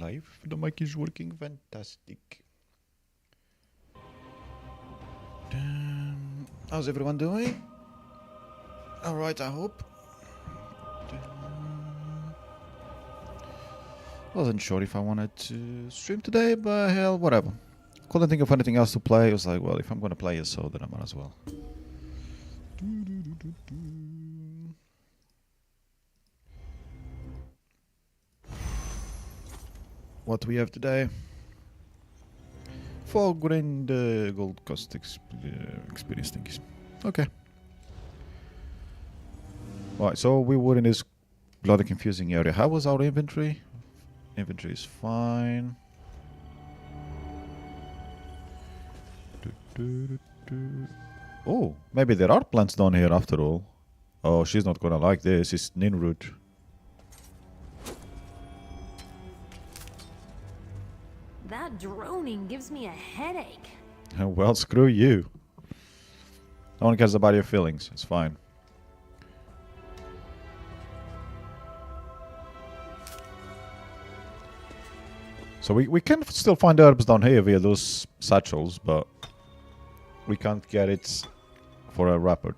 live. The mic is working fantastic. How's everyone doing? Alright, I hope. Wasn't sure if I wanted to stream today, but hell, whatever. Couldn't think of anything else to play. I was like, well, if I'm gonna play ESO, then I might as well. What we have today? 4 grand gold cost experience thingies. Okay. Right, so we were in this bloody confusing area. How was our inventory? Inventory is fine. Oh, maybe there are plants down here after all. Oh, she's not gonna like this. It's Ninroot. That droning gives me a headache. Well, screw you. No one cares about your feelings. It's fine. So we can still find herbs down here via those satchels, but we can't get it for a rapid.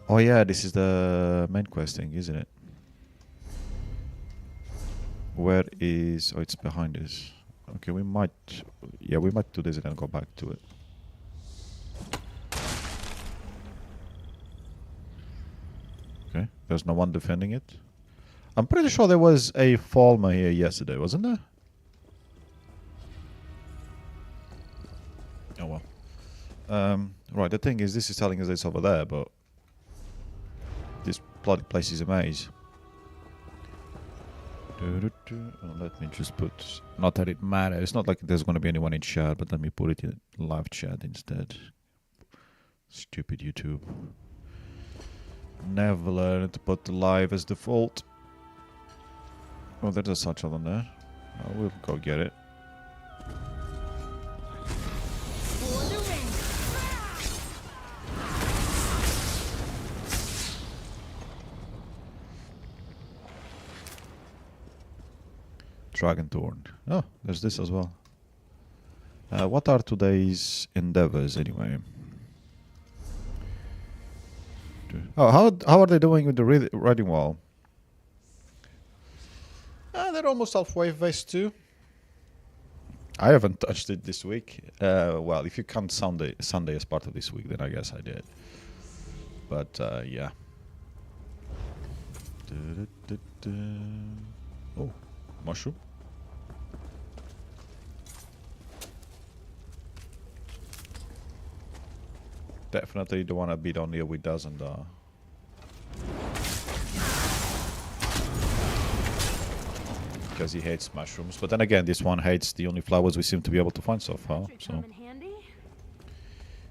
Oh yeah, this is the main quest thing, isn't it? Where is... Oh, it's behind us. Okay, we might... Yeah, we might do this and then go back to it. Okay, there's no one defending it. I'm pretty sure there was a Falmer here yesterday, wasn't there? Oh well. Right, the thing is, this is telling us it's over there, but this bloody place is a maze. Oh, let me just put... Not that it matters. It's not like there's going to be anyone in chat, but let me put it in live chat instead. Stupid YouTube. Never learned to put the live as default. Oh, there's a satchel on there. Oh, we'll go get it. Dragon Thorn. Oh, there's this as well. What are today's endeavors anyway? Oh, how are they doing with the riding wall? They're almost halfway phase 2. I haven't touched it this week. Well, if you count Sunday as part of this week, then I guess I did. But yeah. Oh, mushroom. Definitely don't want to be down here with doesn't. Because he hates mushrooms. But then again, this one hates the only flowers we seem to be able to find so far. So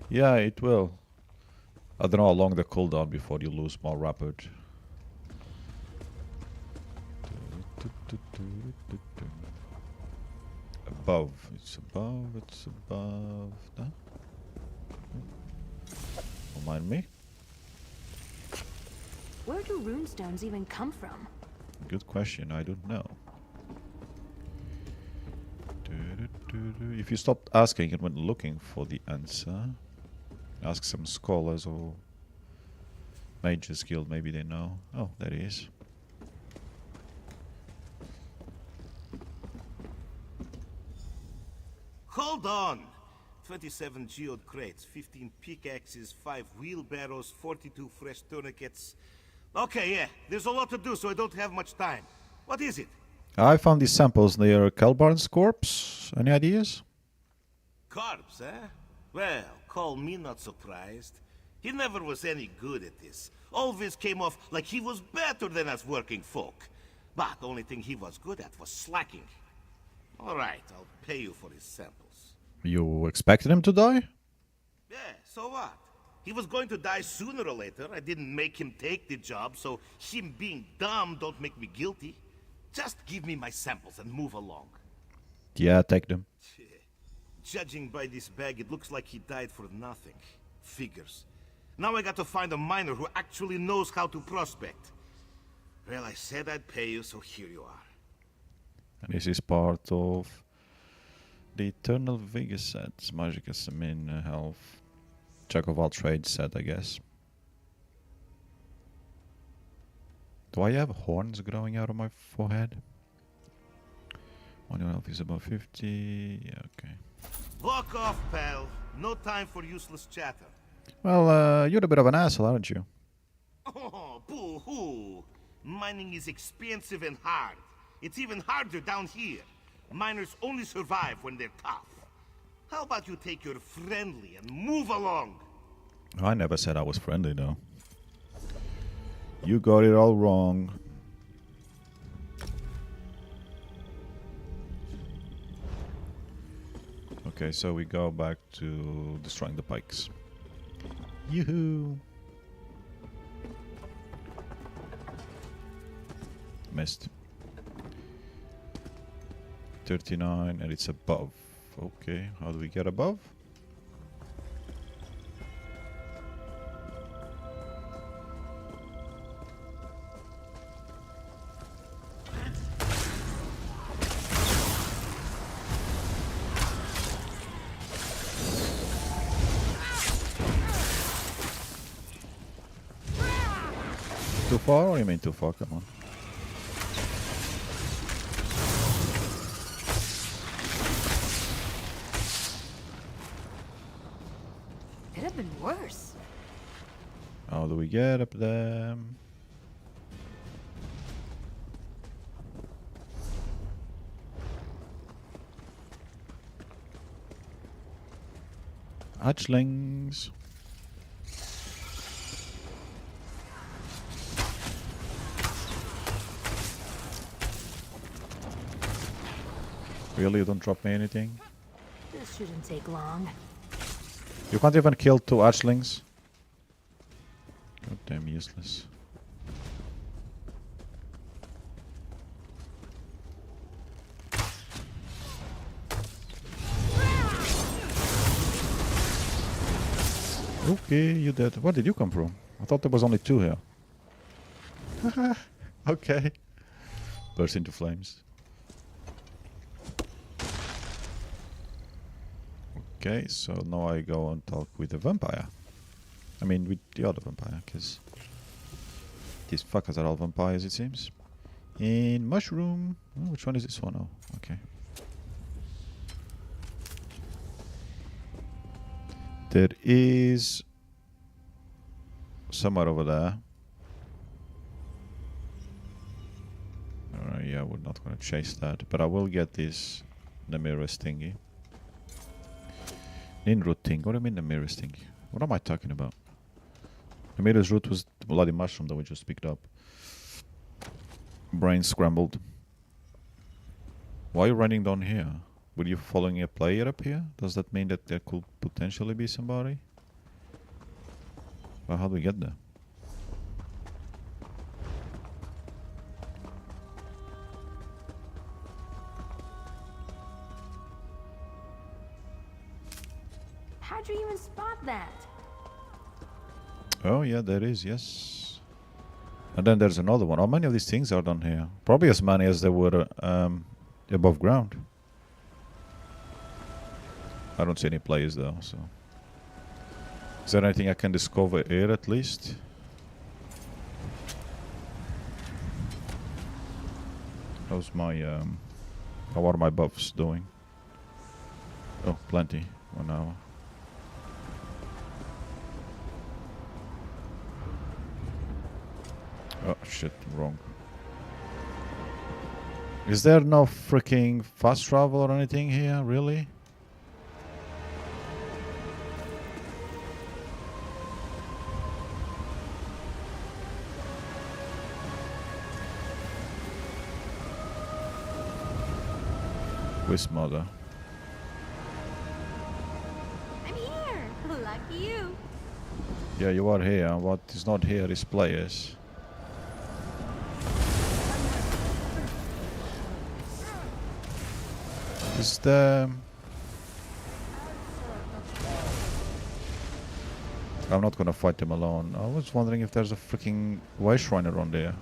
yeah, it will. I don't know how long the cooldown before you lose more rapid. Above. It's above. It's above. No? Don't mind me. Where do runestones even come from? Good question. I don't know. If you stopped asking and went looking for the answer, ask some scholars or mages guild, maybe they know. Oh, there he is. Hold on! 27 geode crates, 15 pickaxes, 5 wheelbarrows, 42 fresh tourniquets. Okay, yeah, there's a lot to do, so I don't have much time. What is it? I found these samples near Kelbarn's corpse. Any ideas? Corpse, eh? Well, call me not surprised. He never was any good at this. Always came off like he was better than us working folk. But the only thing he was good at was slacking. Alright, I'll pay you for his samples. You expected him to die? Yeah, so what? He was going to die sooner or later. I didn't make him take the job, so him being dumb don't make me guilty. Just give me my samples and move along. Yeah, take them. Judging by this bag, it looks like he died for nothing. Figures. Now I got to find a miner who actually knows how to prospect. Well, I said I'd pay you, so here you are. And this is part of the Eternal Vigor set. Magic Summon Health. Jack of all trades set, I guess. Do I have horns growing out of my forehead? When your health is above 50. Yeah, okay. Walk off, pal. No time for useless chatter. Well, you're a bit of an asshole, aren't you? Oh, boo-hoo. Mining is expensive and hard. It's even harder down here. Miners only survive when they're tough. How about you take your friendly and move along? I never said I was friendly, though. You got it all wrong. Okay, so we go back to destroying the pikes. Yoo-hoo! Missed. 39 and it's above. Okay, how do we get above? Too far, or you mean too far? Come on. Could have been worse. How do we get up there? Hatchlings. Really, you don't drop me anything? This shouldn't take long. You can't even kill two hatchlings? God damn useless. Okay, you dead. Where did you come from? I thought there was only two here. Okay. Burst into flames. Okay, so now I go and talk with the vampire. I mean, with the other vampire, because these fuckers are all vampires, it seems. In mushroom. Oh, which one is this one? Oh, okay. There is somewhere over there. Alright, yeah, we're not gonna chase that, but I will get this Namirus thingy. Ninroot thing. What do I mean Namirus thing? What am I talking about? Namirus root was the bloody mushroom that we just picked up. Brain scrambled. Why are you running down here? Were you following a player up here? Does that mean that there could potentially be somebody? Well, how do we get there? How'd you even spot that? Oh yeah, there is, yes. And then there's another one. How many of these things are down here? Probably as many as there were above ground. I don't see any players though, so... Is there anything I can discover here at least? How's my how are my buffs doing? Oh, plenty. 1 hour. Oh shit, wrong. Is there no freaking fast travel or anything here, really? With mother. I'm here. Lucky you. Yeah, you are here. What is not here is players. Is the... I'm not gonna fight him alone. I was wondering if there's a freaking Way Shrine around there.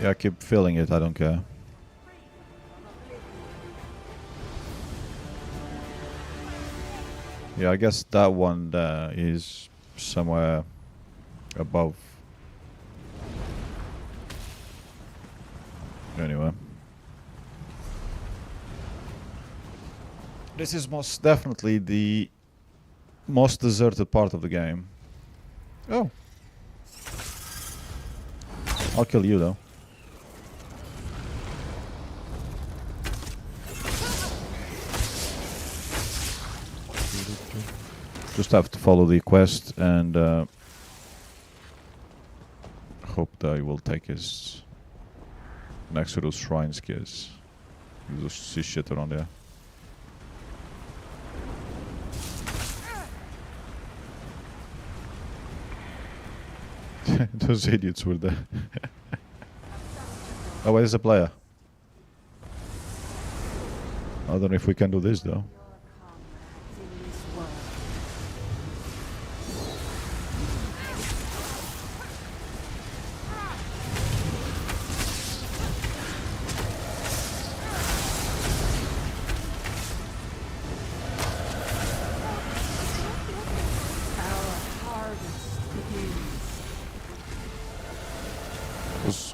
Yeah, I keep filling it, I don't care. Yeah, I guess that one there is somewhere above. Anyway. This is most definitely the most deserted part of the game. Oh. I'll kill you though. Just have to follow the quest and hope that he will take us next to those shrines, because you just see shit around there. Those idiots were there. Oh, where's the player? I don't know if we can do this though.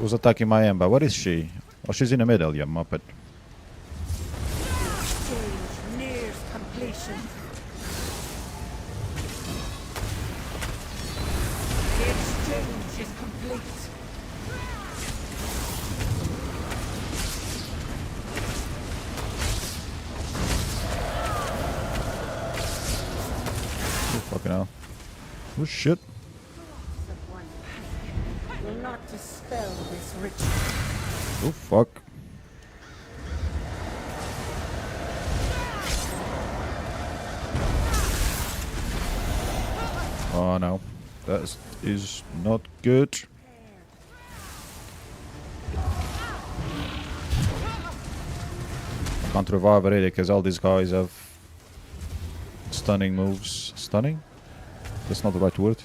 Was attacking my Ember. Where is she? Oh, she's in the middle, you muppet. Exchange nears completion. The exchange is complete. Oh, fucking hell. Oh, shit. Will not dispel this ritual. Oh, fuck. Oh, no. That is not good. I can't revive already because all these guys have stunning moves. Stunning? That's not the right word.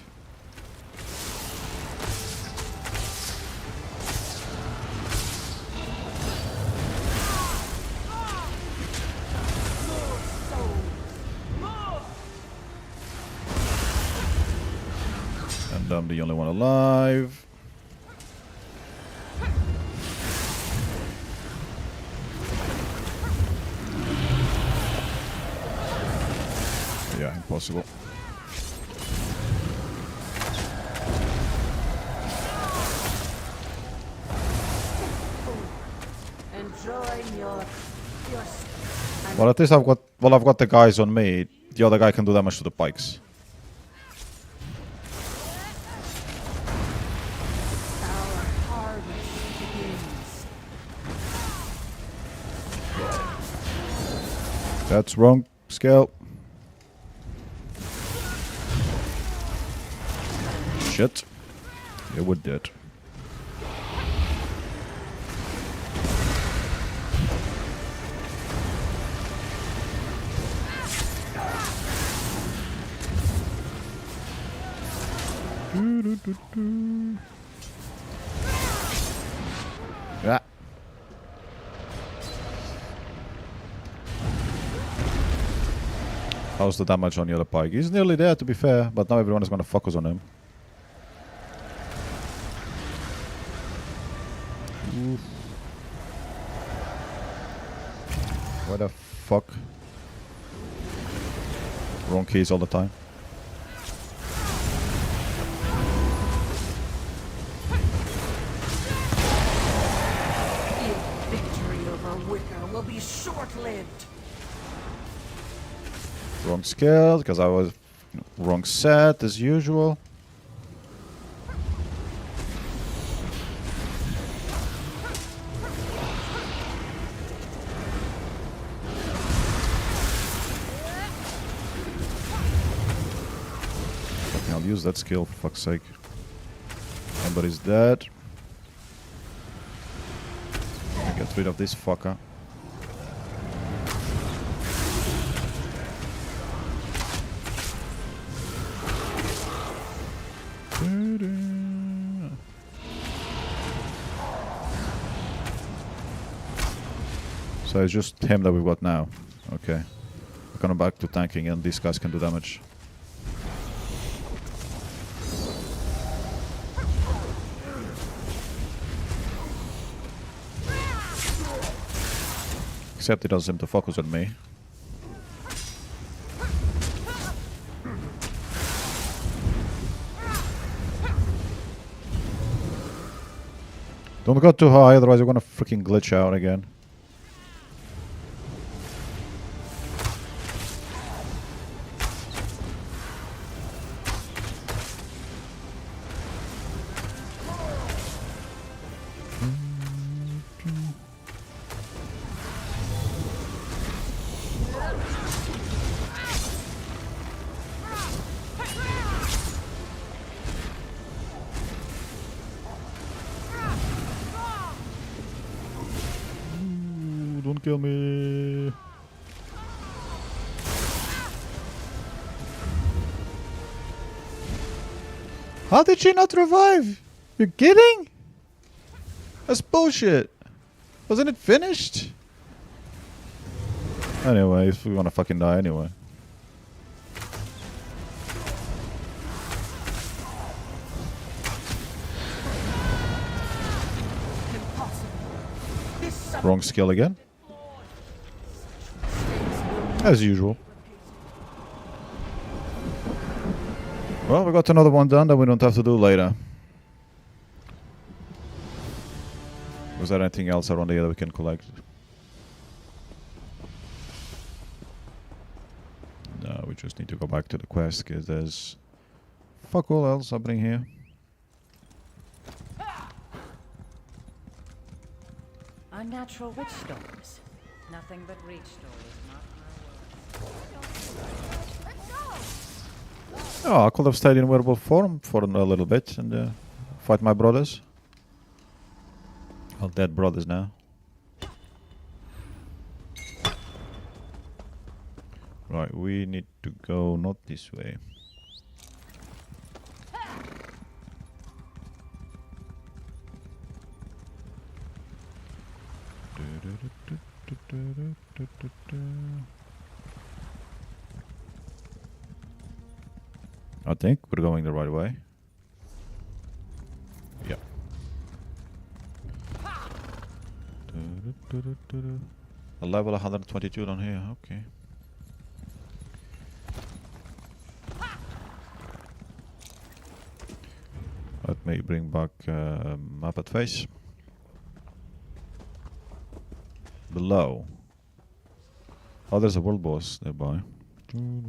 And I'm the only one alive. Yeah, impossible. Enjoy your Well, at least I've got the guys on me. The other guy can do damage to the pikes. That's wrong scale. Shit. Yeah, we're dead. Yeah. How's the damage on the other pike? He's nearly there, to be fair, but now everyone is going to focus on him. Oof. What the fuck? Wrong keys all the time. victory over Wicca will be short-lived. Wrong skill, because I was wrong set as usual. Fucking I'll use that skill for fuck's sake. Somebody's dead. Get rid of this fucker. So it's just him that we've got now. Okay. We're going back to tanking and these guys can do damage. Except he doesn't seem to focus on me. Don't go too high, otherwise you're gonna freaking glitch out again. Don't kill me. How did she not revive? You're kidding? That's bullshit. Wasn't it finished? Anyway, if we wanna fucking die anyway. Wrong skill again. As usual. Well, we got another one done that we don't have to do later. Was there anything else around here that we can collect? No, we just need to go back to the quest because there's fuck all else happening here. Unnatural witch storms. Nothing but reach stories, not Oh, I could have stayed in werewolf form for a little bit and fight my brothers. Well, dead brothers now. Right, we need to go not this way. I think we're going the right way. Yeah. A level 122 down here, okay. Let me bring back map at face. Below. Oh, there's a world boss nearby. You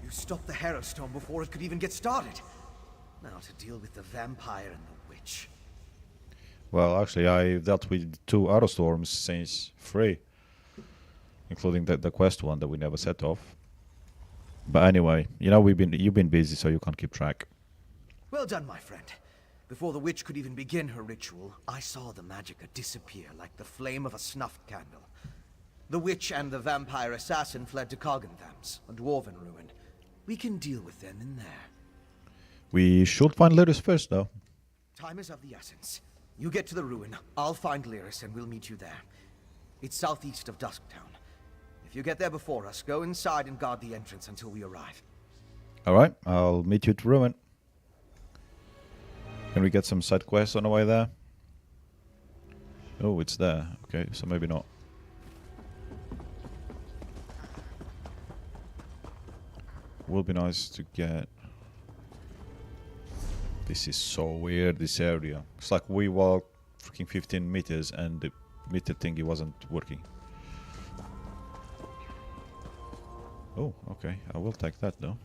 stopped the Hero Storm before it could even get started. Now to deal with the vampire and the witch. Well, actually, I dealt with 2 Arrow Storms since 3. Including the quest one that we never set off. But anyway, you know, you've been busy, so you can't keep track. Well done, my friend. Before the witch could even begin her ritual, I saw the magicka disappear like the flame of a snuffed candle. The witch and the vampire assassin fled to Coggentham's, a dwarven ruin. We can deal with them in there. We should find Lyris first, though. Time is of the essence. You get to the ruin, I'll find Lyris and we'll meet you there. It's southeast of Dusktown. If you get there before us, go inside and guard the entrance until we arrive. Alright, I'll meet you at Ruin. Can we get some side quests on the way there? Oh, it's there. Okay, so maybe not. Will be nice to get... This is so weird, this area. It's like we walked freaking 15 meters and the meter thingy wasn't working. Oh, okay. I will take that though.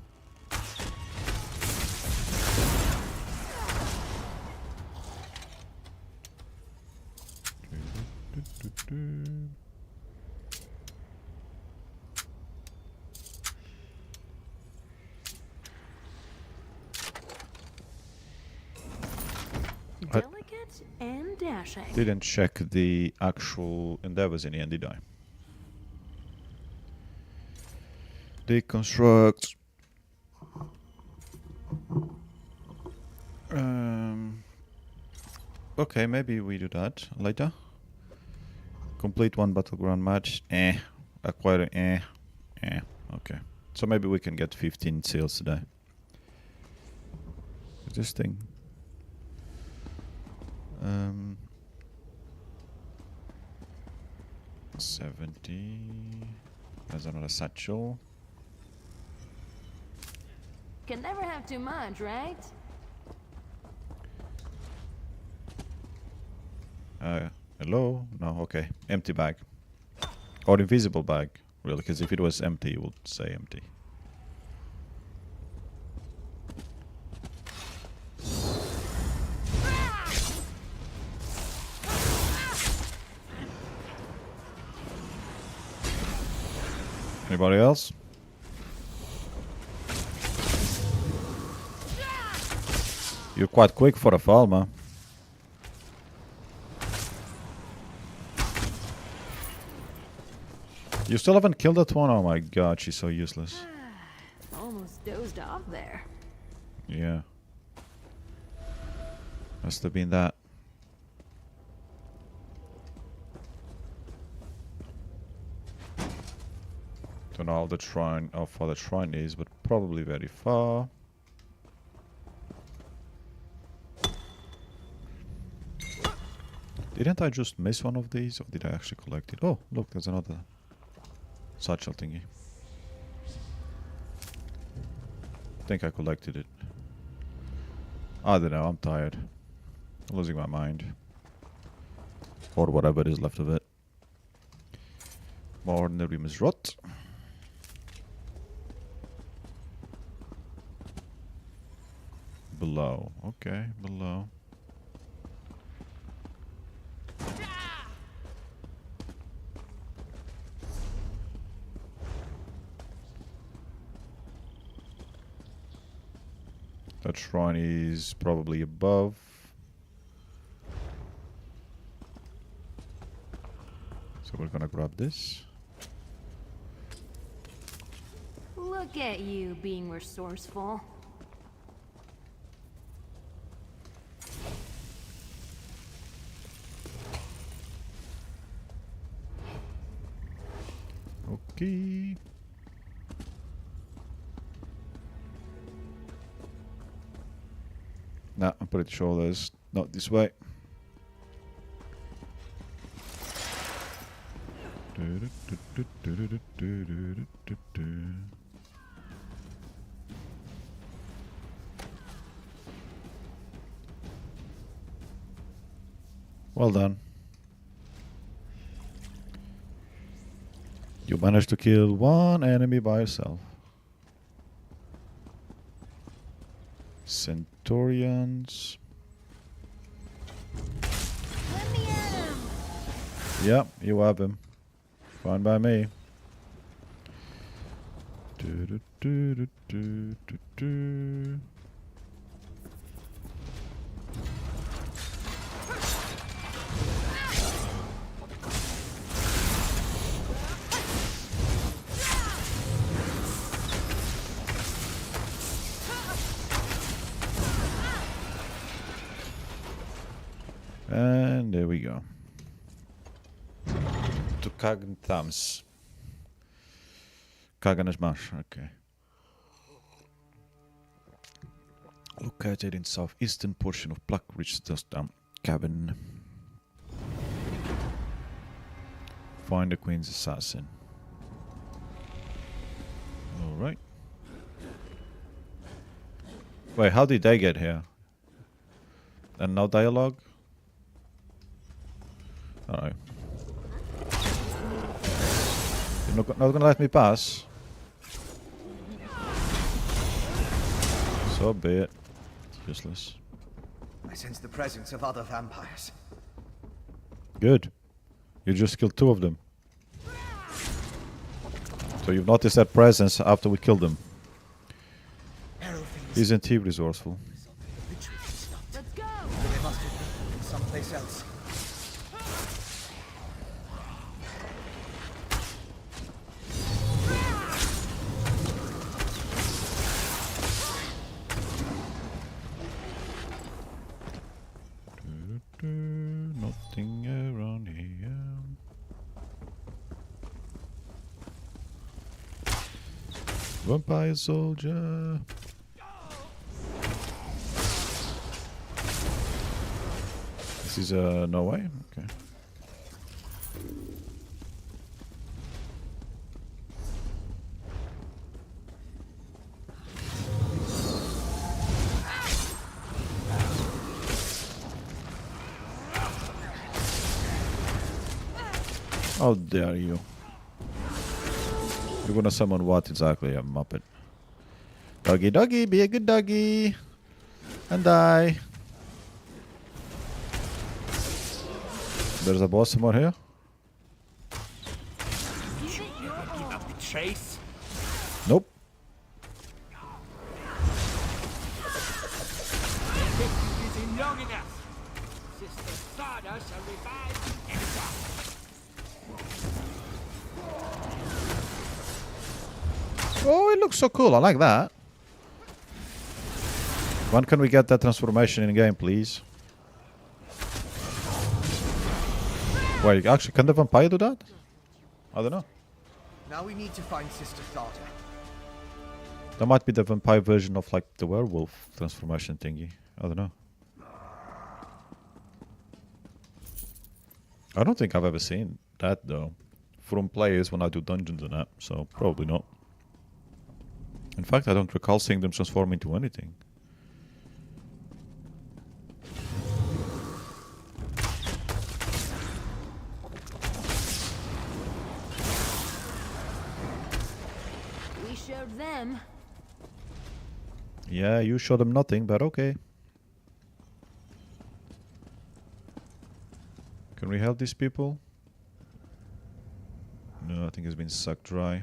Delicate and dashing. Didn't check the actual endeavors in the end, did I? Deconstruct. Okay, maybe we do that later. Complete one battleground match. Acquire. Okay. So maybe we can get 15 seals today. This thing. 70. There's another satchel. Can never have too much, right? Hello? No, okay. Empty bag. Or invisible bag, really, because if it was empty, it would say empty. Anybody else? You're quite quick for a fall, man. You still haven't killed that one? Oh my god, she's so useless. Almost dozed off there. Yeah. Must have been that. Don't know how the shrine, how far the shrine is, but probably very far. Didn't I just miss one of these, or did I actually collect it? Oh, look, there's another satchel thingy. I think I collected it. I don't know, I'm tired. I'm losing my mind. Or whatever is left of it. More Nerimus rot. Below. Okay, below. That shrine is probably above. So we're gonna grab this. Look at you being resourceful. Okay. Nah, I'm pretty sure there's not this way. Well done. You managed to kill one enemy by yourself. Centaurians. Let me at him. Yep, you have him. Fine by me. And there we go. To Kagan Thumbs. Kagan Marsh, okay. Located in southeastern portion of Blackreach cabin. Find the Queen's assassin. Alright. Wait, how did they get here? And no dialogue? Alright. You're not gonna let me pass? So be it. Useless. I sense the presence of other vampires. Good. You just killed two of them. So you've noticed that presence after we killed them. Isn't he resourceful? Let's go. They must have been someplace else. Vampire soldier. This is no way? Okay. How dare you? You're gonna summon what exactly, a Muppet? Doggy doggy, be a good doggy. And die. There's a boss somewhere here? Keep up the chase. Nope. Isn't long enough. Sister Stardust shall revive ESO. Oh, it looks so cool. I like that. When can we get that transformation in game, please? Wait, actually, can the vampire do that? I don't know. Now we need to find Sister Thada. That might be the vampire version of like the werewolf transformation thingy. I don't know. I don't think I've ever seen that though. From players when I do dungeons and that, so probably not. In fact, I don't recall seeing them transform into anything. We showed them. Yeah, you showed them nothing, but okay. Can we help these people? No, I think it's been sucked dry.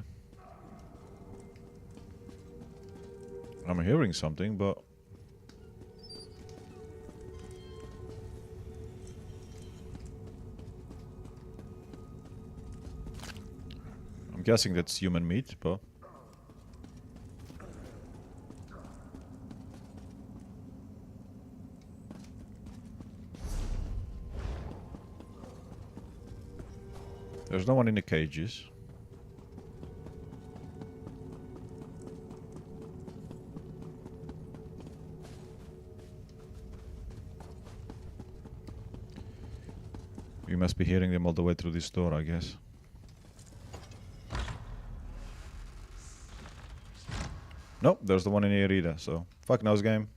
I'm hearing something, but... I'm guessing that's human meat, but... There's no one in the cages. We must be hearing them all the way through this door, I guess. Nope, there's the one in here either, so fuck knows game.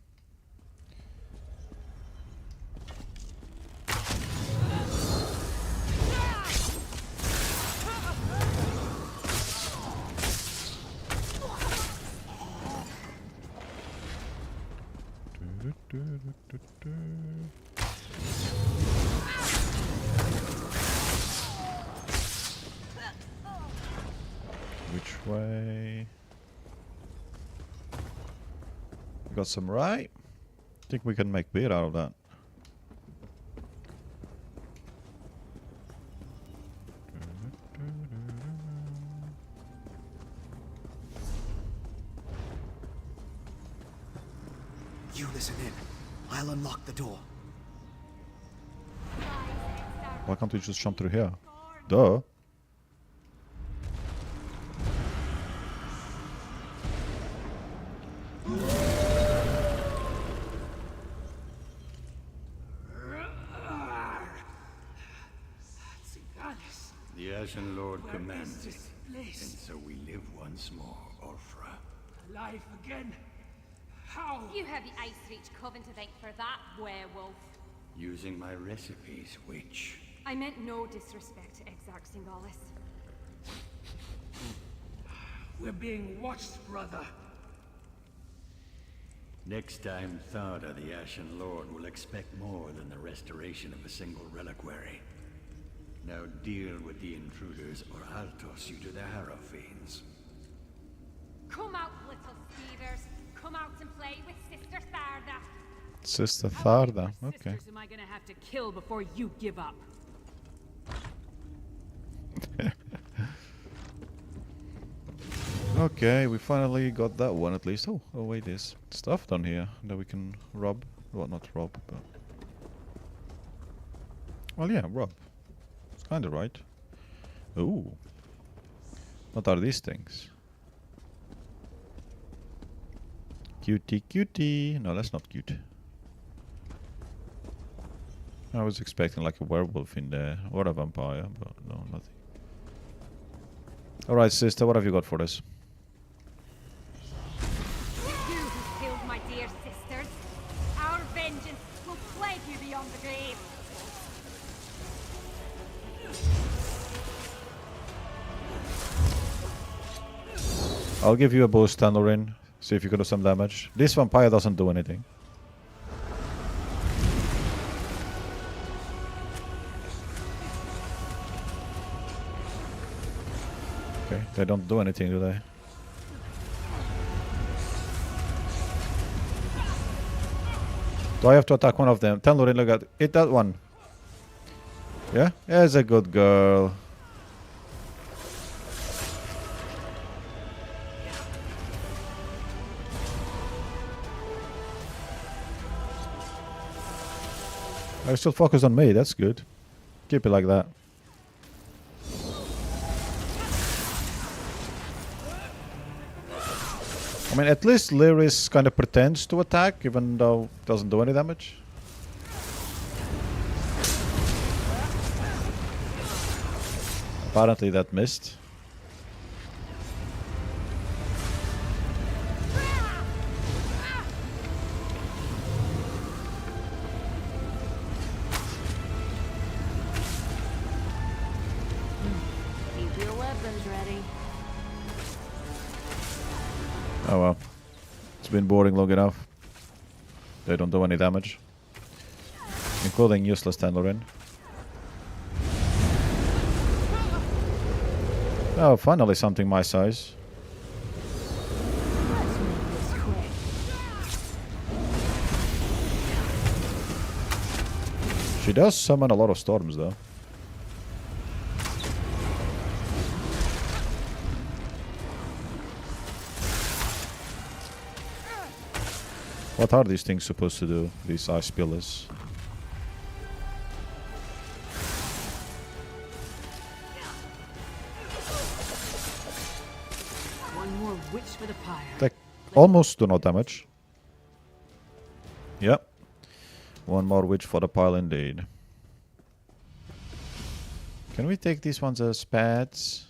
Which way? We got some rye. Think we can make beer out of that. You listen in. I'll unlock the door. Why can't we just jump through here? Duh. The Ashen Lord commanded, and so we live once more, Ulfra. Alive again? How? You have the Ice Reach Coven to thank for that, werewolf. Using my recipes, witch. I meant no disrespect to Exarch Singalis. We're being watched, brother. Next time, Thada, the Ashen Lord, will expect more than the restoration of a single reliquary. Now deal with the intruders, or I'll toss you to the Harrow Fiends. Come out, little speeders. Come out and play with Sister Tharda. Sister Tharda, okay. Sisters am I gonna have to kill before you give up? Okay, we finally got that one at least. Oh wait, there's stuff down here that we can rob. Well, not rob, but... Well, yeah, rob. It's kinda right. Ooh. What are these things? Cutie, cutie. No, that's not cute. I was expecting like a werewolf in there, or a vampire, but no, nothing. Alright, sister, what have you got for us? You who killed my dear sisters, our vengeance will plague you beyond the grave. I'll give you a boost, Tandorin. See if you can do some damage. This vampire doesn't do anything. Okay, they don't do anything, do they? Do I have to attack one of them? Tandorin, look at it. That one. Yeah? That's a good girl. I still focus on me, that's good. Keep it like that. I mean, at least Lyris kind of pretends to attack, even though it doesn't do any damage. Apparently that missed. Keep your weapons ready. Oh well. It's been boring long enough. They don't do any damage. Including useless Tandorin. Oh, finally something my size. Let's make this quick. She does summon a lot of storms though. What are these things supposed to do, these ice pillars? One more witch for the pyre. They almost do no damage. Yep. One more witch for the pile indeed. Can we take these ones as pets?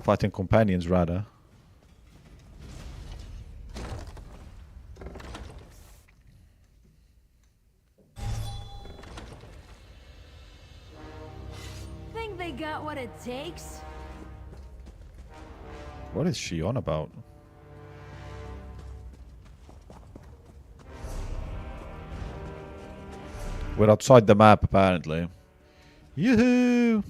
Fighting companions rather. Think they got what it takes? What is she on about? We're outside the map apparently. Yoo-hoo!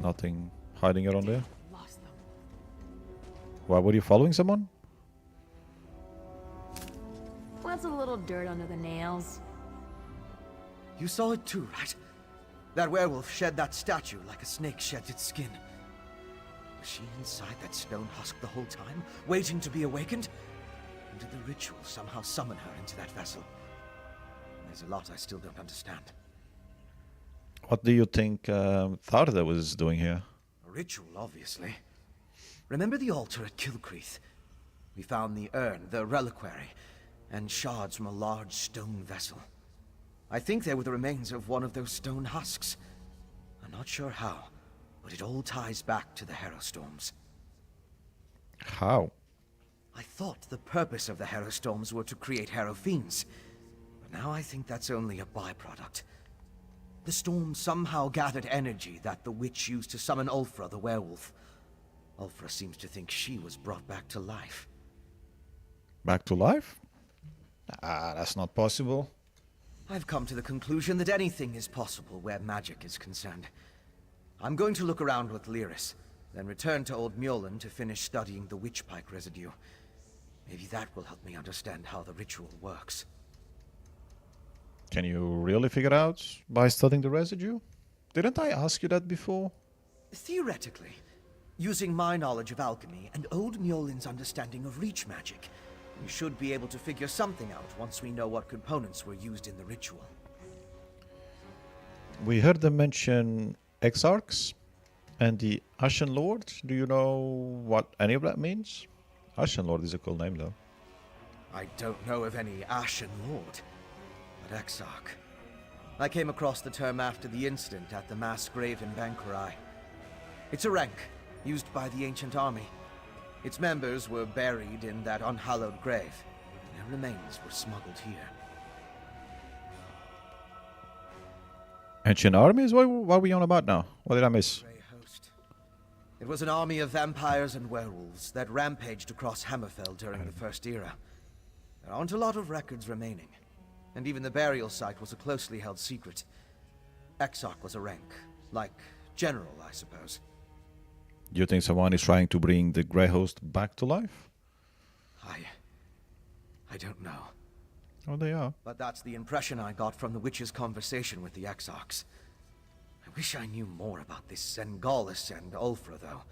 Nothing hiding around there. Lost them. Why were you following someone? What's a little dirt under the nails? You saw it too, right? That werewolf shed that statue like a snake sheds its skin. Was she inside that stone husk the whole time, waiting to be awakened? Or did the ritual somehow summon her into that vessel? There's a lot I still don't understand. What do you think Tharda was doing here? A ritual, obviously. Remember the altar at Kilcreath? We found the urn, the reliquary, and shards from a large stone vessel. I think they were the remains of one of those stone husks. I'm not sure how, but it all ties back to the Harrowstorms. How? I thought the purpose of the Harrowstorms were to create Harrow Fiends, but now I think that's only a byproduct. The storm somehow gathered energy that the witch used to summon Ulfra the werewolf. Ulfra seems to think she was brought back to life. Back to life? Ah, that's not possible. I've come to the conclusion that anything is possible where magic is concerned. I'm going to look around with Lyris, then return to Old Mjolnir to finish studying the witchpike residue. Maybe that will help me understand how the ritual works. Can you really figure out by studying the residue? Didn't I ask you that before? Theoretically. Using my knowledge of alchemy and old Mjolin's understanding of reach magic, we should be able to figure something out once we know what components were used in the ritual. We heard them mention Exarchs and the Ashen Lord. Do you know what any of that means? Ashen Lord is a cool name, though. I don't know of any Ashen Lord, but Exarch. I came across the term after the incident at the mass grave in Banquerai. It's a rank used by the ancient army. Its members were buried in that unhallowed grave. Their remains were smuggled here. Ancient armies? What are we on about now? What did I miss? Grey Host. It was an army of vampires and werewolves that rampaged across Hammerfell during the First Era. There aren't a lot of records remaining, and even the burial site was a closely held secret. Exarch was a rank, like general, I suppose. Do you think someone is trying to bring the Grey Host back to life? I don't know. Oh, they are. But that's the impression I got from the witch's conversation with the Exarchs. I wish I knew more about this Sengalis and Ulfra, though.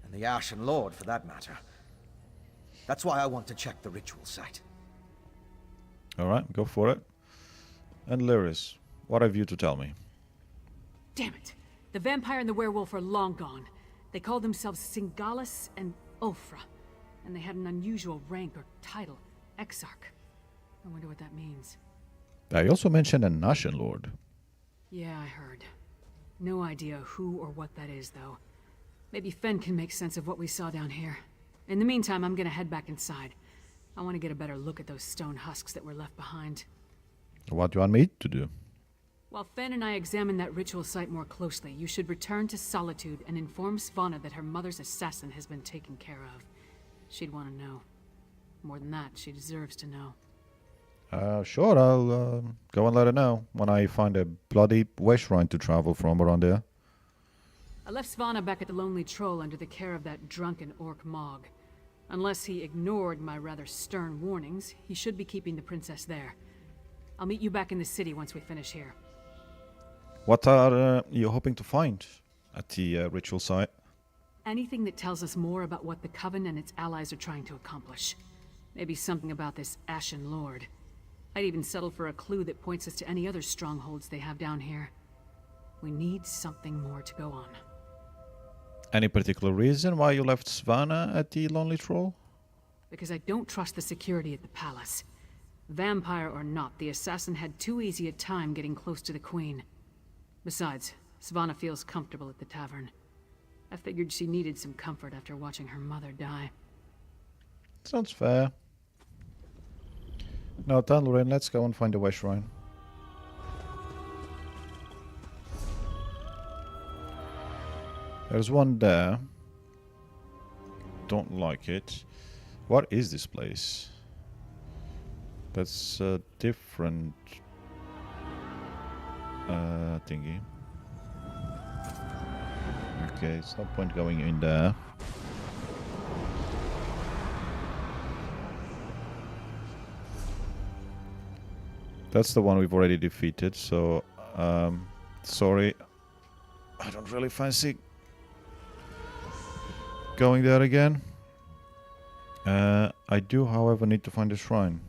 And the Ashen Lord, for that matter. That's why I want to check the ritual site. Alright, go for it. And Lyris, what have you to tell me? Damn it! The vampire and the werewolf are long gone. They called themselves Singalis and Ulfra, and they had an unusual rank or title, Exarch. I wonder what that means. I also mentioned an Ashen Lord. Yeah, I heard. No idea who or what that is, though. Maybe Fen can make sense of what we saw down here. In the meantime, I'm gonna head back inside. I want to get a better look at those stone husks that were left behind. What do you want me to do? While Fen and I examine that ritual site more closely, you should return to Solitude and inform Svanna that her mother's assassin has been taken care of. She'd want to know. More than that, she deserves to know. Sure, I'll go and let her know when I find a bloody way shrine to travel from around there. I left Svanna back at the Lonely Troll under the care of that drunken orc Mog. Unless he ignored my rather stern warnings, he should be keeping the princess there. I'll meet you back in the city once we finish here. What are you hoping to find at the ritual site? Anything that tells us more about what the Coven and its allies are trying to accomplish. Maybe something about this Ashen Lord. I'd even settle for a clue that points us to any other strongholds they have down here. We need something more to go on. Any particular reason why you left Svanna at the Lonely Troll? Because I don't trust the security at the palace. Vampire or not, the assassin had too easy a time getting close to the Queen. Besides, Svanna feels comfortable at the tavern. I figured she needed some comfort after watching her mother die. Sounds fair. Now, Tanlurin, let's go and find the way shrine. There's one there. Don't like it. What is this place? That's a different thingy. Okay, it's no point going in there. That's the one we've already defeated, so sorry. I don't really fancy going there again. I do, however, need to find a shrine.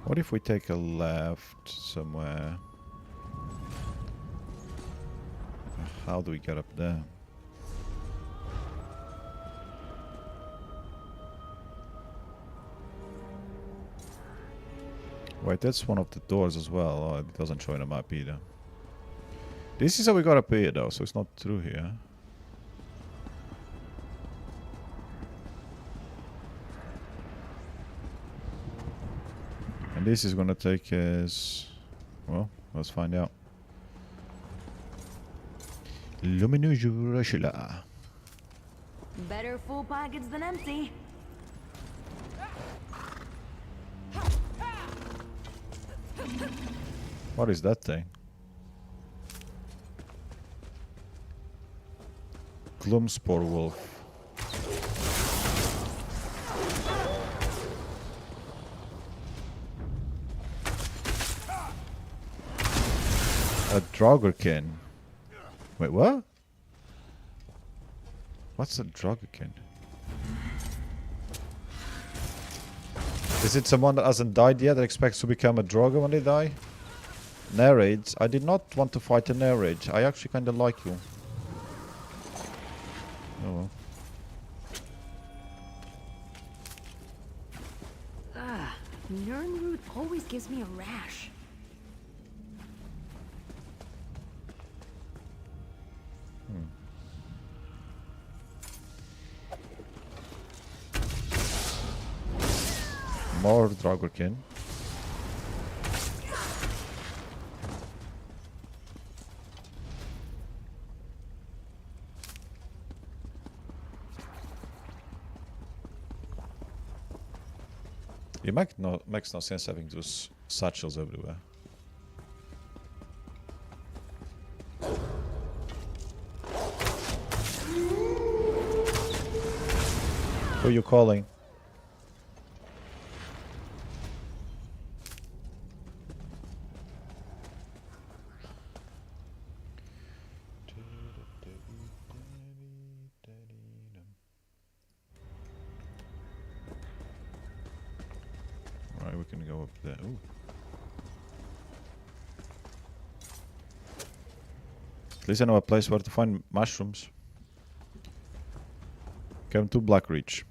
What if we take a left somewhere? How do we get up there? Wait, that's one of the doors as well. Oh, it doesn't show in the map either. This is how we got up here though, so it's not through here. And this is gonna take us... Well, let's find out. Luminujurashila. Better full pockets than empty. What is that thing? Gloomspore Wolf. A Draugr. Wait, what? What's a Draugr? Is it someone that hasn't died yet that expects to become a Draugr when they die? Narrage. I did not want to fight a Narrage. I actually kind of like you. Oh well. Nirnroot always gives me a rash. More Draugr. It makes no sense having those satchels everywhere. Who are you calling? Right, we can go up there. Ooh. At least I know a place where to find mushrooms. Come to Blackreach.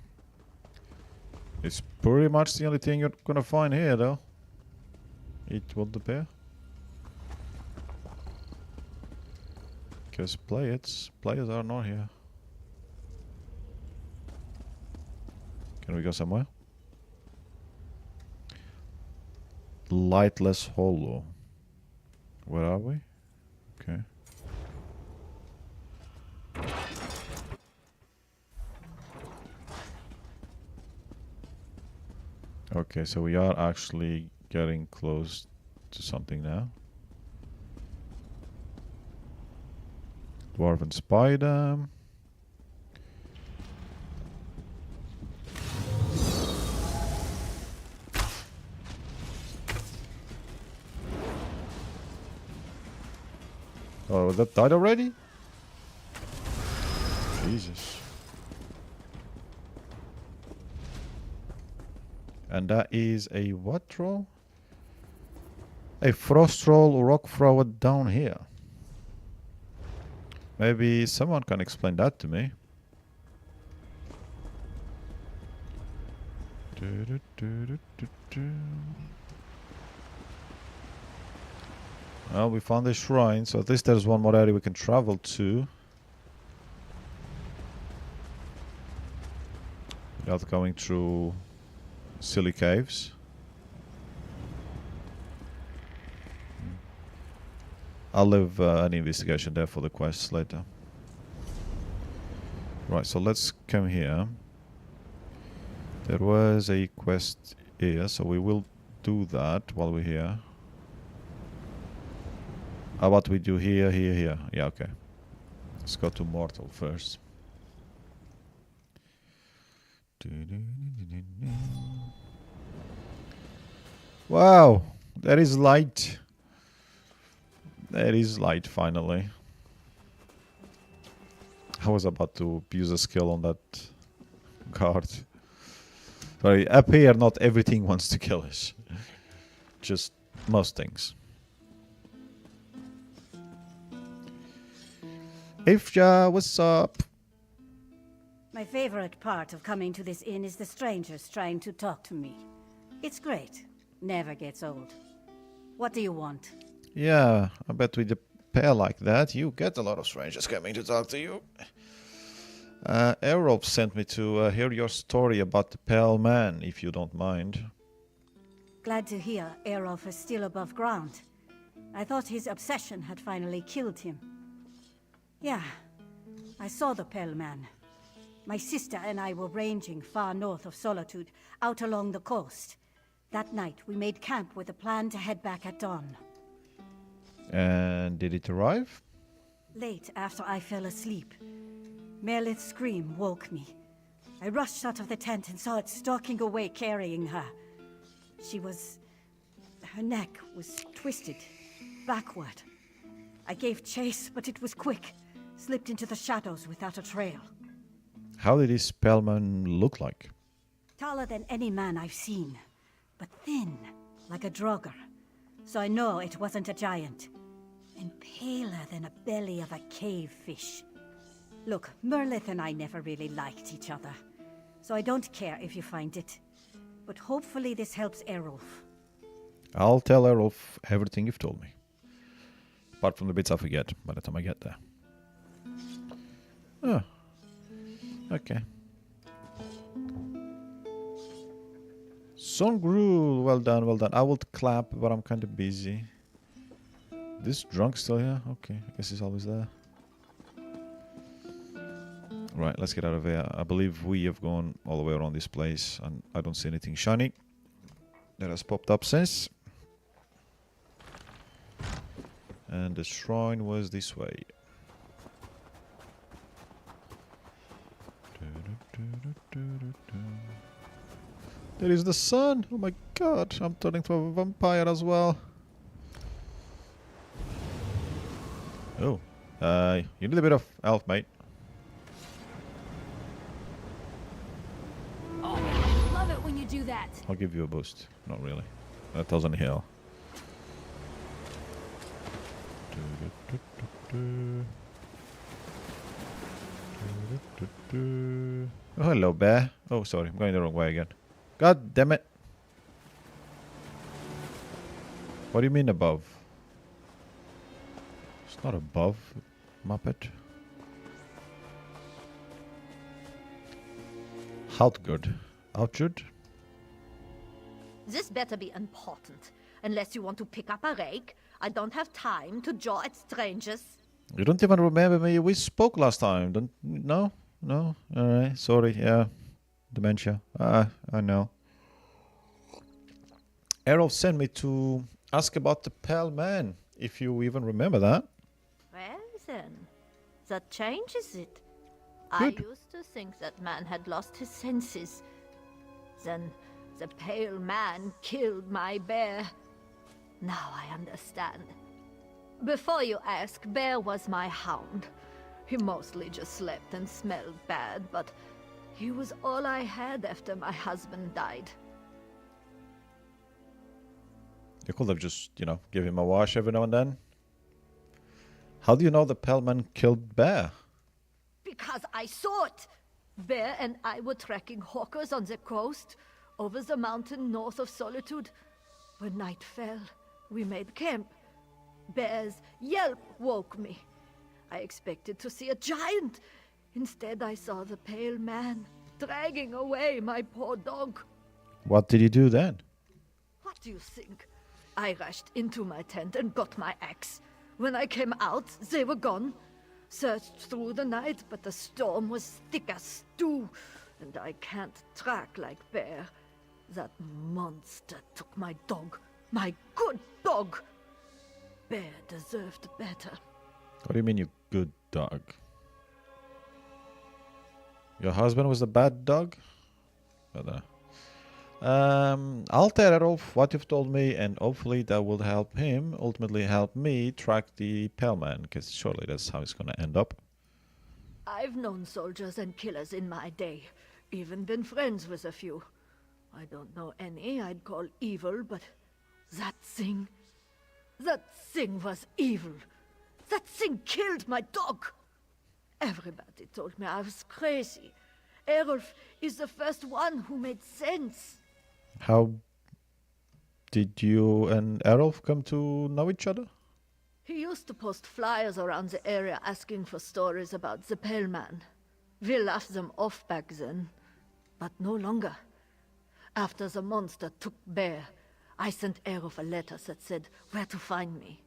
It's pretty much the only thing you're gonna find here, though. It will appear. Because players are not here. Can we go somewhere? Lightless Hollow. Where are we? Okay. Okay, so we are actually getting close to something now. Dwarven Spider. Oh, that died already? Jesus. And that is a what troll? A frost troll rock thrower down here. Maybe someone can explain that to me. Well, we found a shrine, so at least there's one more area we can travel to. Without going through silly caves. I'll leave an investigation there for the quests later. Right, so let's come here. There was a quest here, so we will do that while we're here. How about we do here, here, here? Yeah, okay. Let's go to Mortal first. Wow, there is light. There is light finally. I was about to use a skill on that guard. Sorry, up here not everything wants to kill us. Just most things. Ifja, what's up? My favorite part of coming to this inn is the strangers trying to talk to me. It's great. Never gets old. What do you want? Yeah, I bet with a pair like that, you get a lot of strangers coming to talk to you. Errol sent me to hear your story about the Pale Man, if you don't mind. Glad to hear Erolf is still above ground. I thought his obsession had finally killed him. Yeah, I saw the Pale Man. My sister and I were ranging far north of Solitude, out along the coast. That night, we made camp with a plan to head back at dawn. And did it arrive? Late after I fell asleep, Merlith's scream woke me. I rushed out of the tent and saw it stalking away carrying her. Her neck was twisted, backward. I gave chase, but it was quick. Slipped into the shadows without a trail. How did this Spellman look like? Taller than any man I've seen, but thin, like a Draugr. So I know it wasn't a giant. And paler than a belly of a cave fish. Look, Merlith and I never really liked each other. So I don't care if you find it. But hopefully this helps Errolf. I'll tell Errolf everything you've told me. Apart from the bits I forget by the time I get there. Oh. Okay. Songrul, well done, well done. I will clap, but I'm kind of busy. This drunk still here? Okay, I guess he's always there. Right, let's get out of here. I believe we have gone all the way around this place, and I don't see anything shiny that has popped up since. And the shrine was this way. There is the sun! Oh my god, I'm turning to a vampire as well. Oh, you need a bit of health, mate. Oh, I love it when you do that. I'll give you a boost. Not really. That doesn't heal. Oh, hello, bear. Oh, sorry, I'm going the wrong way again. God damn it. What do you mean above? It's not above, Muppet. Outgood. Outgood? This better be important. Unless you want to pick up a rake, I don't have time to jaw at strangers. You don't even remember me. We spoke last time. Don't no? No? Alright, sorry, yeah. Dementia. I know. Errol sent me to ask about the Pale Man, if you even remember that. Well then, that changes it. Good. I used to think that man had lost his senses. Then the Pale Man killed my bear. Now I understand. Before you ask, Bear was my hound. He mostly just slept and smelled bad, but he was all I had after my husband died. You could have just, give him a wash every now and then. How do you know the Pale Man killed Bear? Because I saw it! Bear and I were tracking hawkers on the coast, over the mountain north of Solitude. When night fell, we made camp. Bear's yelp woke me. I expected to see a giant. Instead, I saw the Pale Man dragging away my poor dog. What did you do then? What do you think? I rushed into my tent and got my axe. When I came out, they were gone. Searched through the night, but the storm was thick as stew, and I can't track like Bear. That monster took my dog. My good dog! Bear deserved better. What do you mean, you good dog? Your husband was a bad dog? I'll tell Errolf what you've told me, and hopefully that will help him, ultimately help me track the Pale Man, because surely that's how it's gonna end up. I've known soldiers and killers in my day, even been friends with a few. I don't know any I'd call evil, but that thing was evil. That thing killed my dog. Everybody told me I was crazy. Errolf is the first one who made sense. How did you and Errolf come to know each other? He used to post flyers around the area asking for stories about the Pale Man. We laughed them off back then, but no longer. After the monster took Bear, I sent Errolf a letter that said where to find me.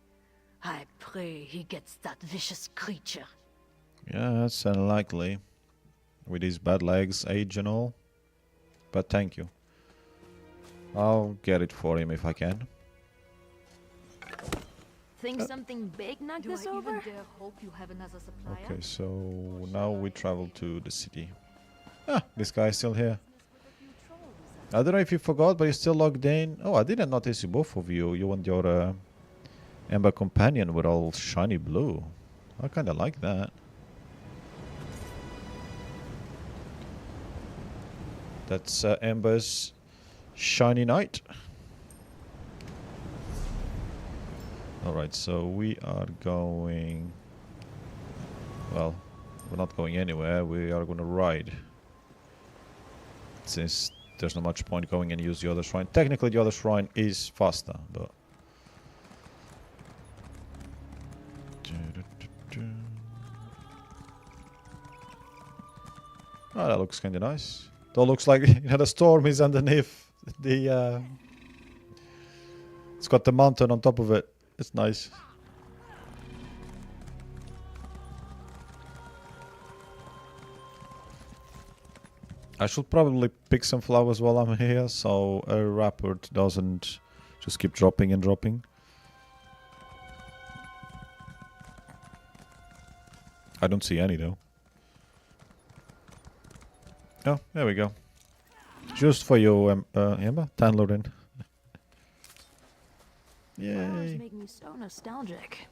I pray he gets that vicious creature. Yeah, that's unlikely. With his bad legs, age and all. But thank you. I'll get it for him if I can. Think something big knocked Do this I over? even dare hope you have another supplier? Okay, so now we travel to the city. Ah, this guy is still here. I don't know if you forgot, but you're still logged in. Oh, I didn't notice you, both of you. You and your Amber companion with all shiny blue. I kind of like that. That's Amber's shiny knight. Alright, so we are going... Well, we're not going anywhere. We are going to ride. Since there's not much point going and use the other shrine. Technically, the other shrine is faster, but... Oh, that looks kind of nice. That looks like, you know, the storm is underneath the... It's got the mountain on top of it. It's nice. I should probably pick some flowers while I'm here, so a rapport doesn't just keep dropping and dropping. I don't see any though. Oh, there we go. Just for you, Emma, Tanlorin. Flowers Yay. make me so nostalgic.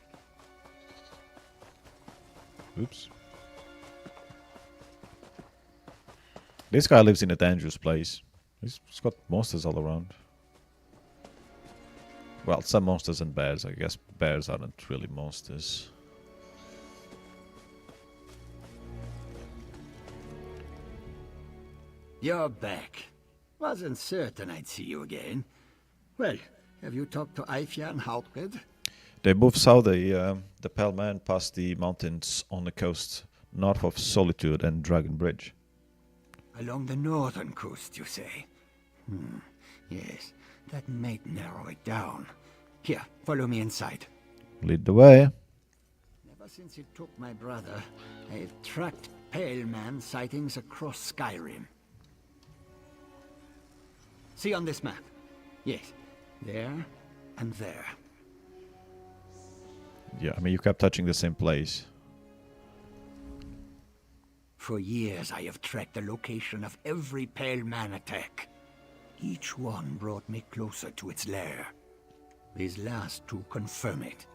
Oops. This guy lives in a dangerous place. He's got monsters all around. Well, some monsters and bears. I guess bears aren't really monsters. You're back. Wasn't certain I'd see you again. Well, have you talked to Eifja and Hautred? They both saw the Pale Man past the mountains on the coast north of Solitude and Dragon Bridge. Along the northern coast, you say? Yes, that might narrow it down. Here, follow me inside. Lead the way. Ever since it took my brother, I've tracked Pale Man sightings across Skyrim. See on this map? Yes, there and there. Yeah, I mean, you kept touching the same place. For years I have tracked the location of every Pale Man attack. Each one brought me closer to its lair. These last two confirm it.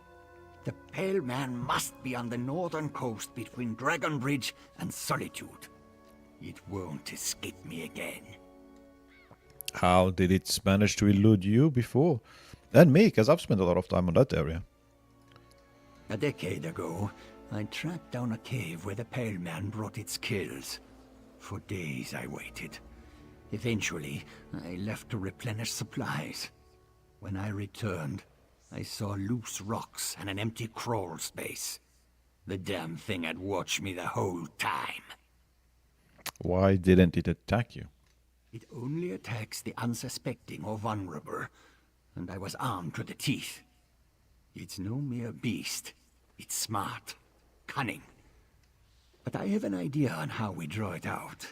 The Pale Man must be on the northern coast between Dragon Bridge and Solitude. It won't escape me again. How did it manage to elude you before? And me, because I've spent a lot of time on that area. A decade ago, I tracked down a cave where the Pale Man brought its kills. For days I waited. Eventually, I left to replenish supplies. When I returned, I saw loose rocks and an empty crawl space. The damn thing had watched me the whole time. Why didn't it attack you? It only attacks the unsuspecting or vulnerable, and I was armed to the teeth. It's no mere beast. It's smart, cunning. But I have an idea on how we draw it out.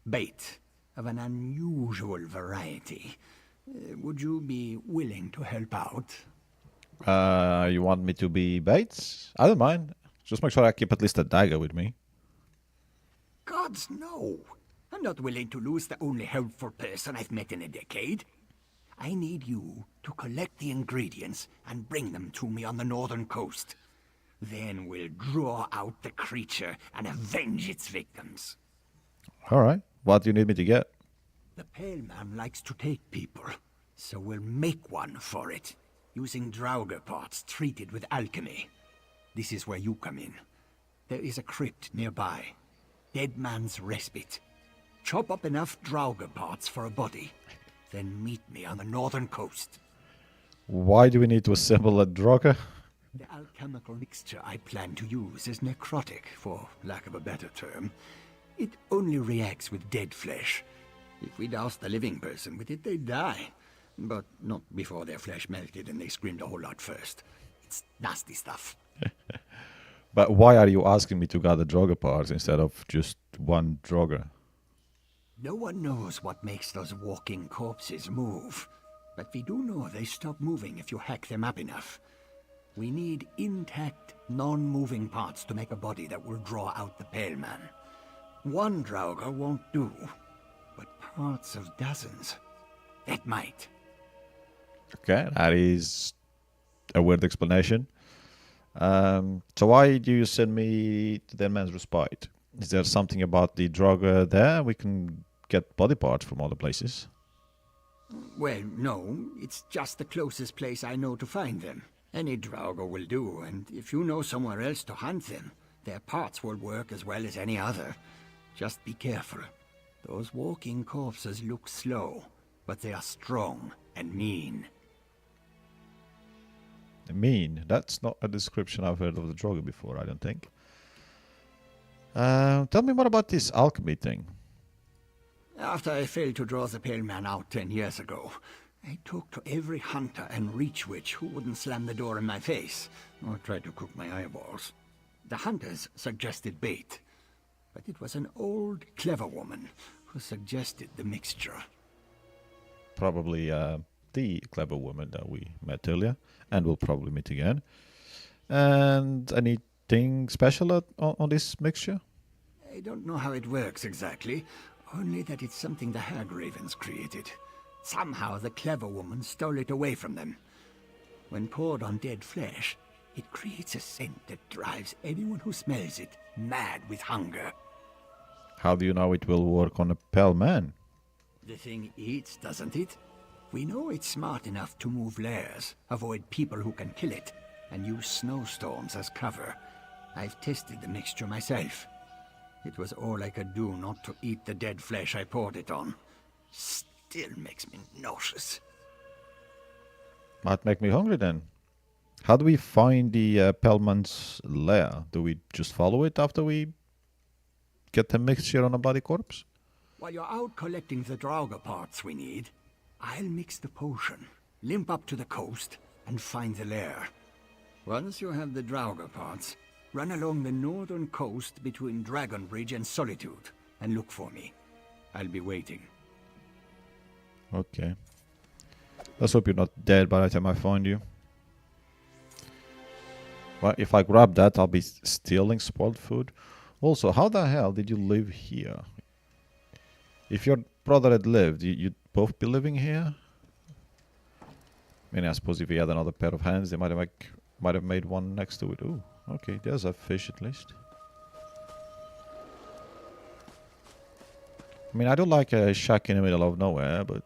Bait of an unusual variety. Would you be willing to help out? You want me to be bait? I don't mind. Just make sure I keep at least a dagger with me. Gods, no. I'm not willing to lose the only helpful person I've met in a decade. I need you to collect the ingredients and bring them to me on the northern coast. Then we'll draw out the creature and avenge its victims. Alright. What do you need me to get? The Pale Man likes to take people, so we'll make one for it, using Draugr parts treated with alchemy. This is where you come in. There is a crypt nearby. Dead Man's Respite. Chop up enough Draugr parts for a body, then meet me on the northern coast. Why do we need to assemble a Draugr? The alchemical mixture I plan to use is necrotic, for lack of a better term. It only reacts with dead flesh. If we douse the living person with it, they die. But not before their flesh melted and they screamed a whole lot first. It's nasty stuff. But why are you asking me to gather Draugr parts instead of just one Draugr? No one knows what makes those walking corpses move. But we do know they stop moving if you hack them up enough. We need intact, non-moving parts to make a body that will draw out the Pale Man. One Draugr won't do, but parts of dozens. That might. Okay, that is a weird explanation. So why do you send me to Dead Man's Respite? Is there something about the Draugr there? We can get body parts from all the places. Well, no. It's just the closest place I know to find them. Any Draugr will do, and if you know somewhere else to hunt them, their parts will work as well as any other. Just be careful. Those walking corpses look slow, but they are strong and mean. Mean? That's not a description I've heard of the Draugr before, I don't think. Tell me more about this alchemy thing. After I failed to draw the Pale Man out 10 years ago, I talked to every hunter and reach witch who wouldn't slam the door in my face or try to cook my eyeballs. The hunters suggested bait, but it was an old, clever woman who suggested the mixture. Probably the clever woman that we met earlier, and will probably meet again. And anything special on this mixture? I don't know how it works exactly, only that it's something the Hag Ravens created. Somehow the clever woman stole it away from them. When poured on dead flesh, it creates a scent that drives anyone who smells it mad with hunger. How do you know it will work on a Pale Man? The thing eats, doesn't it? We know it's smart enough to move lairs, avoid people who can kill it, and use snowstorms as cover. I've tested the mixture myself. It was all I could do not to eat the dead flesh I poured it on. Still makes me nauseous. Might make me hungry then. How do we find the Pale Man's lair? Do we just follow it after we get the mixture on a bloody corpse? While you're out collecting the Draugr parts we need, I'll mix the potion, limp up to the coast, and find the lair. Once you have the Draugr parts, run along the northern coast between Dragonbridge and Solitude, and look for me. I'll be waiting. Okay. Let's hope you're not dead by the time I find you. Well, if I grab that, I'll be stealing spoiled food. Also, how the hell did you live here? If your brother had lived, you'd both be living here? I mean, I suppose if he had another pair of hands, they might have made one next to it. Ooh, okay, there's a fish at least. I mean, I do like a shack in the middle of nowhere, but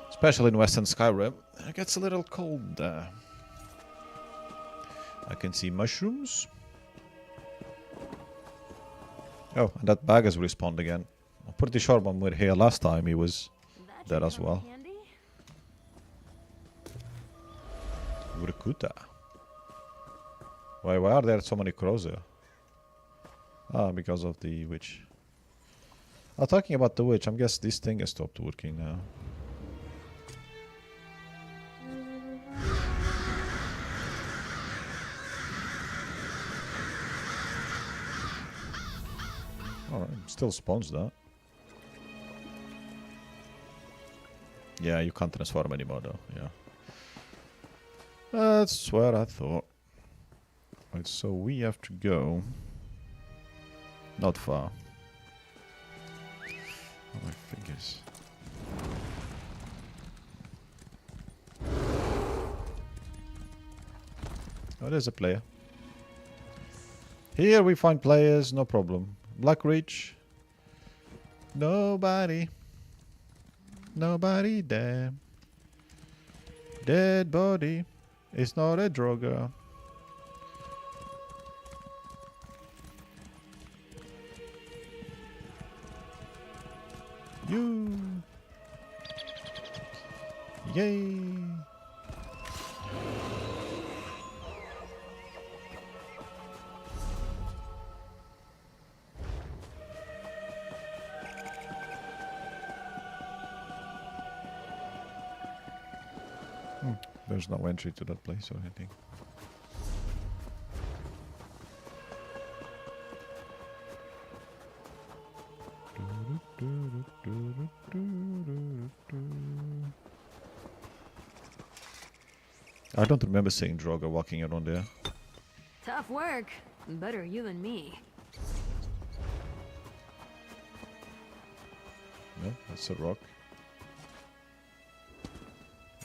especially in Western Skyrim, it gets a little cold there. I can see mushrooms. Oh, and that bag has respawned again. I'm pretty sure when we were here last time, he was there as well. Urkuta. Why are there so many crows there? Ah, because of the witch. Oh, talking about the witch, I guess this thing has stopped working now. Alright, still spawns that. Yeah, you can't transform anymore though, yeah. That's what I thought. Right, so we have to go... not far. Oh, my fingers. Oh, there's a player. Here we find players, no problem. Blackreach. Nobody. Nobody there. Dead body. It's not a Draugr. You. Yay. There's no entry to that place or anything. I don't remember seeing Draugr walking around there. Tough work. Better you than me. No, that's a rock.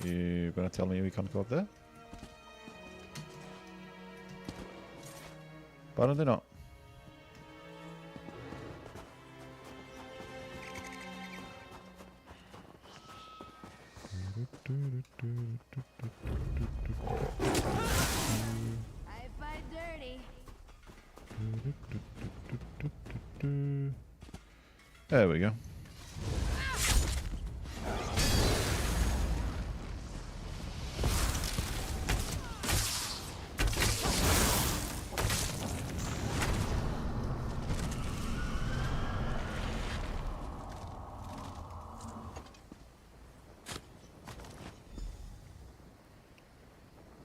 You gonna tell me we can't go up there? Apparently not. I fight dirty. There we go.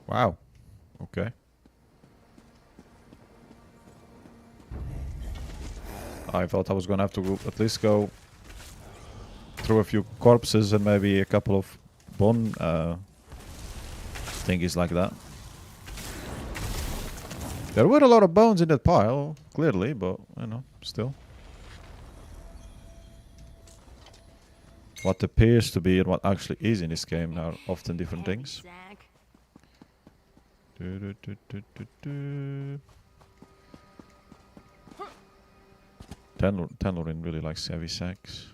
Wow. Okay. I thought I was gonna have to at least go through a few corpses and maybe a couple of bone thingies like that. There were a lot of bones in that pile, clearly, but you know, still. What appears to be and what actually is in this game are often different things. Zach. Tenlorin really likes heavy sacks.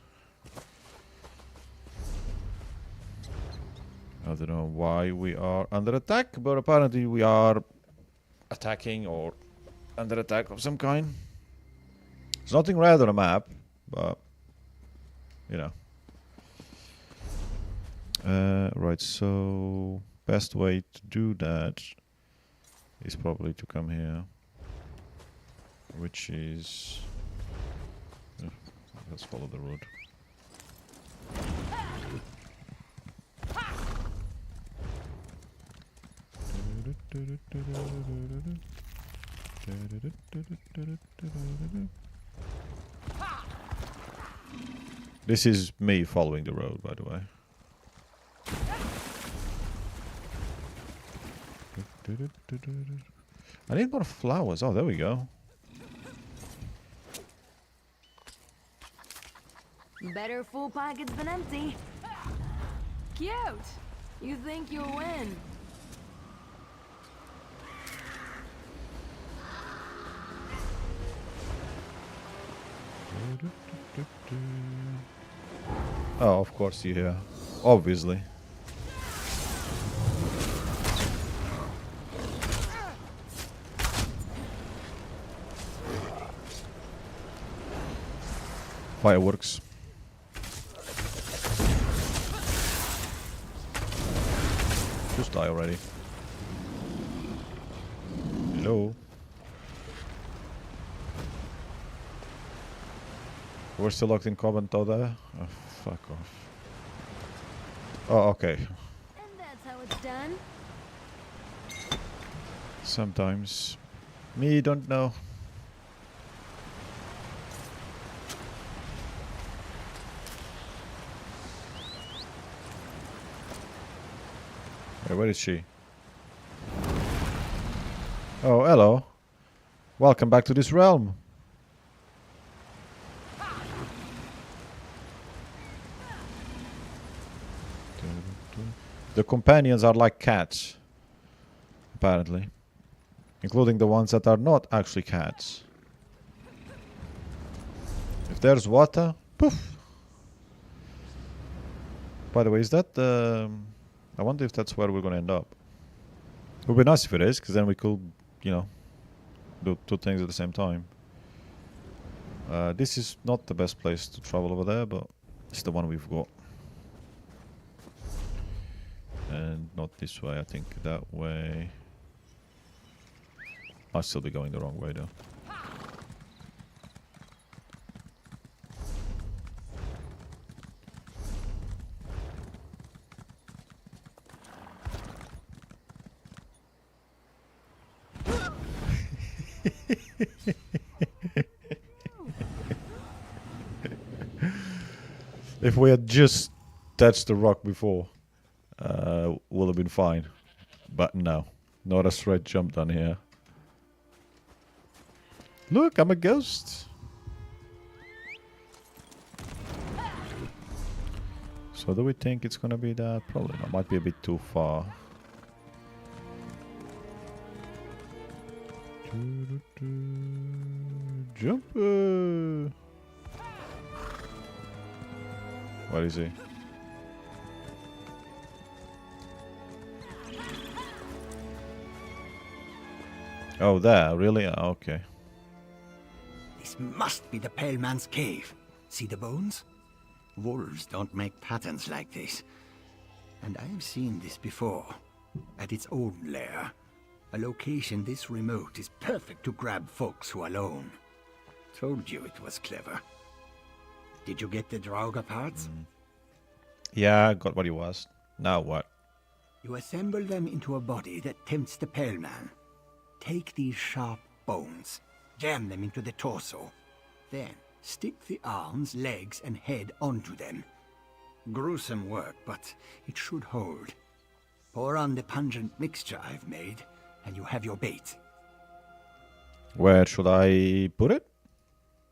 I don't know why we are under attack, but apparently we are attacking or under attack of some kind. There's nothing red on the map, but you know. Right, so best way to do that is probably to come here, which is let's follow the road. This is me following the road, by the way. I need more flowers. Oh, there we go. Better full pockets than empty. Cute. You think you'll win? Oh, of course you hear. Obviously. Fireworks. Just die already. Hello. We're still locked in Covent though there? Oh, fuck off. Oh, okay. And that's how it's done. Sometimes. Me don't know. Hey, where is she? Oh, hello. Welcome back to this realm. The companions are like cats, apparently, including the ones that are not actually cats. If there's water, poof. By the way, is that I wonder if that's where we're gonna end up. It would be nice if it is, because then we could, you know, do two things at the same time. This is not the best place to travel over there, but it's the one we've got. And not this way, I think that way. I'll still be going the wrong way though. If we had just touched the rock before, would have been fine. But no, not a straight jump down here. Look, I'm a ghost. So do we think it's gonna be that? Probably not. Might be a bit too far. Jump! Where is he? Oh, there, really? Okay. This must be the Pale Man's cave. See the bones? Wolves don't make patterns like this. And I have seen this before. At its own lair. A location this remote is perfect to grab folks who are alone. Told you it was clever. Did you get the Draugr parts? Yeah, I got what he was. Now what? You assemble them into a body that tempts the Pale Man. Take these sharp bones, jam them into the torso. Then stick the arms, legs, and head onto them. Gruesome work, but it should hold. Pour on the pungent mixture I've made, and you have your bait. Where should I put it?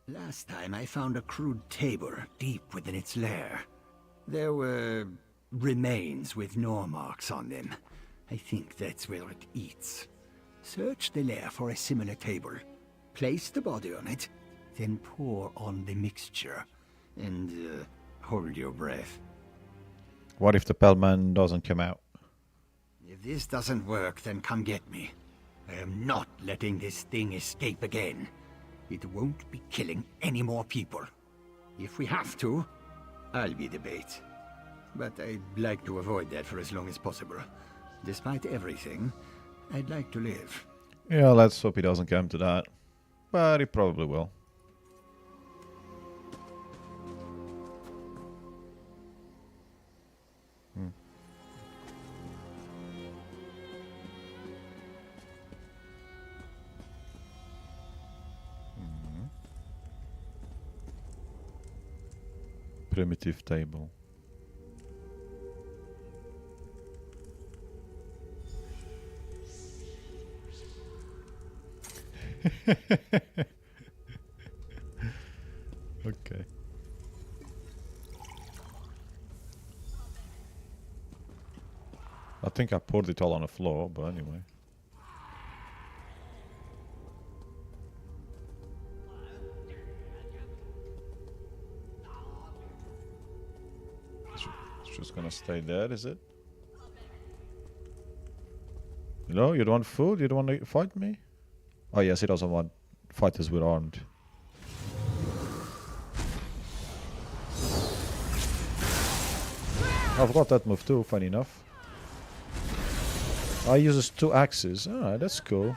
Last time I found a crude table deep within its lair. There were remains with gnaw marks on them. I think that's where it eats. Search the lair for a similar table. Place the body on it, then pour on the mixture. And hold your breath. What if the Pale Man doesn't come out? If this doesn't work, then come get me. I am not letting this thing escape again. It won't be killing any more people. If we have to, I'll be the bait. But I'd like to avoid that for as long as possible. Despite everything, I'd like to live. Yeah, let's hope he doesn't come to that. But he probably will. Primitive table. Okay. I think I poured it all on the floor, but anyway. It's just gonna stay there, is it? No, you don't want food? You don't want to fight me? Oh yes, he doesn't want fighters with armed. I've got that move too, funny enough. I uses 2 axes. Alright, that's cool.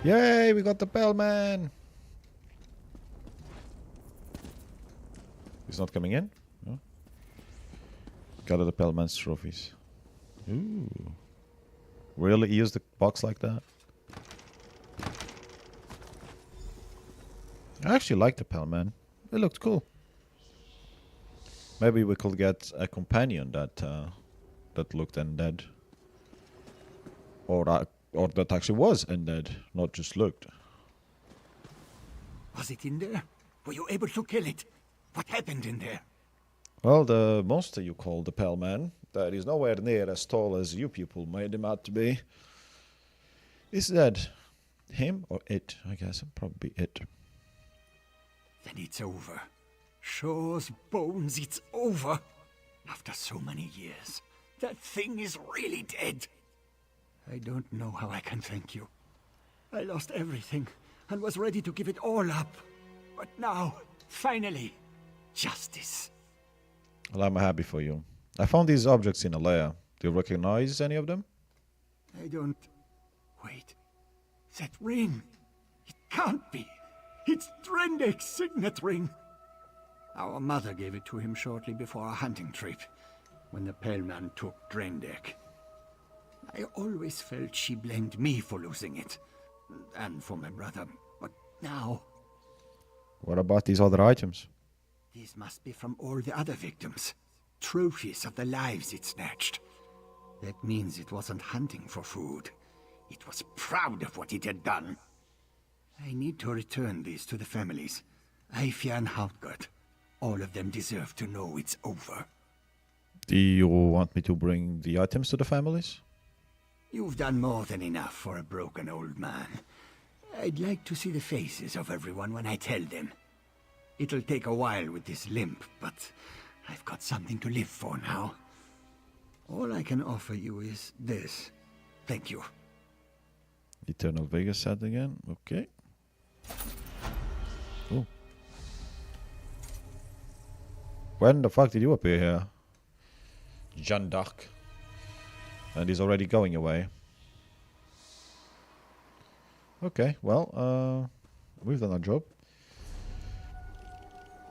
Yay, we got the Pale Man! He's not coming in? No? Gather the Pale Man's trophies. Ooh. Really use the box like that? I actually like the Pale Man. It looked cool. Maybe we could get a companion that that looked undead. Or that actually was undead, not just looked. Was it in there? Were you able to kill it? What happened in there? Well, the monster you call the Pale Man, that is nowhere near as tall as you people made him out to be, is dead. Him or it? I guess probably it. Then it's over. Shaw's bones, it's over. After so many years, that thing is really dead. I don't know how I can thank you. I lost everything and was ready to give it all up. But now, finally, justice. Well, I'm happy for you. I found these objects in a lair. Do you recognize any of them? I don't... Wait. That ring. It can't be. It's Drendek's signet ring. Our mother gave it to him shortly before our hunting trip, when the Pale Man took Drendek. I always felt she blamed me for losing it, and for my brother, but now... What about these other items? These must be from all the other victims. Trophies of the lives it snatched. That means it wasn't hunting for food. It was proud of what it had done. I need to return these to the families. Aifia and Hautgard. All of them deserve to know it's over. Do you want me to bring the items to the families? You've done more than enough for a broken old man. I'd like to see the faces of everyone when I tell them. It'll take a while with this limp, but I've got something to live for now. All I can offer you is this. Thank you. Eternal Vega set again. Okay. Oh. When the fuck did you appear here? Jeanne d'Arc. And he's already going away. Okay, well, we've done our job.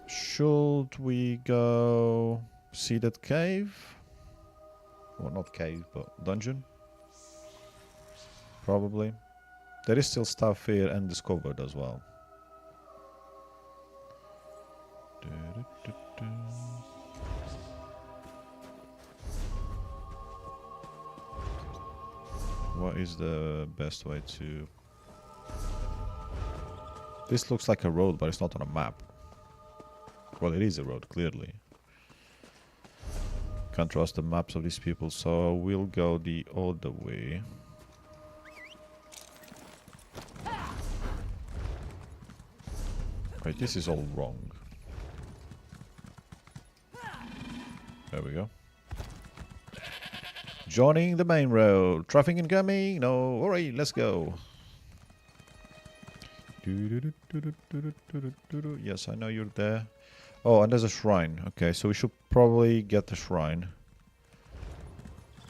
Should we go see that cave? Well, not cave, but dungeon. Probably. There is still stuff here undiscovered as well. What is the best way to... This looks like a road, but it's not on a map. Well, it is a road, clearly. Can't trust the maps of these people, so we'll go the other way. Wait, this is all wrong. There we go. Joining the main road. Traffic incoming. No, alright, let's go. Yes, I know you're there. Oh, and there's a shrine. Okay, so we should probably get the shrine.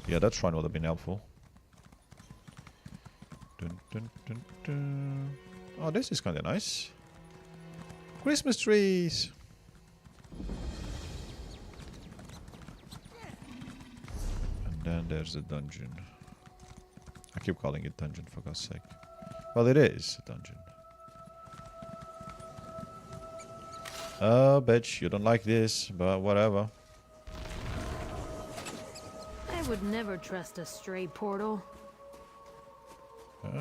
Yeah, that shrine would have been helpful. Oh, this is kind of nice. Christmas trees. And then there's the dungeon. I keep calling it dungeon for God's sake. Well, it is a dungeon. Bitch, you don't like this, but whatever. I would never trust a stray portal.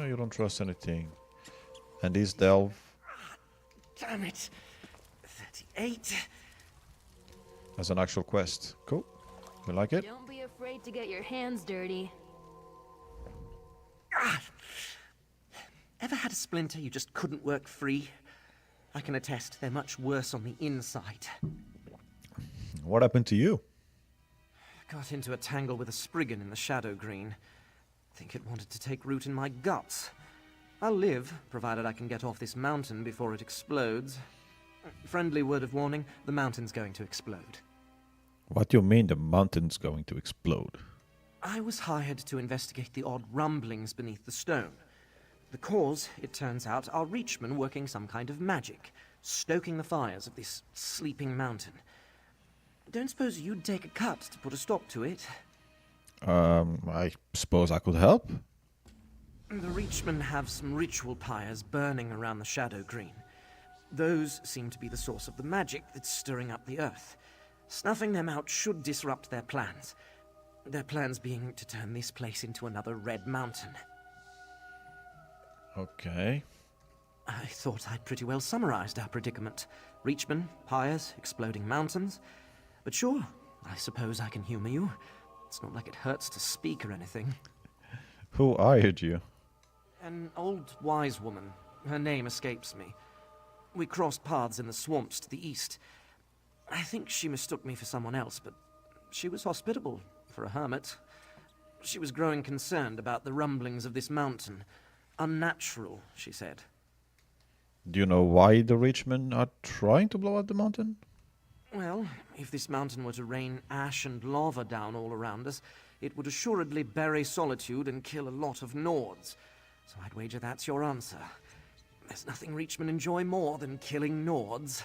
You don't trust anything. And this delve. Damn it. 38. As an actual quest. Cool. You like it? Don't be afraid to get your hands dirty. Ever had a splinter you just couldn't work free? I can attest they're much worse on the inside. What happened to you? Got into a tangle with a Spriggan in the Shadow Green. Think it wanted to take root in my guts. I'll live, provided I can get off this mountain before it explodes. Friendly word of warning, the mountain's going to explode. What do you mean the mountain's going to explode? I was hired to investigate the odd rumblings beneath the stone. The cause, it turns out, are Reachmen working some kind of magic, stoking the fires of this sleeping mountain. Don't suppose you'd take a cut to put a stop to it? I suppose I could help. The Reachmen have some ritual pyres burning around the Shadow Green. Those seem to be the source of the magic that's stirring up the earth. Snuffing them out should disrupt their plans. Their plans being to turn this place into another Red Mountain. Okay. I thought I'd pretty well summarized our predicament. Reachmen, pyres, exploding mountains. But sure, I suppose I can humor you. It's not like it hurts to speak or anything. Who hired you? An old wise woman. Her name escapes me. We crossed paths in the swamps to the east. I think she mistook me for someone else, but she was hospitable for a hermit. She was growing concerned about the rumblings of this mountain. Unnatural, she said. Do you know why the Reachmen are trying to blow up the mountain? Well, if this mountain were to rain ash and lava down all around us, it would assuredly bury Solitude and kill a lot of Nords. So I'd wager that's your answer. There's nothing Reachmen enjoy more than killing Nords.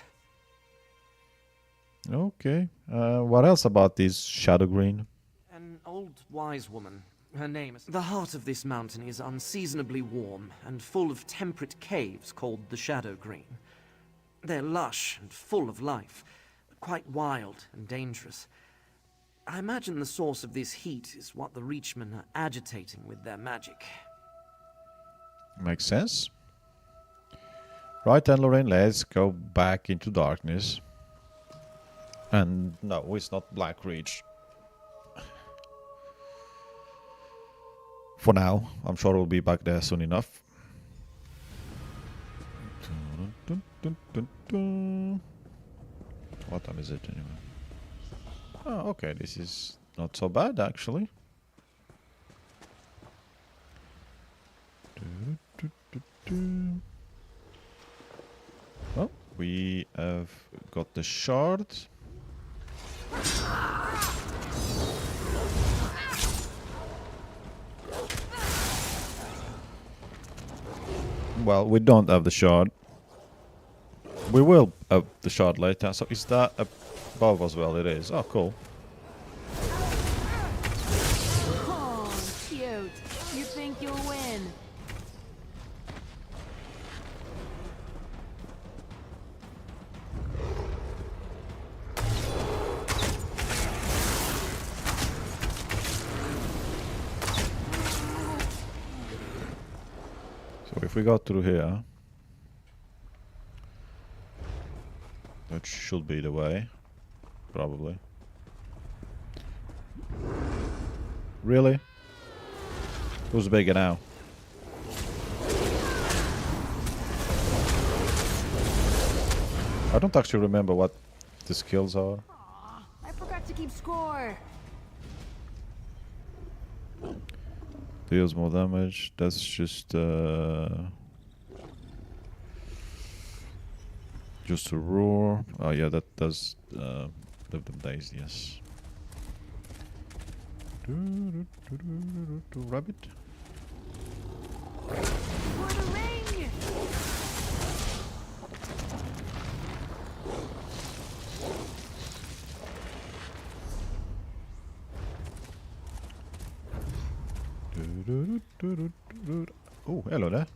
Okay. What else about this Shadow Green? An old wise woman. Her name is... The heart of this mountain is unseasonably warm and full of temperate caves called the Shadow Green. They're lush and full of life, but quite wild and dangerous. I imagine the source of this heat is what the Reachmen are agitating with their magic. Makes sense. Right then, Lorraine, let's go back into darkness. And no, it's not Blackreach. For now, I'm sure we'll be back there soon enough. What time is it anyway? Oh, okay, this is not so bad actually. Well, we have got the shard. Well, we don't have the shard. We will have the shard later. So is that above as well? It is. Oh, cool. Oh, cute. You think you'll win? So if we go through here, that should be the way, probably. Really? Who's bigger now? I don't actually remember what the skills are. Aw, I forgot to keep score. Deals more damage. That's just a roar. Oh yeah, that does leave them dazed. Yes. Rabbit. For the ring! Oh, hello there.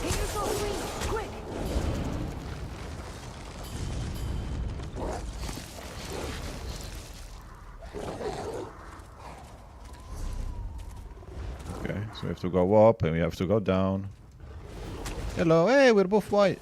Hit yourself clean, quick! Okay, so we have to go up and we have to go down. Hello, hey, we're both white.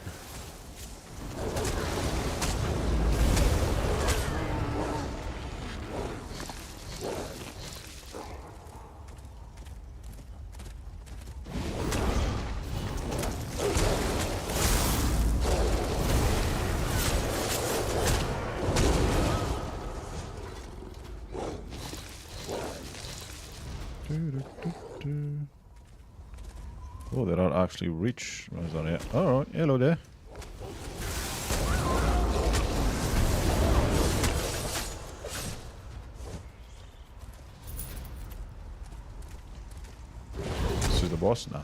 Oh, there are actually reach runs on here. Alright, hello there. This is the boss now.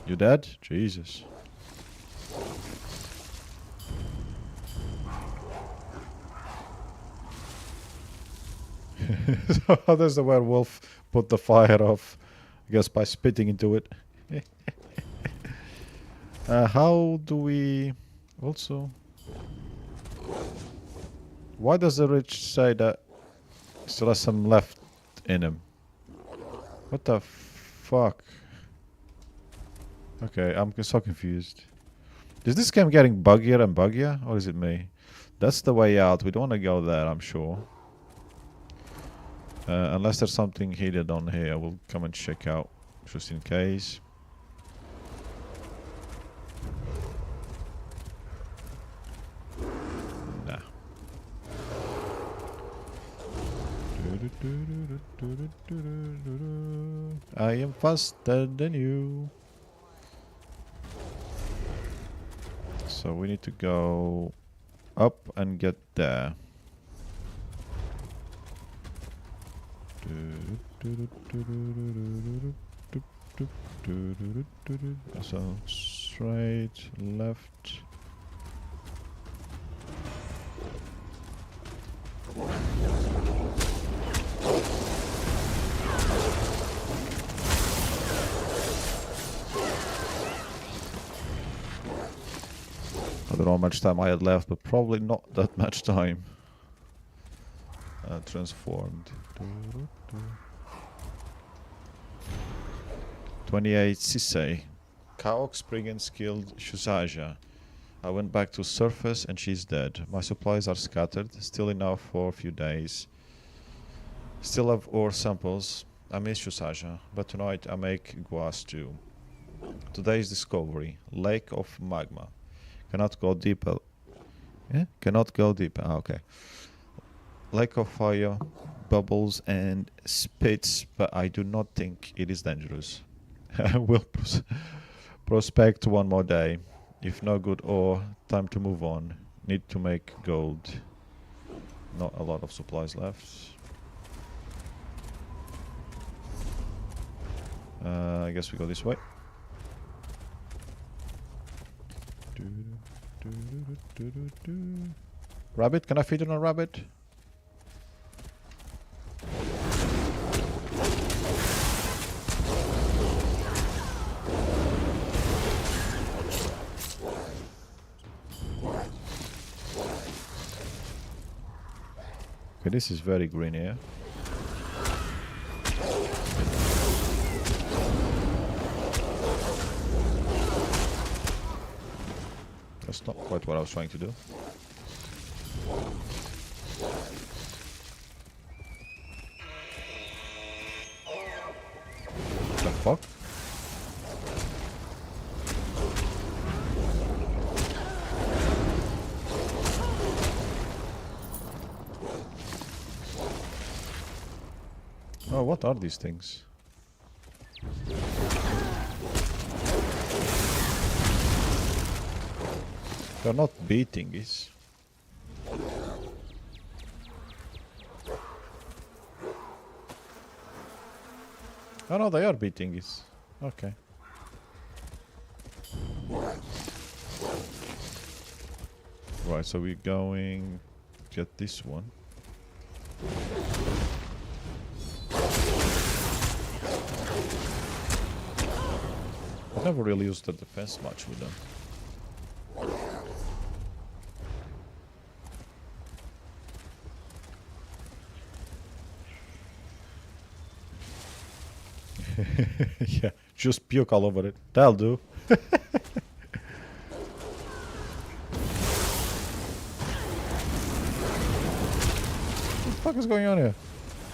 You dead? Jesus. So how does the werewolf put the fire off? I guess by spitting into it. How do we also... Why does the rich say that he still has some left in him? What the fuck? Okay, I'm so confused. Is this game getting buggier and buggier? Or is it me? That's the way out. We don't want to go there, I'm sure. Unless there's something hidden on here, we'll come and check out, just in case. Nah. I am faster than you. So we need to go up and get there. So straight, left. know how much time I had left, but probably not that much time. Transformed. 28 Sisei. Kaok, Spriggan, Skilled, Shusaja. I went back to surface and she's dead. My supplies are scattered, still enough for a few days. Still have ore samples. I miss Shusaja, but tonight I make guas stew. Today's discovery, Lake of Magma. Cannot go deeper. Yeah? Cannot go deeper. Ah, okay. Lake of fire, bubbles and spits, but I do not think it is dangerous. I will prospect one more day. If no good ore, time to move on. Need to make gold. Not a lot of supplies left. I guess we go this way. Rabbit? Can I feed on a rabbit? Okay, this is very green here. That's not quite what I was trying to do. The fuck? Oh, what are these things? They're not beating us. Oh no, they are beating us. Okay. Right, so we're going to get this one. I never really used the defense much with them. Yeah, just puke all over it. That'll do. What the fuck is going on here?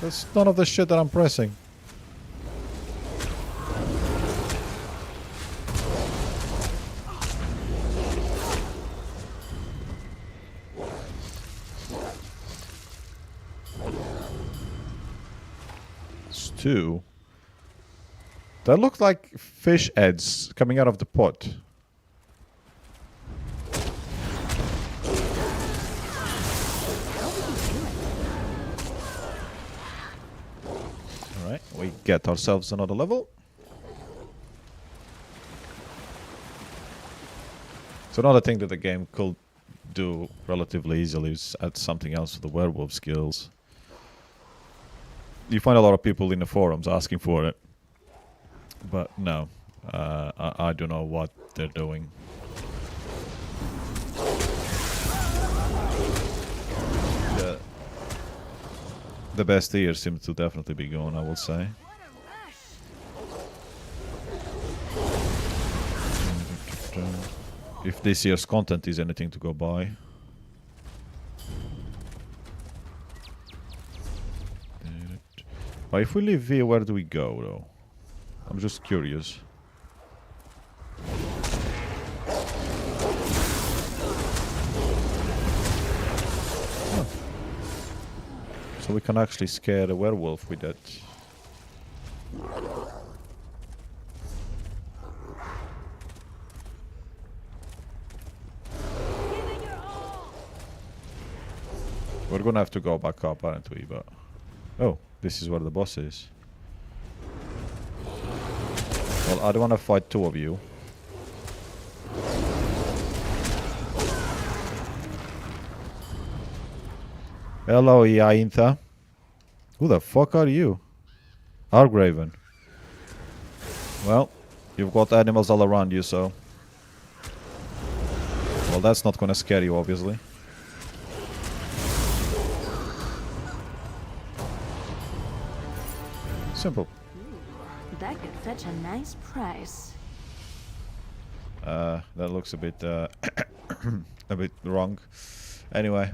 That's none of the shit that I'm pressing. Stew. That looked like fish heads coming out of the pot. Alright, we get ourselves another level. So another thing that the game could do relatively easily is add something else to the werewolf skills. You find a lot of people in the forums asking for it. But no, I don't know what they're doing. The best here seems to definitely be gone, I will say. If this year's content is anything to go by. But if we leave here, where do we go though? I'm just curious. Huh. So we can actually scare the werewolf with that. We're gonna have to go back up, aren't we? But oh, this is where the boss is. Well, I don't want to fight two of you. Hello, Yaintha. Who the fuck are you? Argraven. Well, you've got animals all around you, so... Well, that's not gonna scare you, obviously. Simple. That could fetch a nice price. That looks a bit a bit wrong. Anyway.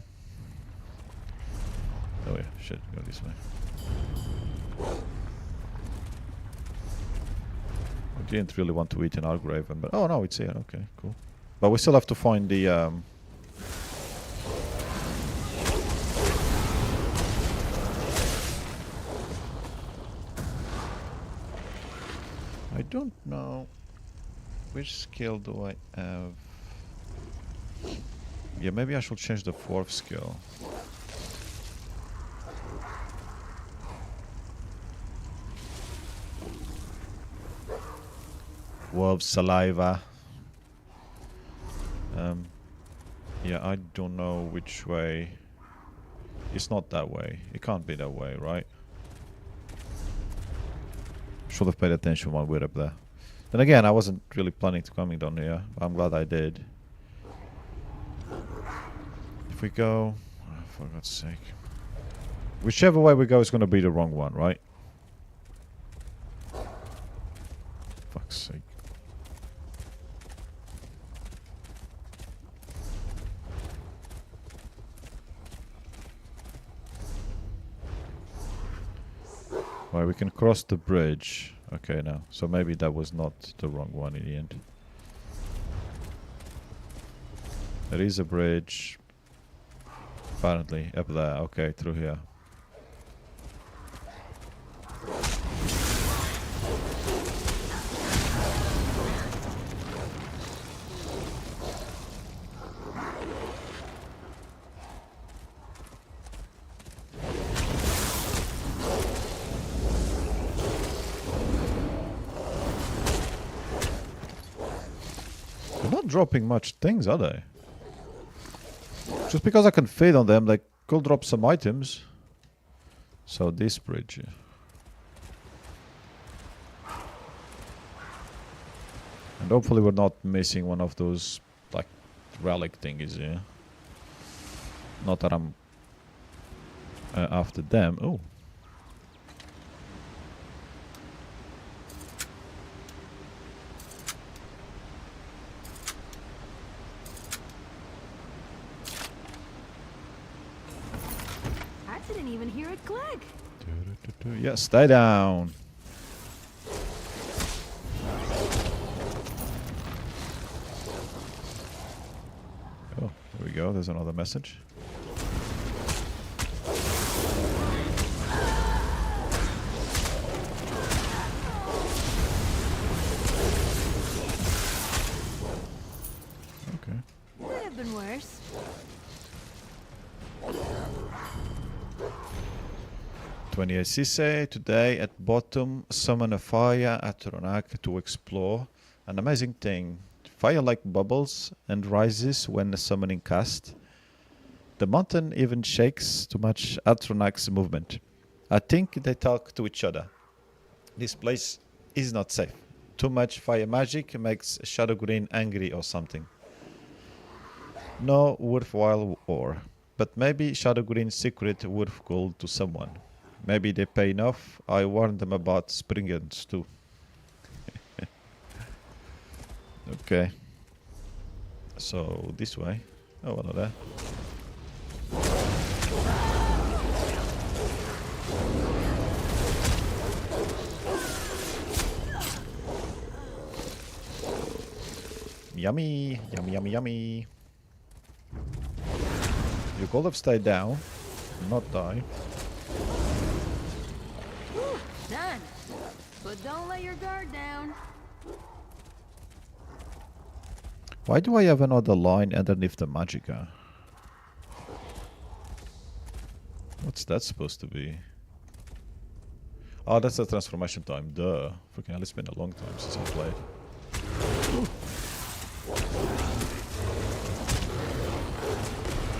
Oh yeah, shit, go this way. I didn't really want to eat an Argraven, but oh no, it's here. Okay, cool. But we still have to find the I don't know which skill do I have. Yeah, maybe I should change the 4th skill. Wolf saliva. Yeah, I don't know which way. It's not that way. It can't be that way, right? Should have paid attention while we're up there. Then again, I wasn't really planning to coming down here. I'm glad I did. If we go... Oh, for God's sake. Whichever way we go is going to be the wrong one, right? Fuck's sake. Well, we can cross the bridge. Okay, now. So maybe that was not the wrong one in the end. There is a bridge. Apparently, up there. Okay, through here. They're not dropping much things, are they? Just because I can feed on them, they could drop some items. So this bridge. And hopefully we're not missing one of those, like, relic thingies here. Not that I'm after them. Oh. I didn't even hear it click. Yeah, stay down. Oh, there we go. There's another message. Okay. Could have been worse. Cisse today at bottom, summon a fire at Ronak to explore. An amazing thing. Fire like bubbles and rises when summoning cast. The mountain even shakes to match Atronach's movement. I think they talk to each other. This place is not safe. Too much fire magic makes Shadow Green angry or something. No worthwhile war. But maybe Shadow Green's secret worth gold to someone. Maybe they pay enough. I warned them about Springans too. Okay. So this way. Oh, hello there. Yummy, yummy, yummy, yummy. You could have stayed down, not die. Whew, done. But don't let your guard down. Why do I have another line underneath the Magicka? What's that supposed to be? Oh, that's the transformation time. Duh. Freaking hell, it's been a long time since I played.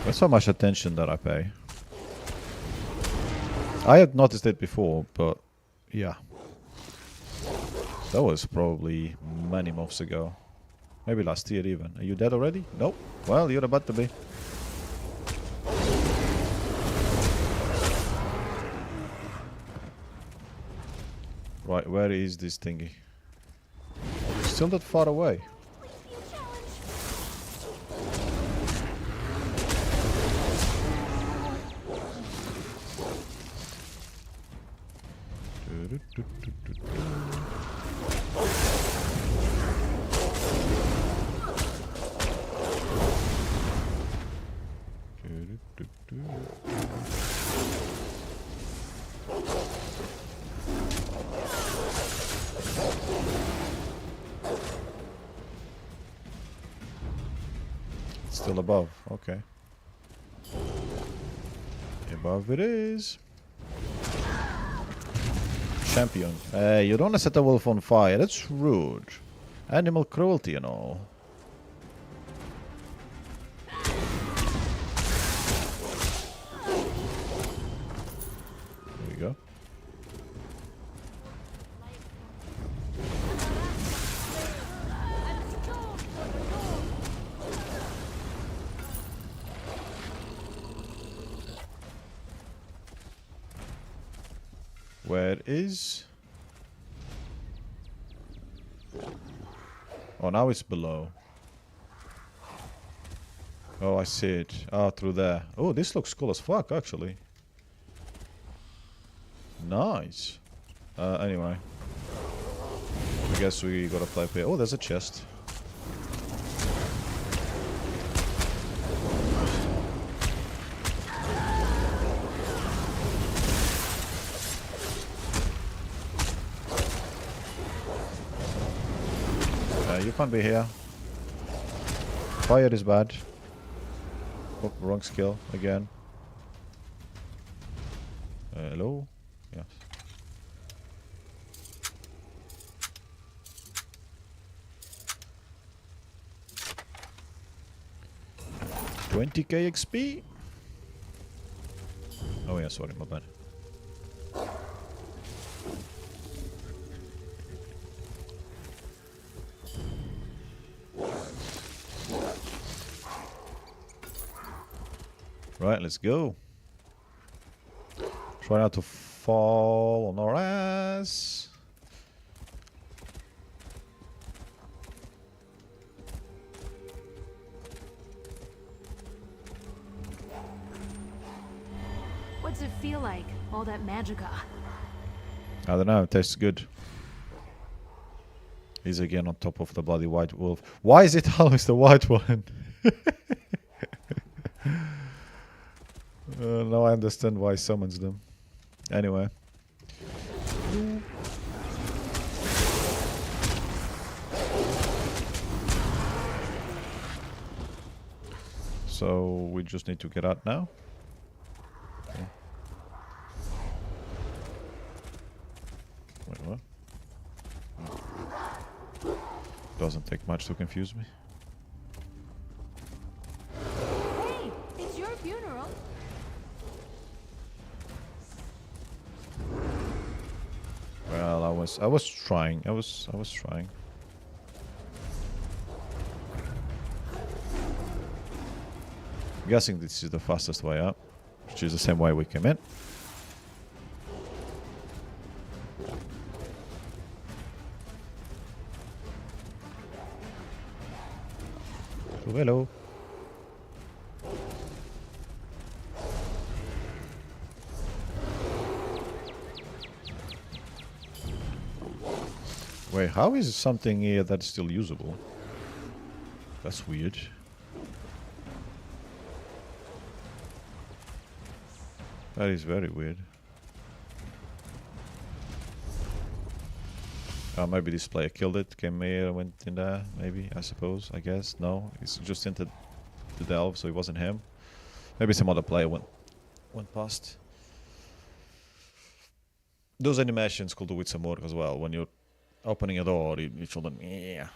That's how much attention that I pay. I had noticed it before, but yeah. That was probably many months ago. Maybe last year even. Are you dead already? Nope. Well, you're about to be. Right, where is this thingy? Still not far away. Still above, okay. Above it is. Champion. Hey, you don't want to set a wolf on fire, that's rude. Animal cruelty and all. There we go. Where is... Oh, now it's below. Oh, I see it. Oh, through there. Oh, this looks cool as fuck, actually. Nice. Anyway. I guess we gotta play here. Oh, there's a chest. You can't be here. Fire is bad. Oh, wrong skill again. Hello? Yes. $20k XP? Oh yeah, sorry, my bad. Right, let's go. Try not to fall on our ass. What's it feel like? All that magicka? I don't know, it tastes good. He's again on top of the bloody white wolf. Why is it always the white one? Now I understand why he summons them. Anyway. So we just need to get out now. Okay. Wait, what? Doesn't take much to confuse me. Hey, it's your funeral. Well, I was trying. I was trying. I'm guessing this is the fastest way up, which is the same way we came in. Oh, hello. Wait, how is something here that's still usable? That's weird. That is very weird. Maybe this player killed it, came here, went in there, maybe, I suppose, I guess. No, it's just into the delve, so it wasn't him. Maybe some other player went past. Those animations could do with some work as well. When you're opening a door, you shouldn't, yeah.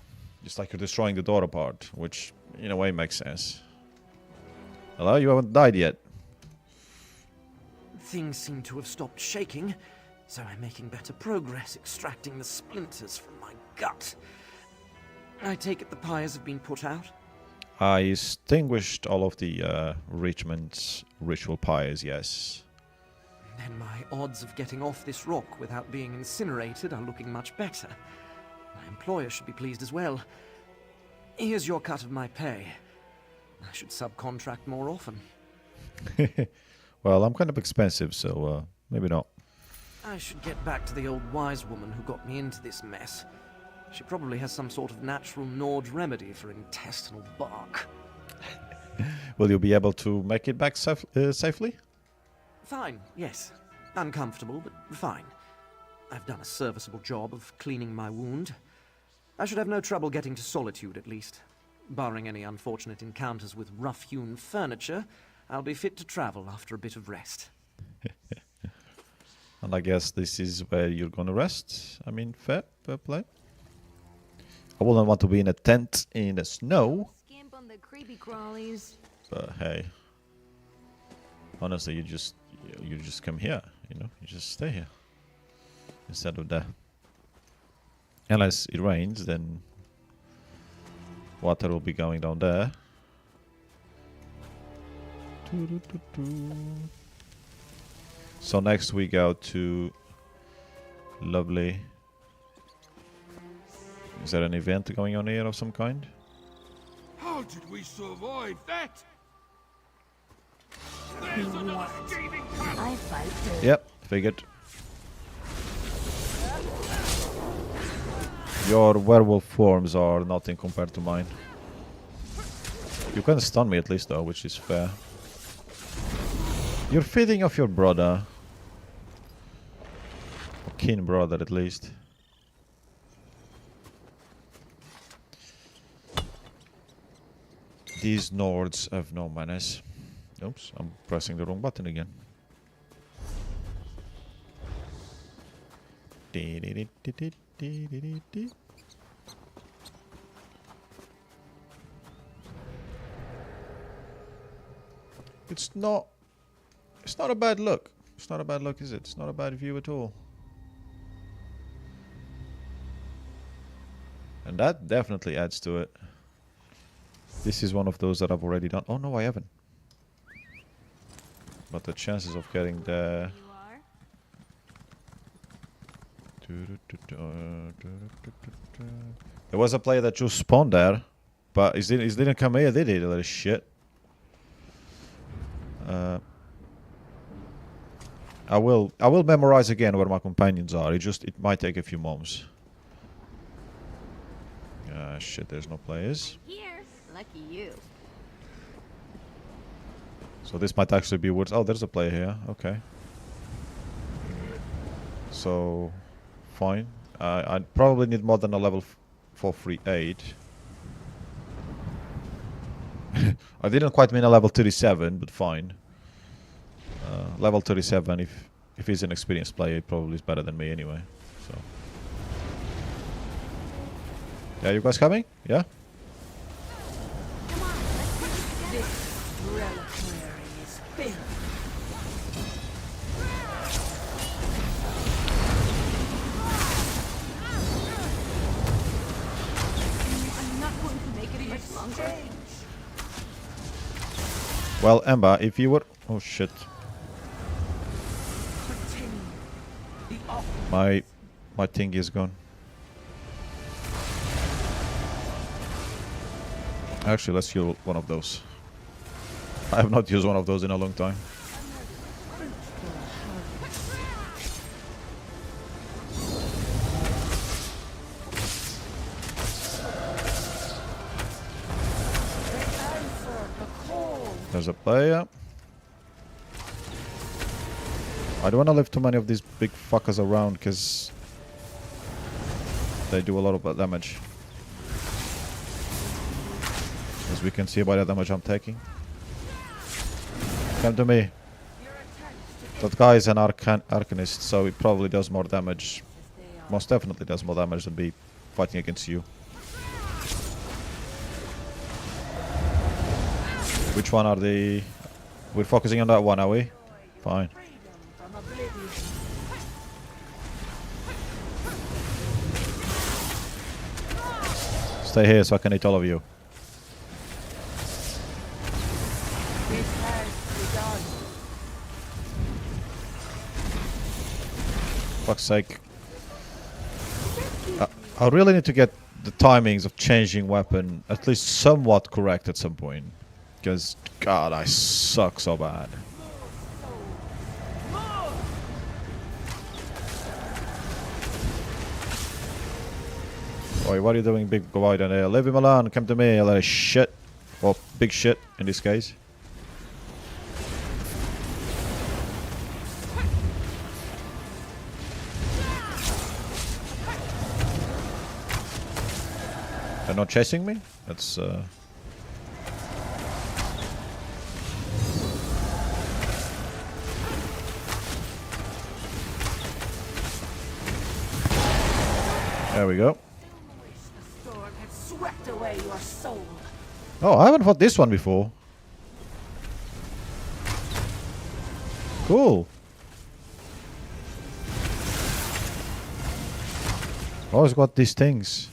Just like you're destroying the door apart, which in a way makes sense. Hello, you haven't died yet. Things seem to have stopped shaking, so I'm making better progress extracting the splinters from my gut. I take it the pyres have been put out? I extinguished all of the Richmond's ritual pyres, yes. Then my odds of getting off this rock without being incinerated are looking much better. My employer should be pleased as well. Here's your cut of my pay. I should subcontract more often. Well, I'm kind of expensive, so maybe not. I should get back to the old wise woman who got me into this mess. She probably has some sort of natural Nord remedy for intestinal bark. Will you be able to make it back safely? Fine, yes. Uncomfortable, but fine. I've done a serviceable job of cleaning my wound. I should have no trouble getting to Solitude, at least. Barring any unfortunate encounters with rough-hewn furniture, I'll be fit to travel after a bit of rest. And I guess this is where you're gonna rest. I mean, fair play. I wouldn't want to be in a tent in the snow. Skimp on the creepy crawlies. But hey, honestly, you just come here. You know, you just stay here instead of there. Unless it rains, then water will be going down there. So next we go to lovely. Is there an event going on here of some kind? How did we survive that? There's another scathing cut! I fight too. Yep, figured. Your werewolf forms are nothing compared to mine. You can stun me at least though, which is fair. You're feeding off your brother. Or kin brother at least. These Nords have no manners. Oops, I'm pressing the wrong button again. It's not a bad look. It's not a bad look, is it? It's not a bad view at all. And that definitely adds to it. This is one of those that I've already done. Oh no, I haven't. But the chances of getting there. There was a player that just spawned there, but he didn't come here, did he? That is shit. I will memorize again where my companions are. It might take a few moments. Ah shit, there's no players. Here. Lucky you. So this might actually be worth. Oh, there's a player here. Okay. So, fine. I probably need more than a level 4 free aid. I didn't quite mean a level 37, but fine. Level 37. If he's an experienced player, he probably is better than me anyway. So. Yeah, you guys coming? Yeah. Well, Ember, if you were... Oh, shit. My thing is gone. Actually, let's use one of those. I have not used one of those in a long time. There's a player. I don't want to leave too many of these big fuckers around because they do a lot of damage. As we can see by the damage I'm taking. Come to me. That guy is an arcanist, so he probably does more damage. Most definitely does more damage than me fighting against you. Which one are the... We're focusing on that one, are we? Fine. stay here so I can eat all of you. Fuck's sake. I really need to get the timings of changing weapon at least somewhat correct at some point. Because, God, I suck so bad. Oi, what are you doing, big boy down there? Leave him alone, come to me, little shit. Well, big shit in this case. They're not chasing me? That's There we go. The storm had swept away your soul. Oh, I haven't fought this one before. Cool. Always got these things.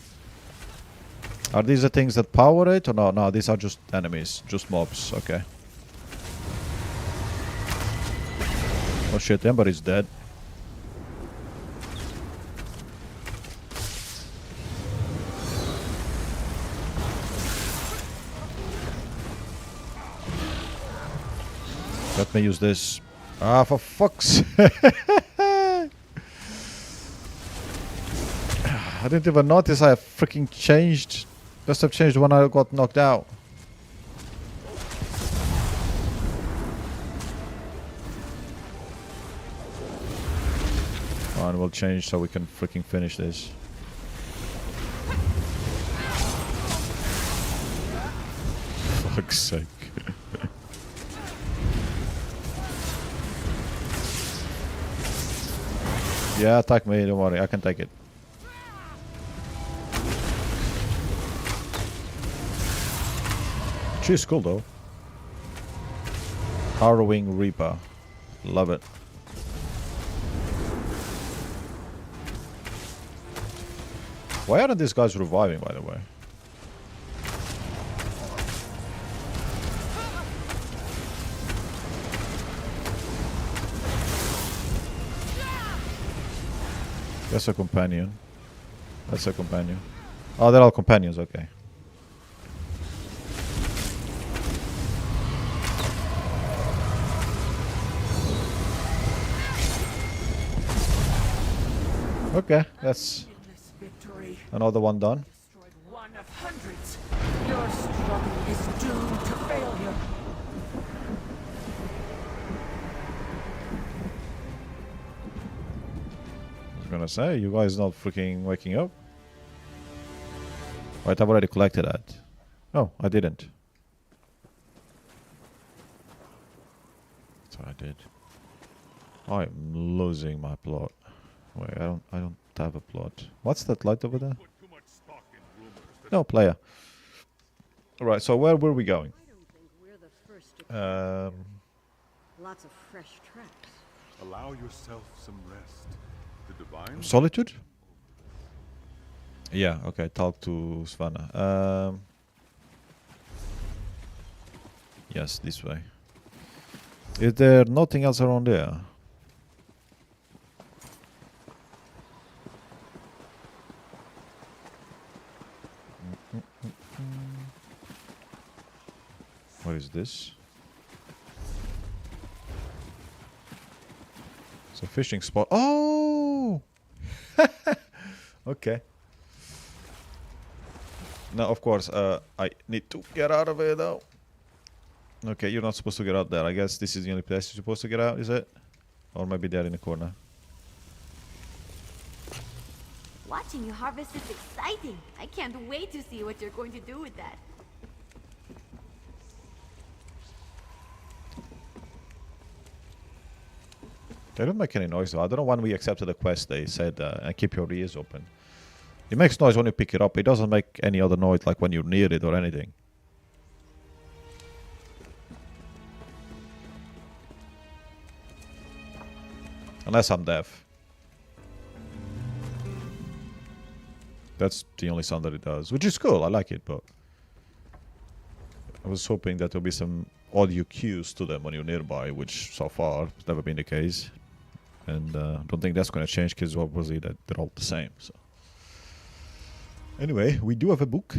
Are these the things that power it or no? No, these are just enemies, just mobs. Okay. Oh shit, Ember is dead. Let me use this. Ah, for fuck's I didn't even notice I freaking changed. Must have changed when I got knocked out. And we'll change so we can freaking finish this. Fuck's sake. Yeah, attack me, don't worry, I can take it. She's cool though. Harrowing Reaper. Love it. Why aren't these guys reviving, by the way? That's a companion. That's a companion. Oh, they're all companions, okay. Okay, that's another one done. One of hundreds. Your struggle is doomed to failure. I was gonna say, you guys not freaking waking up? Right, I've already collected that. Oh, I didn't. That's what I did. I'm losing my plot. Wait, I don't have a plot. What's that light over there? No, player. Alright, so where were we going? Lots of fresh tracks. Allow yourself some rest. The divine Solitude? Yeah, okay, talk to Svanna. Yes, this way. Is there nothing else around there? What is this? It's a fishing spot. Oh! Okay. Now, of course, I need to get out of here, though. Okay, you're not supposed to get out there. I guess this is the only place you're supposed to get out, is it? Or maybe there in the corner. Watching you harvest is exciting. I can't wait to see what you're going to do with that. They don't make any noise though. I don't know when we accepted the quest they said keep your ears open. It makes noise when you pick it up. It doesn't make any other noise like when you're near it or anything. Unless I'm deaf. That's the only sound that it does, which is cool. I like it, but I was hoping that there'll be some audio cues to them when you're nearby, which so far has never been the case. And don't think that's going to change because obviously they're all the same. So anyway, we do have a book,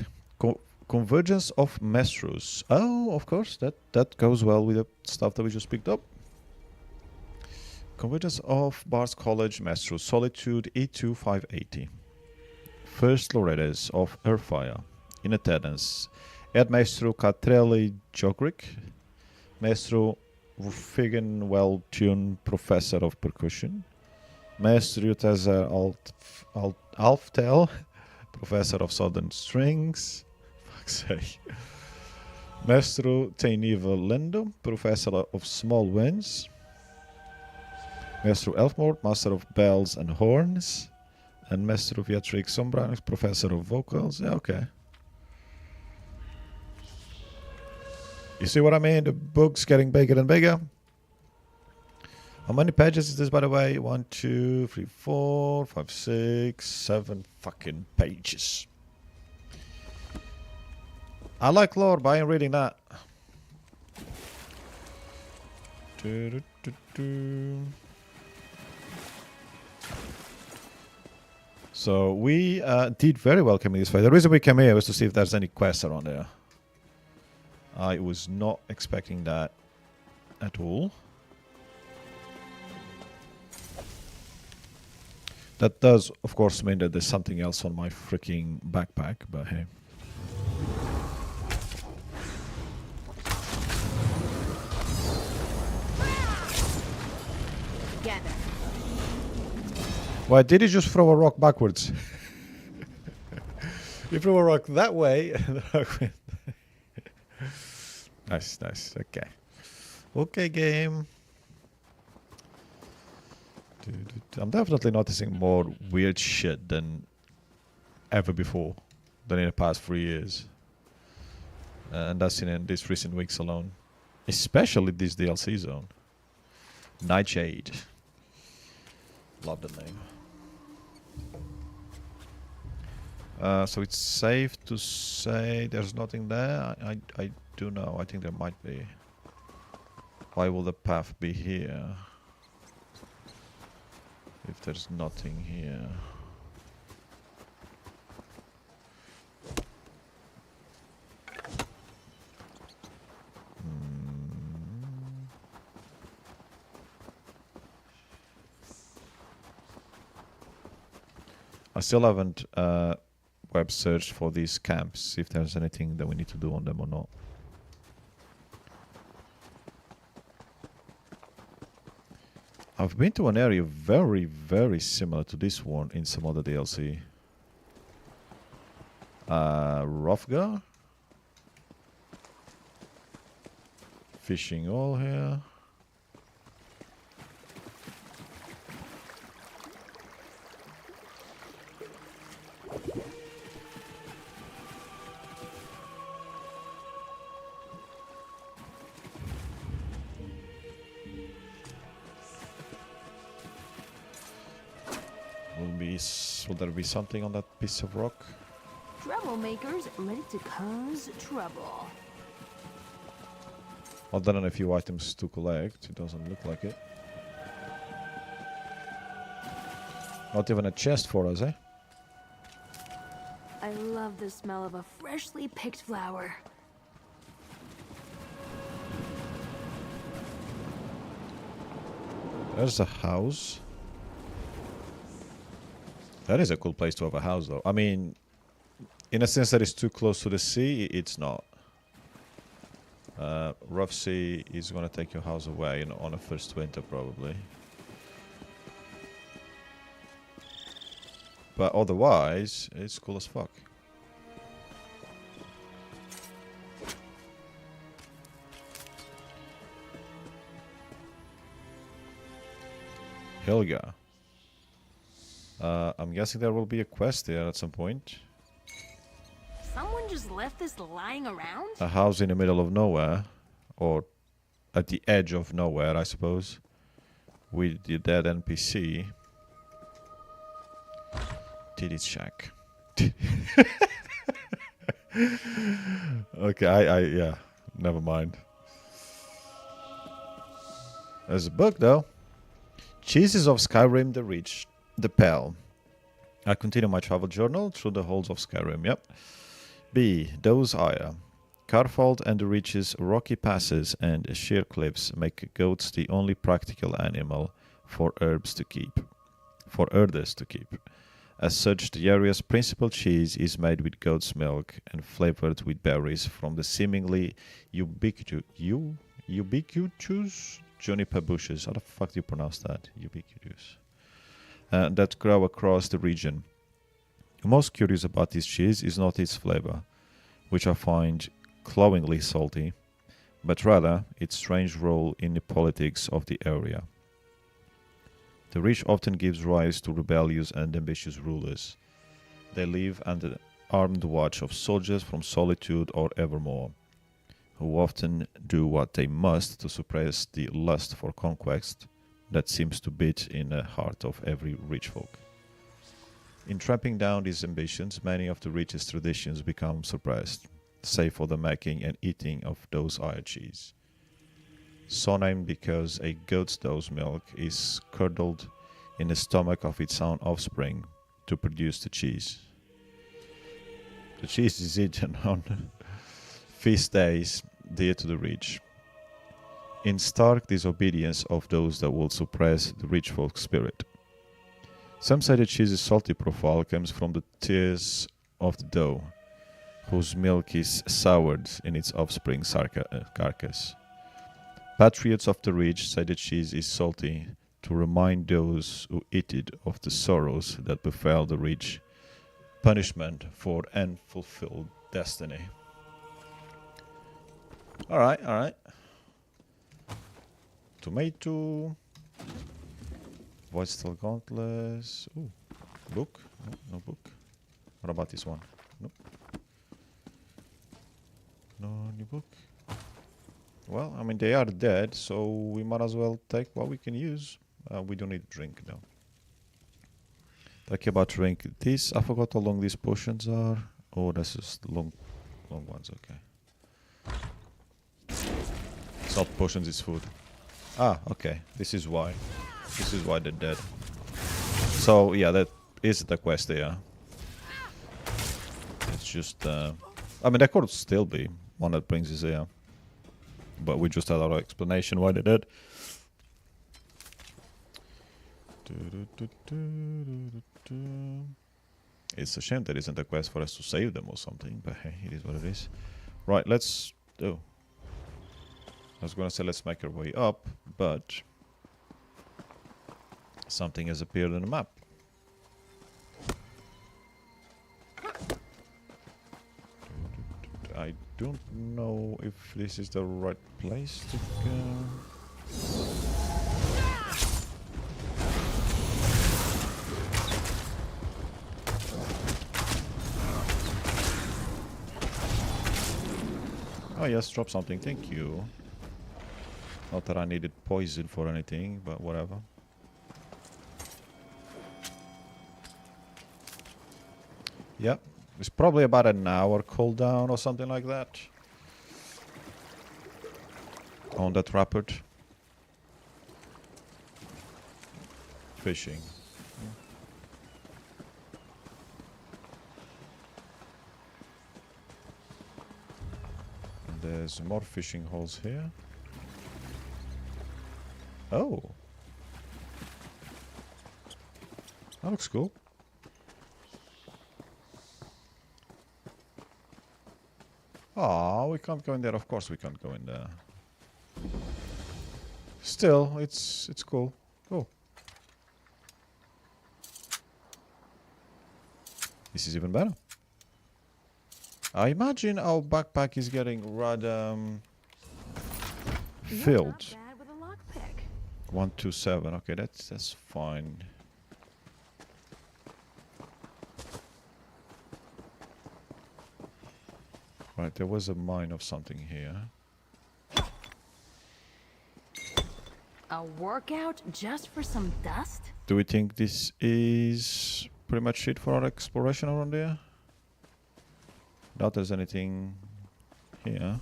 Convergence of Mestros. Oh, of course, that goes well with the stuff that we just picked up. Convergence of Bards College Mestros, Solitude E2 580. First Lorettes of Earthfire, in attendance. Ed Maestro Catrelli Jogric, Maestro Figan well-tuned Professor of Percussion, Maestro Uteza Alftel, Professor of Southern Strings, fuck's sake. Maestro Tainiva Lindo, Professor of Small Winds, Maestro Elfmore, Master of Bells and Horns, and Maestro Beatrix Sombranix, Professor of Vocals. Yeah, okay. You see what I mean? The book's getting bigger and bigger. How many pages is this, by the way? 1, 2, 3, 4, 5, 6, 7 fucking pages. I like lore, but I ain't reading that. So we did very well coming this way. The reason we came here was to see if there's any quests around there. I was not expecting that at all. That does, of course, mean that there's something else on my freaking backpack, but hey. Together. Why did he just throw a rock backwards? He threw a rock that way, and the rock went. Nice, nice. Okay. Okay, game. I'm definitely noticing more weird shit than ever before, than in the past 3 years. And that's in these recent weeks alone. Especially this DLC zone. Nightshade. Love the name. So it's safe to say there's nothing there. I do know. I think there might be. Why will the path be here? If there's nothing here. I still haven't web searched for these camps, if there's anything that we need to do on them or not. I've been to an area very, very similar to this one in some other DLC. Roughgar? Fishing all here. Will there be something on that piece of rock? Troublemakers ready to cause trouble. Other than a few items to collect, it doesn't look like it. Not even a chest for us, eh? I love the smell of a freshly picked flower. There's a house. That is a cool place to have a house, though. I mean, in a sense that it's too close to the sea, it's not. Rough sea is going to take your house away on a first winter, probably. But otherwise, it's cool as fuck. Helga. I'm guessing there will be a quest there at some point. Someone just left this lying around? A house in the middle of nowhere. Or at the edge of nowhere, I suppose. With the dead NPC. Titty shack. Okay, yeah, never mind. There's a book though. Cheeses of Skyrim, the Reach, the Pale. I continue my travel journal through the halls of Skyrim, yep. B. Those Aya. Carfold and the Reach's rocky passes and sheer cliffs make goats the only practical animal for herders to keep. As such, the area's principal cheese is made with goat's milk and flavored with berries from the seemingly ubiquitous juniper bushes. How the fuck do you pronounce that? Ubiquitous. That grow across the region. The most curious about this cheese is not its flavor, which I find cloyingly salty, but rather its strange role in the politics of the area. The Reach often gives rise to rebellious and ambitious rulers. They live under the armed watch of soldiers from Solitude or Evermore, who often do what they must to suppress the lust for conquest that seems to beat in the heart of every Reach folk. In tramping down these ambitions, many of the Reach's traditions become suppressed, save for the making and eating of those Aya cheese. So named because a goat's doe's milk is curdled in the stomach of its own offspring to produce the cheese. The cheese is eaten on feast days dear to the Reach, in stark disobedience of those that will suppress the Reach folk spirit. Some say the cheese's salty profile comes from the tears of the doe, whose milk is soured in its offspring's carcass. Patriots of the Reach say the cheese is salty to remind those who eat it of the sorrows that befell the Reach, punishment for unfulfilled destiny. Alright. Tomato. Voidsteel Gauntless. Ooh, book? No book. What about this one? Nope. No new book. Well, I mean, they are dead, so we might as well take what we can use. We don't need a drink now. Talking about drink. This, I forgot how long these potions are. Oh, that's just long ones, okay. It's not potions, it's food. Ah, okay. This is why. This is why they're dead. So, yeah, that is the quest there. It's just, I mean, that could still be one that brings us here. But we just had our explanation why they did. It's a shame there isn't a quest for us to save them or something, but hey, it is what it is. Right, let's do. I was gonna say let's make our way up, but something has appeared on the map. I don't know if this is the right place to go. Oh yes, drop something, thank you. Not that I needed poison for anything, but whatever. Yep, it's probably about an hour cooldown or something like that. On that rapid. Fishing. And there's more fishing holes here. Oh. That looks cool. Oh, we can't go in there. Of course we can't go in there. Still, it's cool. Cool. This is even better. I imagine our backpack is getting rather filled. 127. Okay, that's fine. Right, there was a mine of something here. A workout just for some dust? Do we think this is pretty much it for our exploration around there? Doubt there's anything here.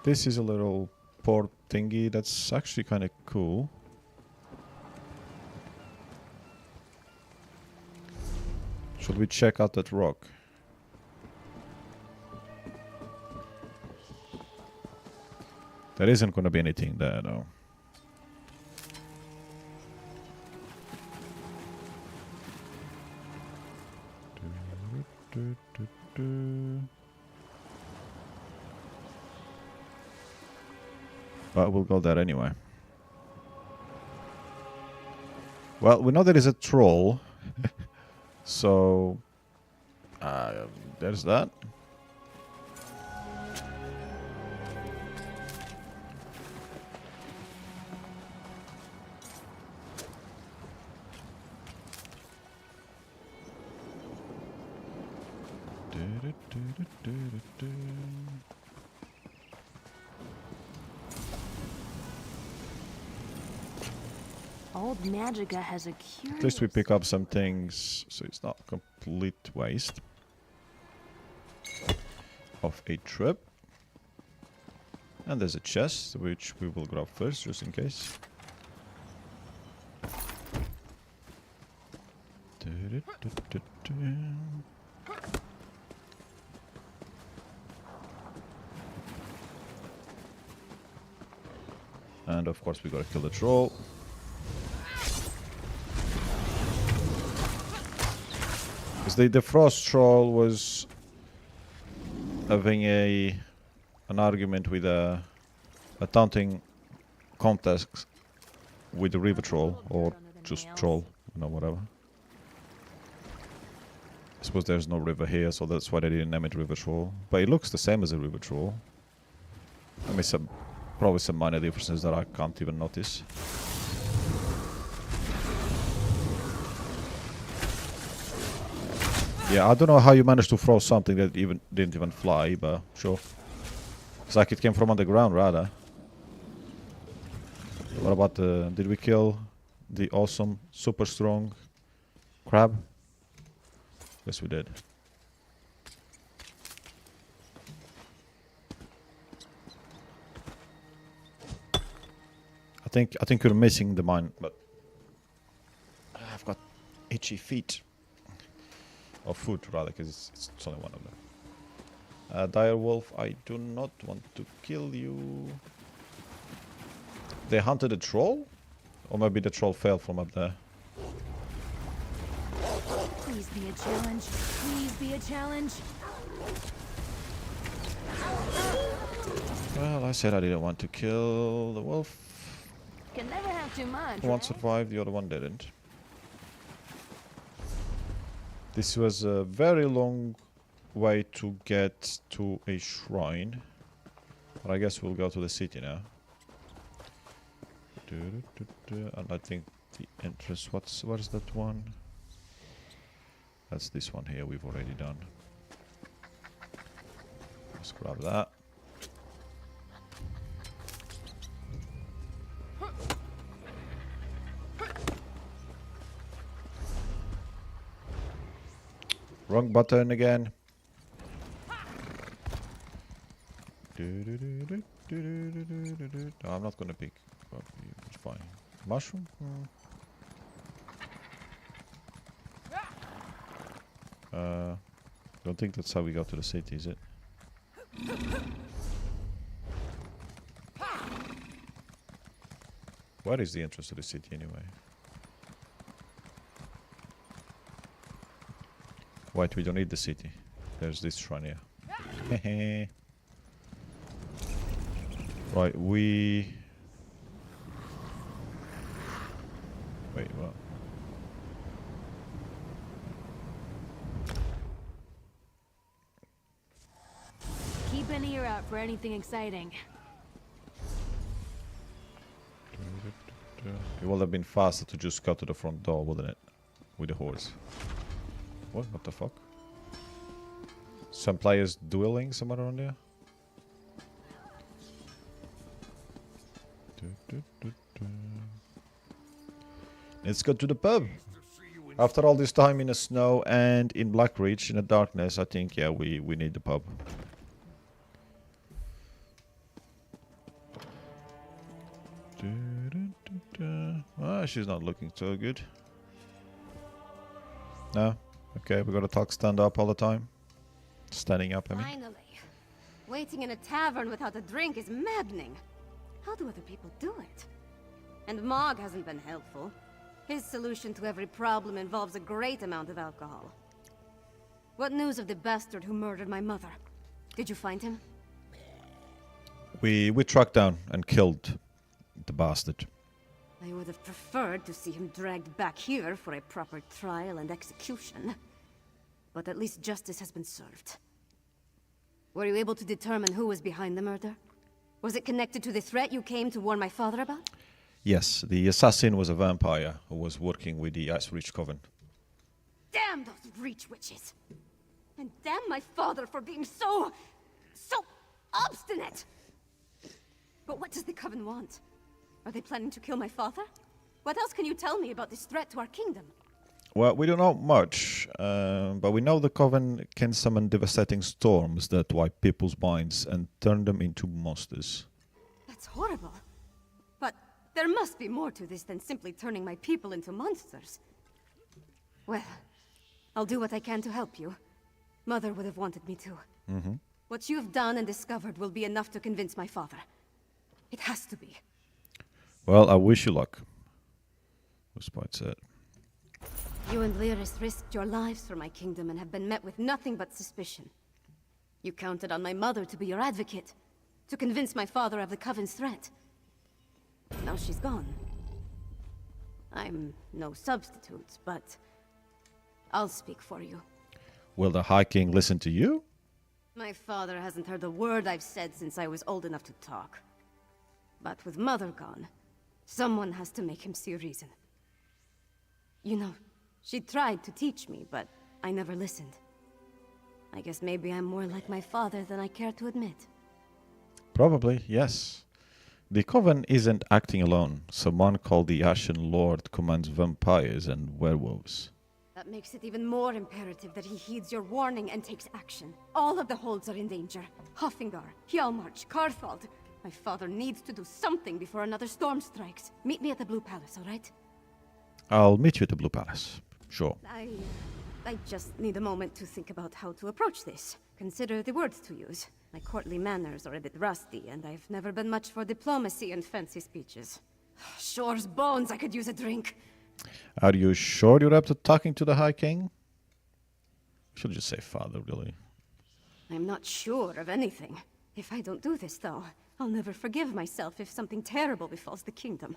This is a little port thingy that's actually kind of cool. Should we check out that rock? There isn't going to be anything there, though. But we'll go there anyway. Well, we know there is a troll. So, there's that. Old Magica has a curious... At least we pick up some things, so it's not complete waste of a trip. And there's a chest, which we will grab first, just in case. And of course we gotta kill the troll. Because the frost troll was having an argument with a taunting contest with the river troll, or just troll, you know, whatever. I suppose there's no river here, so that's why they didn't name it river troll. But it looks the same as a river troll. I mean, probably some minor differences that I can't even notice. Yeah, I don't know how you managed to throw something that didn't even fly, but sure. It's like it came from underground, rather. What about the... Did we kill the awesome, super strong crab? Yes, we did. I think you're missing the mine, but I've got itchy feet. Or foot, rather, because it's only one of them. Dire Wolf, I do not want to kill you. They hunted a troll? Or maybe the troll fell from up there. Please be a challenge. Please be a challenge. Well, I said I didn't want to kill the wolf. Can never have too much. One survived, the other one didn't. This was a very long way to get to a shrine. But I guess we'll go to the city now. And I think the entrance, what is that one? That's this one here we've already done. Let's grab that. Wrong button again. No, I'm not gonna pick. It's fine. Mushroom? Don't think that's how we got to the city, is it? Where is the entrance to the city anyway? Wait, we don't need the city. There's this shrine here. Right, we... Wait, what? Keep an ear out for anything exciting. It would have been faster to just go to the front door, wouldn't it? With the horse. What the fuck? Some players dueling somewhere around there? Let's go to the pub. After all this time in the snow and in Blackreach in the darkness, I think, yeah, we need the pub. Ah, she's not looking so good. No? Okay, we gotta talk stand up all the time. Standing up, I mean. Finally. Waiting in a tavern without a drink is maddening. How do other people do it? And Mog hasn't been helpful. His solution to every problem involves a great amount of alcohol. What news of the bastard who murdered my mother? Did you find him? We tracked down and killed the bastard. I would have preferred to see him dragged back here for a proper trial and execution. But at least justice has been served. Were you able to determine who was behind the murder? Was it connected to the threat you came to warn my father about? Yes, the assassin was a vampire who was working with the Ice-Reach Coven. Damn those Reach witches! And damn my father for being so obstinate! But what does the Coven want? Are they planning to kill my father? What else can you tell me about this threat to our kingdom? Well, we don't know much, but we know the Coven can summon devastating storms that wipe people's minds and turn them into monsters. That's horrible. But there must be more to this than simply turning my people into monsters. Well, I'll do what I can to help you. Mother would have wanted me to. Mm-hmm. What you've done and discovered will be enough to convince my father. It has to be. Well, I wish you luck. Was quite sad. You and Lyris risked your lives for my kingdom and have been met with nothing but suspicion. You counted on my mother to be your advocate, to convince my father of the Coven's threat. Now she's gone. I'm no substitute, but I'll speak for you. Will the High King listen to you? My father hasn't heard a word I've said since I was old enough to talk. But with Mother gone, someone has to make him see reason. You know, she tried to teach me, but I never listened. I guess maybe I'm more like my father than I care to admit. Probably, yes. The Coven isn't acting alone. Someone called the Ashen Lord commands vampires and werewolves. That makes it even more imperative that he heeds your warning and takes action. All of the holds are in danger. Hoffingar, Hjalmarch, Karthald. My father needs to do something before another storm strikes. Meet me at the Blue Palace, all right? I'll meet you at the Blue Palace. Sure. I just need a moment to think about how to approach this. Consider the words to use. My courtly manners are a bit rusty, and I've never been much for diplomacy and fancy speeches. Shore's bones, I could use a drink. Are you sure you're up to talking to the High King? Should just say father, really. I'm not sure of anything. If I don't do this, though, I'll never forgive myself if something terrible befalls the kingdom.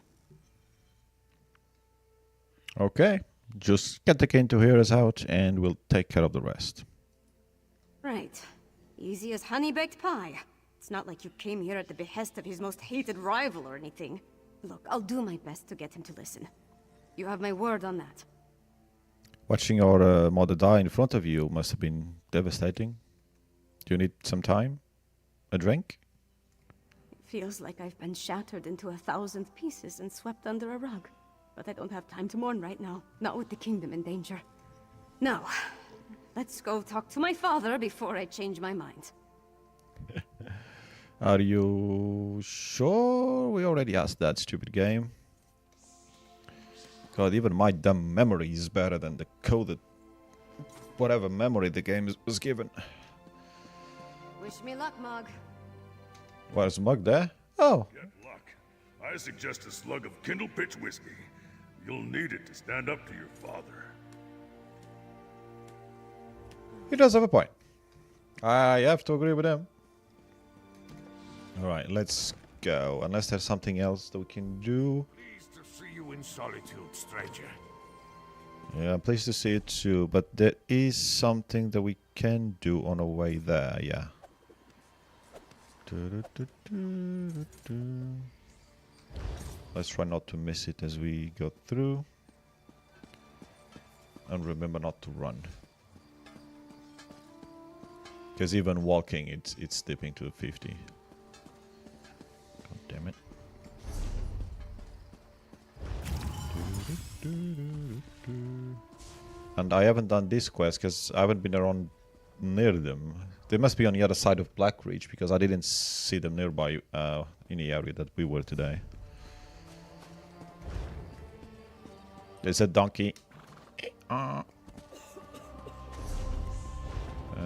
Okay. Just get the king to hear us out, and we'll take care of the rest. Right. Easy as honey-baked pie. It's not like you came here at the behest of his most hated rival or anything. Look, I'll do my best to get him to listen. You have my word on that. Watching our mother die in front of you must have been devastating. Do you need some time? A drink? It feels like I've been shattered into 1,000 pieces and swept under a rug. But I don't have time to mourn right now, not with the kingdom in danger. Now, let's go talk to my father before I change my mind. Are you sure? We already asked that stupid game. God, even my dumb memory is better than the coded whatever memory the game was given. Wish me luck, Mog. Where's Mug there? Oh. Get luck. I suggest a slug of Kindle Pitch whiskey. You'll need it to stand up to your father. He does have a point. I have to agree with him. Alright, let's go. Unless there's something else that we can do. Pleased to see you in solitude, stranger. Yeah, I'm pleased to see it too. But there is something that we can do on our way there, yeah. Let's try not to miss it as we go through. And remember not to run. Because even walking, it's dipping to 50. God damn it. And I haven't done this quest because I haven't been around near them. They must be on the other side of Blackreach because I didn't see them nearby in the area that we were today. There's a donkey.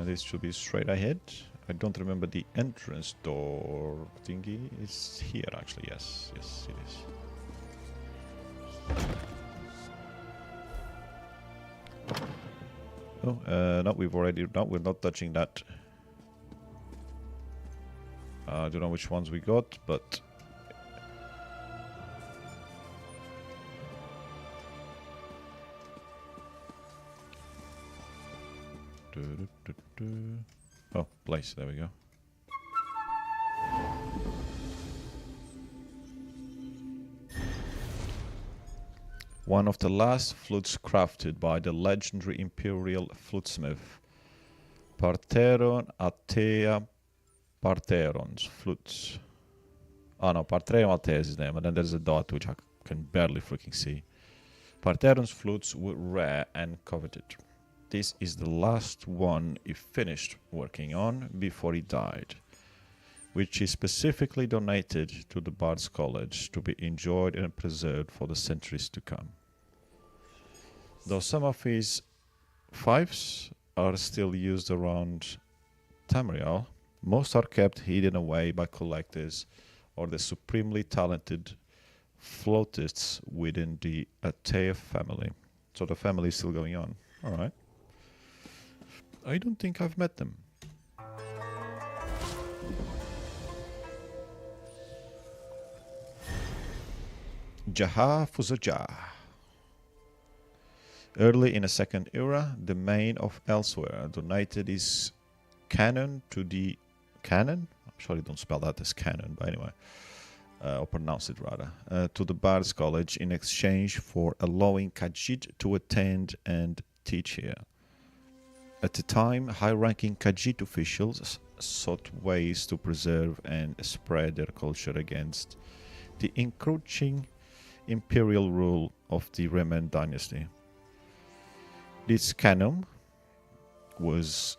This should be straight ahead. I don't remember the entrance door thingy. It's here actually, yes. Yes, it is. Oh, no, we've already... No, we're not touching that. I don't know which ones we got, but... Oh, place, there we go. One of the last flutes crafted by the legendary imperial flutesmith Partheron Atea Partheron's flutes. Oh no, Partheron Atea is his name, and then there's a dot which I can barely freaking see. Partheron's flutes were rare and coveted. This is the last one he finished working on before he died, which he specifically donated to the Bard's College to be enjoyed and preserved for the centuries to come. Though some of his fifes are still used around Tamriel, most are kept hidden away by collectors or the supremely talented flautists within the Atea family. So the family is still going on. Alright. I don't think I've met them. Jaha Fuzoja. Early in the Second Era, the Main of Elsewhere donated his cannon to the... Cannon? I'm sure you don't spell that as cannon, but anyway. Or pronounce it rather. To the Bard's College in exchange for allowing Khajiit to attend and teach here. At the time, high-ranking Khajiit officials sought ways to preserve and spread their culture against the encroaching imperial rule of the Remen dynasty. This canon was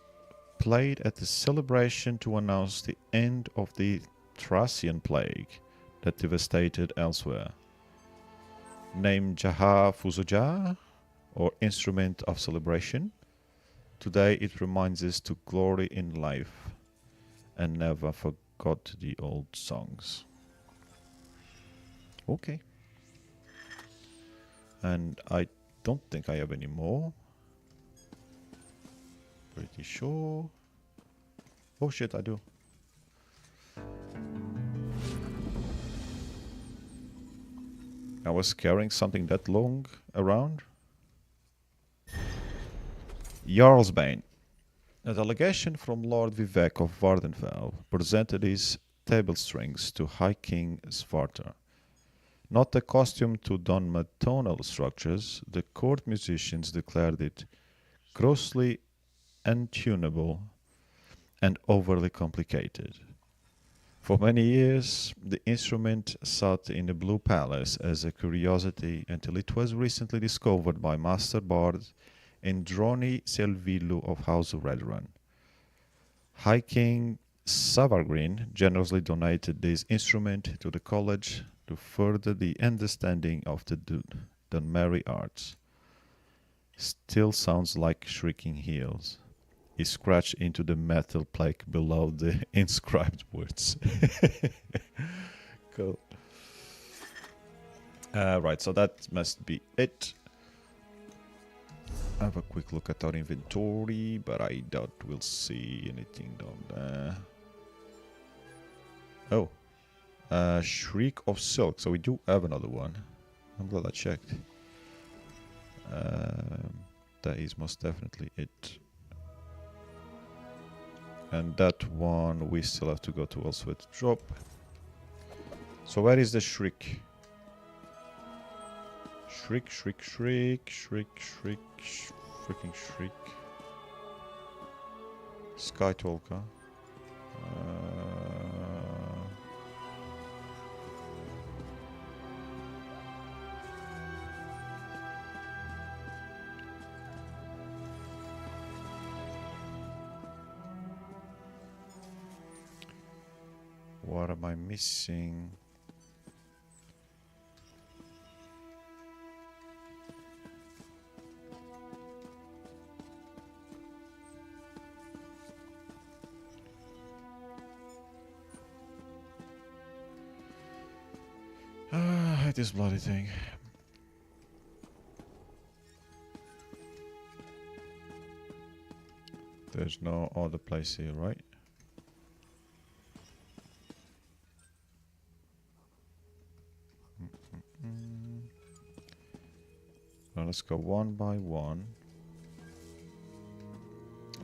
played at the celebration to announce the end of the Thracian plague that devastated Elsewhere. Named Jaha Fuzoja, or Instrument of Celebration, today it reminds us to glory in life and never forgot the old songs. Okay. And I don't think I have any more. Pretty sure. Oh shit, I do. I was carrying something that long around. Jarlsbane. A delegation from Lord Vivek of Vardenfell presented his table strings to High King Svartar. Not accustomed to non-tonal structures, the court musicians declared it grossly untunable and overly complicated. For many years, the instrument sat in the Blue Palace as a curiosity until it was recently discovered by Master Bard Endroni Selvilu of House of Redrun. High King Savargrin generously donated this instrument to the college to further the understanding of the Dunmeri arts. Still sounds like shrieking heels. He scratched into the metal plaque below the inscribed words. Cool. Right, so that must be it. Have a quick look at our inventory, but I doubt we'll see anything down there. Oh. Shriek of Silk. So we do have another one. I'm glad I checked. That is most definitely it. And that one we still have to go to elsewhere to drop. So where is the Shriek? Shriek, shriek, shriek, shriek, shriek, freaking shriek. Skytalker. What am I missing? I hate this bloody thing. There's no other place here, right? Now let's go one by one.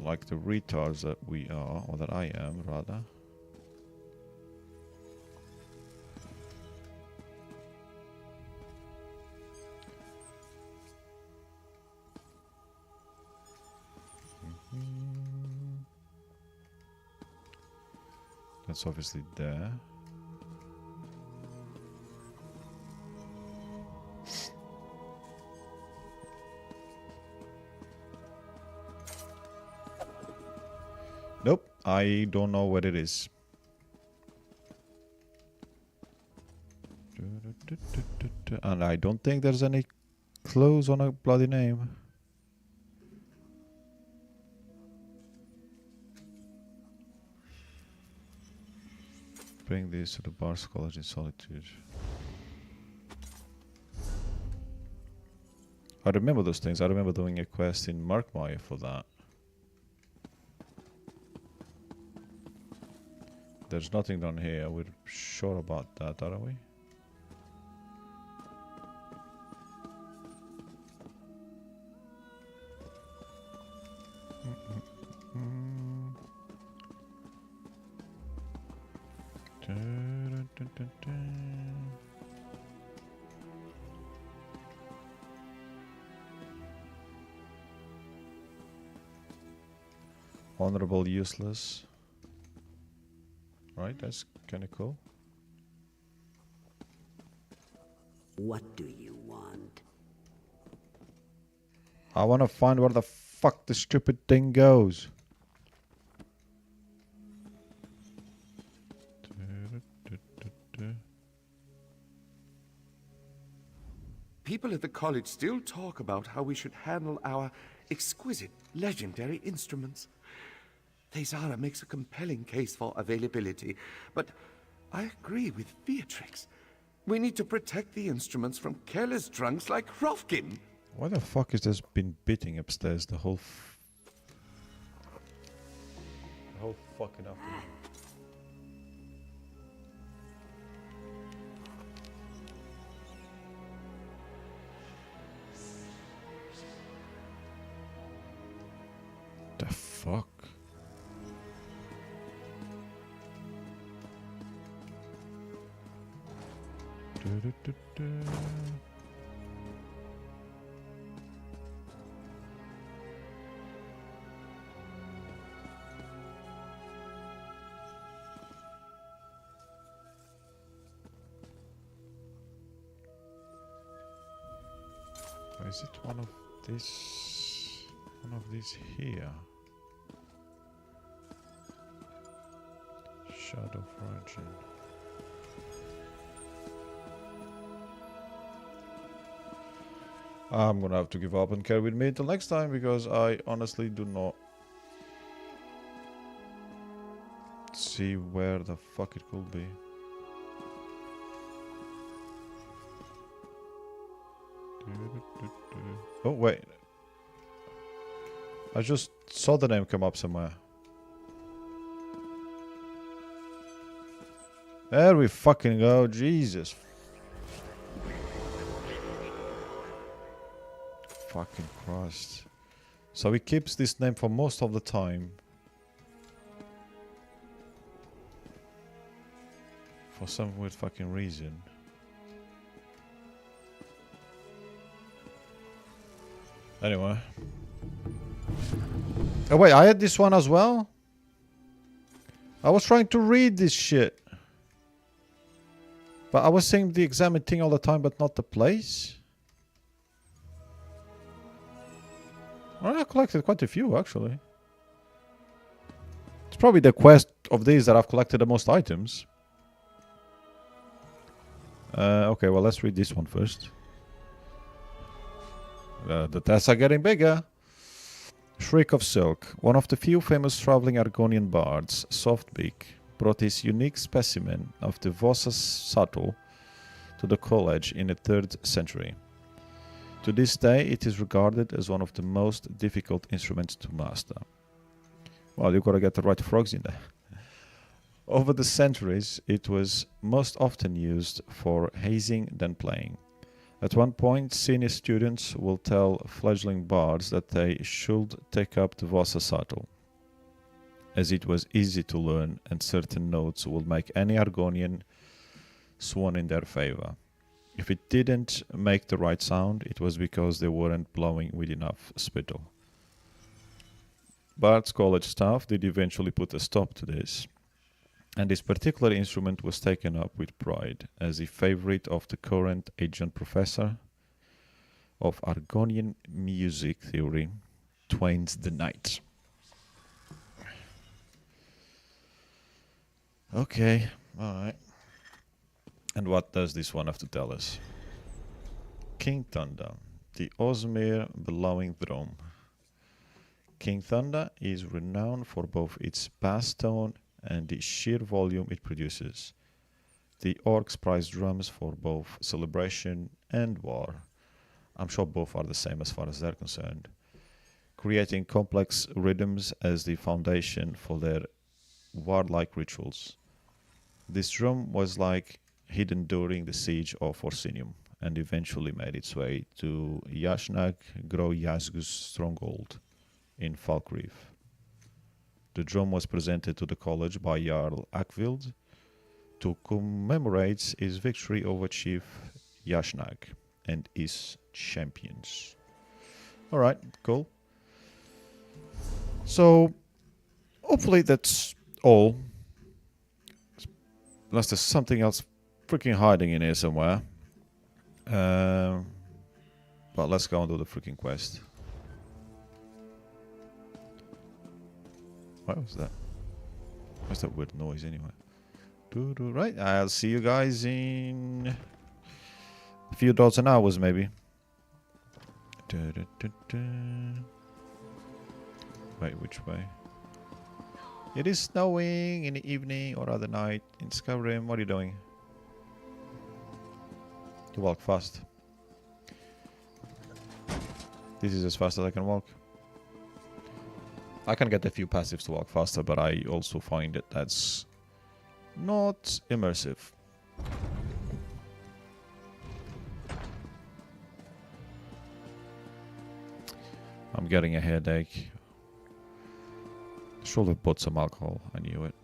Like the retards that we are, or that I am, rather. That's obviously there. Nope, I don't know what it is. And I don't think there's any clues on a bloody name. Bring this to the Bar's College in Solitude. I remember those things. I remember doing a quest in Murkmire for that. There's nothing down here. We're sure about that, aren't we? Honorable useless. Right, that's kind of cool. What do you want? I want to find where the fuck the stupid thing goes. People at the college still talk about how we should handle our exquisite, legendary instruments. Thesara makes a compelling case for availability, but I agree with Beatrix. We need to protect the instruments from careless drunks like Hrofkin. Why the fuck is this been beating upstairs the whole fucking afternoon? The fuck? Is it one of these here? Shadow of Origin. I'm gonna have to give up and carry with me until next time, because I honestly do not see where the fuck it could be. Oh wait, I just saw the name come up somewhere. There we fucking go, Jesus. Fucking Christ. So he keeps this name for most of the time. For some weird fucking reason. Anyway. Oh wait, I had this one as well? I was trying to read this shit. But I was saying the examine thing all the time, but not the place. Well, I collected quite a few, actually. It's probably the quest of these that I've collected the most items. Okay, well, let's read this one first. The tests are getting bigger. Shriek of Silk, one of the few famous traveling Argonian bards, Softbeak, brought his unique specimen of the Vossa Sato to the college in the 3rd century. To this day, it is regarded as one of the most difficult instruments to master. Well, you gotta get the right frogs in there. Over the centuries, it was most often used for hazing than playing. At one point, senior students will tell fledgling bards that they should take up the Vossa Sato, as it was easy to learn and certain notes would make any Argonian swan in their favor. If it didn't make the right sound, it was because they weren't blowing with enough spittle. Bard's college staff did eventually put a stop to this, and this particular instrument was taken up with pride as the favorite of the current adjunct professor of Argonian music theory, Twain's the Knight. Okay, alright. And what does this one have to tell us? King Thunder, the Osmir Belowing Throne. King Thunder is renowned for both its bass tone and the sheer volume it produces. The orcs prize drums for both celebration and war. I'm sure both are the same as far as they're concerned. Creating complex rhythms as the foundation for their warlike rituals. This drum was hidden during the siege of Orsinium and eventually made its way to Yashnag Gro-Yazgu's stronghold in Falkreath. The drum was presented to the college by Jarl Akvild to commemorate his victory over Chief Yashnag and his champions. Alright, cool. So, hopefully that's all. Unless there's something else freaking hiding in here somewhere. But let's go and do the freaking quest. What was that? What's that weird noise anyway? Right, I'll see you guys in a few dozen hours maybe. Wait, which way? It is snowing in the evening or other night in Skyrim. What are you doing? You walk fast. This is as fast as I can walk. I can get a few passives to walk faster, but I also find that that's not immersive. I'm getting a headache. Should have bought some alcohol, I knew it.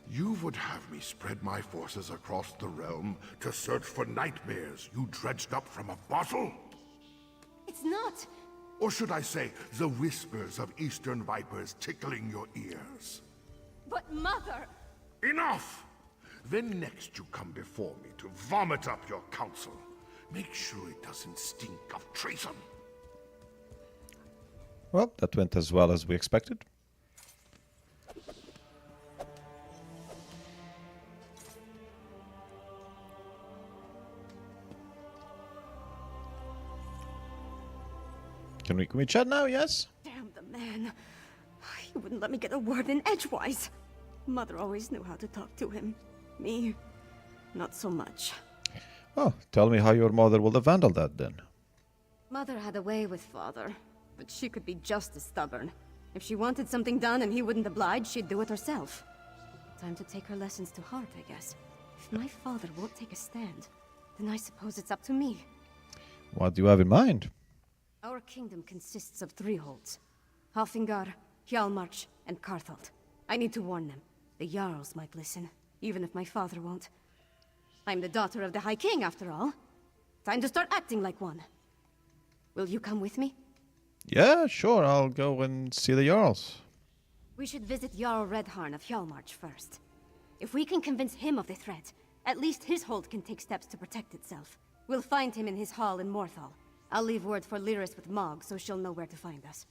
You would have me spread my forces across the realm to search for nightmares you dredged up from a bottle? It's not. Or should I say, the whispers of eastern vipers tickling your ears? But Mother! Enough! Then next you come before me to vomit up your counsel, make sure it doesn't stink of treason. Well, that went as well as we expected. Can we chat now? Yes? Damn the man. He wouldn't let me get a word in edgewise. Mother always knew how to talk to him. Me, not so much. Oh, tell me how your mother would have handled that then. Mother had a way with Father, but she could be just as stubborn. If she wanted something done and he wouldn't oblige, she'd do it herself. Time to take her lessons to heart, I guess. If my father won't take a stand, then I suppose it's up to me. What do you have in mind? Our kingdom consists of 3 holds. Halfingar, Hjalmarch, and Karthald. I need to warn them. The Jarls might listen, even if my father won't. I'm the daughter of the High King, after all. Time to start acting like one. Will you come with me? Yeah, sure. I'll go and see the Jarls. We should visit Jarl Redharn of Hjalmarch first. If we can convince him of the threat, at least his hold can take steps to protect itself. We'll find him in his hall in Morthal. I'll leave word for Lyris with Mog, so she'll know where to find us.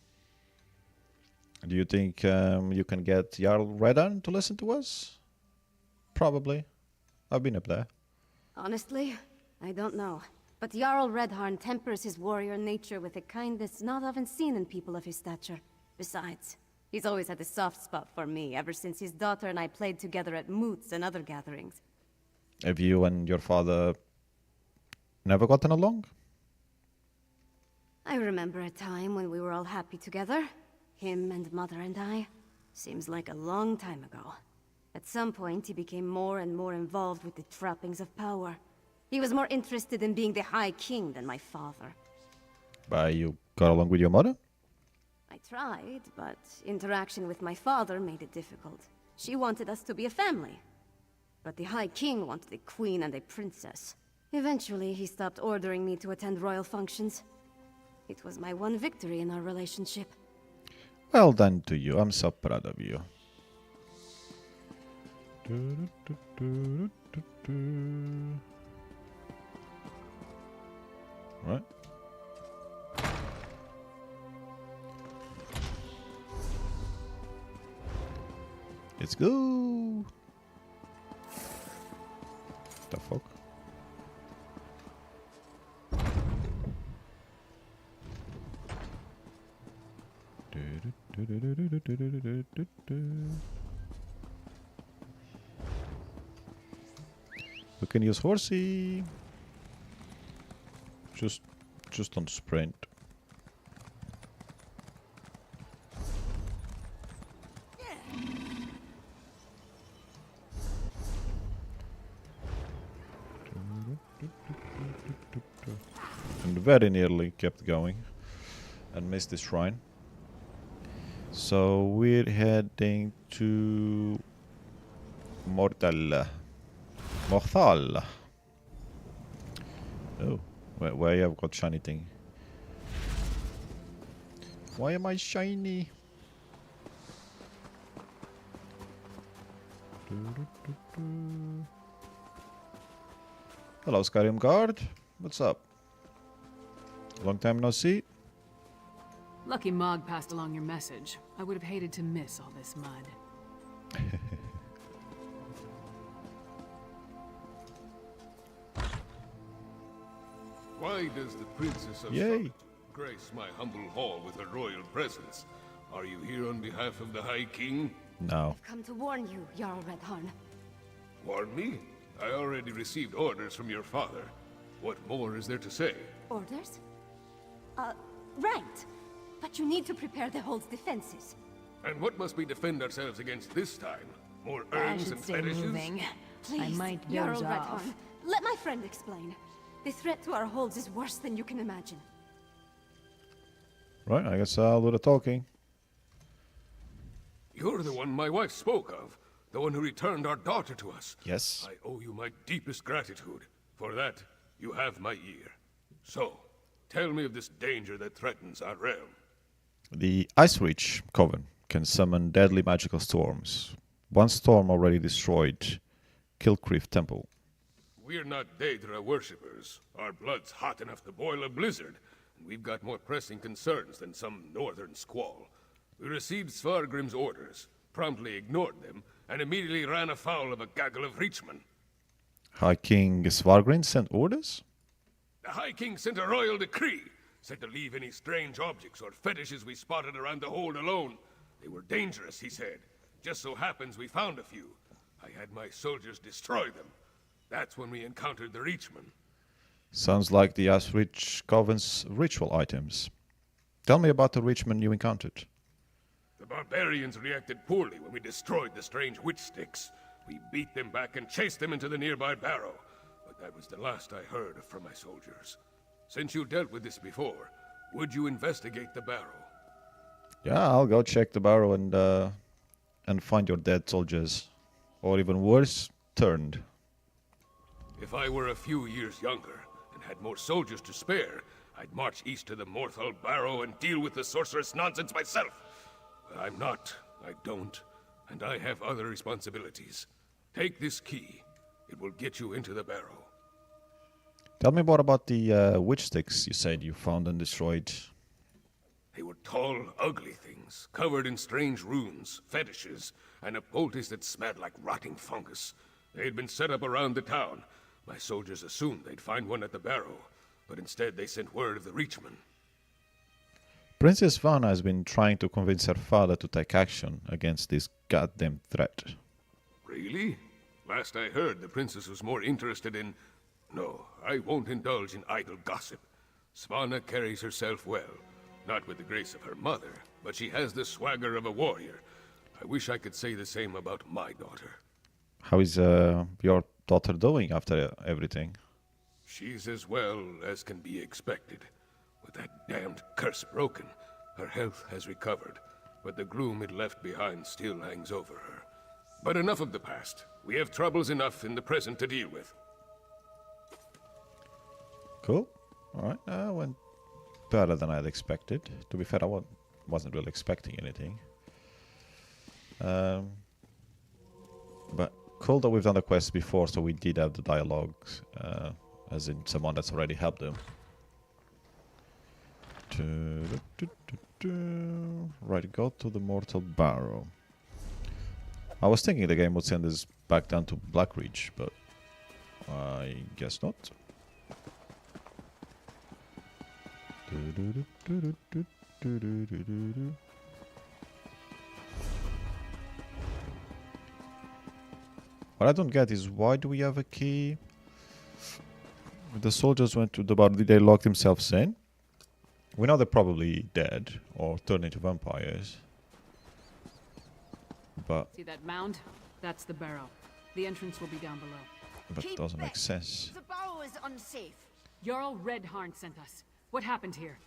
Do you think you can get Jarl Redan to listen to us? Probably. I've been up there. Honestly, I don't know. But Jarl Redharn tempers his warrior nature with a kindness not often seen in people of his stature. Besides, he's always had a soft spot for me ever since his daughter and I played together at moots and other gatherings. Have you and your father never gotten along? I remember a time when we were all happy together. Him and Mother and I. Seems like a long time ago. At some point, he became more and more involved with the trappings of power. He was more interested in being the High King than my father. But you got along with your mother? I tried, but interaction with my father made it difficult. She wanted us to be a family. But the High King wanted a queen and a princess. Eventually, he stopped ordering me to attend royal functions. It was my one victory in our relationship. Well done to you. I'm so proud of you. Right. Let's go. The fuck? We can use horsey. Just on sprint. And very nearly kept going and missed the shrine. So we're heading to Morthal. Oh, why I've got shiny thing? Why am I shiny? Hello, Skyrim guard. What's up? Long time no see. Lucky Mog passed along your message. I would have hated to miss all this mud. Why does the Princess of Suffolk grace my humble hall with her royal presence? Are you here on behalf of the High King? No. I've come to warn you, Jarl Redharn. Warn me? I already received orders from your father. What more is there to say? Orders? Right. But you need to prepare the hold's defenses. And what must we defend ourselves against this time? More urns and fetishes? Please, I might Jarl doze off. Redharn. Let my friend explain. The threat to our holds is worse than you can imagine. Right, I guess I'll do the talking. You're the one my wife spoke of. The one who returned our daughter to us. Yes. I owe you my deepest gratitude. For that, you have my ear. So, tell me of this danger that threatens our realm. The Icereach Coven can summon deadly magical storms. One storm already destroyed Kilcreef Temple. We're not Daedra worshippers. Our blood's hot enough to boil a blizzard, and we've got more pressing concerns than some northern squall. We received Svargrim's orders, promptly ignored them, and immediately ran afoul of a gaggle of Reachmen. High King Svargrim sent orders? The High King sent a royal decree, said to leave any strange objects or fetishes we spotted around the hold alone. They were dangerous, he said. Just so happens we found a few. I had my soldiers destroy them. That's when we encountered the Reachmen. Sounds like the Icereach Coven's ritual items. Tell me about the Reachmen you encountered. The barbarians reacted poorly when we destroyed the strange witch sticks. We beat them back and chased them into the nearby barrow. But that was the last I heard from my soldiers. Since you dealt with this before, would you investigate the barrow? Yeah, I'll go check the barrow and find your dead soldiers. Or even worse, turned. If I were a few years younger and had more soldiers to spare, I'd march east to the Morthal barrow and deal with the sorceress nonsense myself. But I'm not. I don't. And I have other responsibilities. Take this key. It will get you into the barrow. Tell me more about the witch sticks you said you found and destroyed. They were tall, ugly things, covered in strange runes, fetishes, and a poultice that smelled like rotting fungus. They had been set up around the town. My soldiers assumed they'd find one at the barrow, but instead they sent word of the Reachman. Princess Vanna has been trying to convince her father to take action against this goddamn threat. Really? Last I heard, the princess was more interested in... No, I won't indulge in idle gossip. Svanna carries herself well. Not with the grace of her mother, but she has the swagger of a warrior. I wish I could say the same about my daughter. How is your daughter doing after everything? She's as well as can be expected. With that damned curse broken, her health has recovered, but the gloom it left behind still hangs over her. But enough of the past. We have troubles enough in the present to deal with. Cool. Alright, went better than I'd expected. To be fair, I wasn't really expecting anything. But cool that we've done the quest before, so we did have the dialogues, as in someone that's already helped them. Right, go to the Mortal Barrow. I was thinking the game would send us back down to Blackreach, but I guess not. What I don't get is, why do we have a key? The soldiers went to the bar, did they lock themselves in? We know they're probably dead or turned into vampires. But See that mound? That's the barrow. The entrance will be down below. But it doesn't make sense. The barrow is unsafe. Jarl Redharn sent us. What happened here?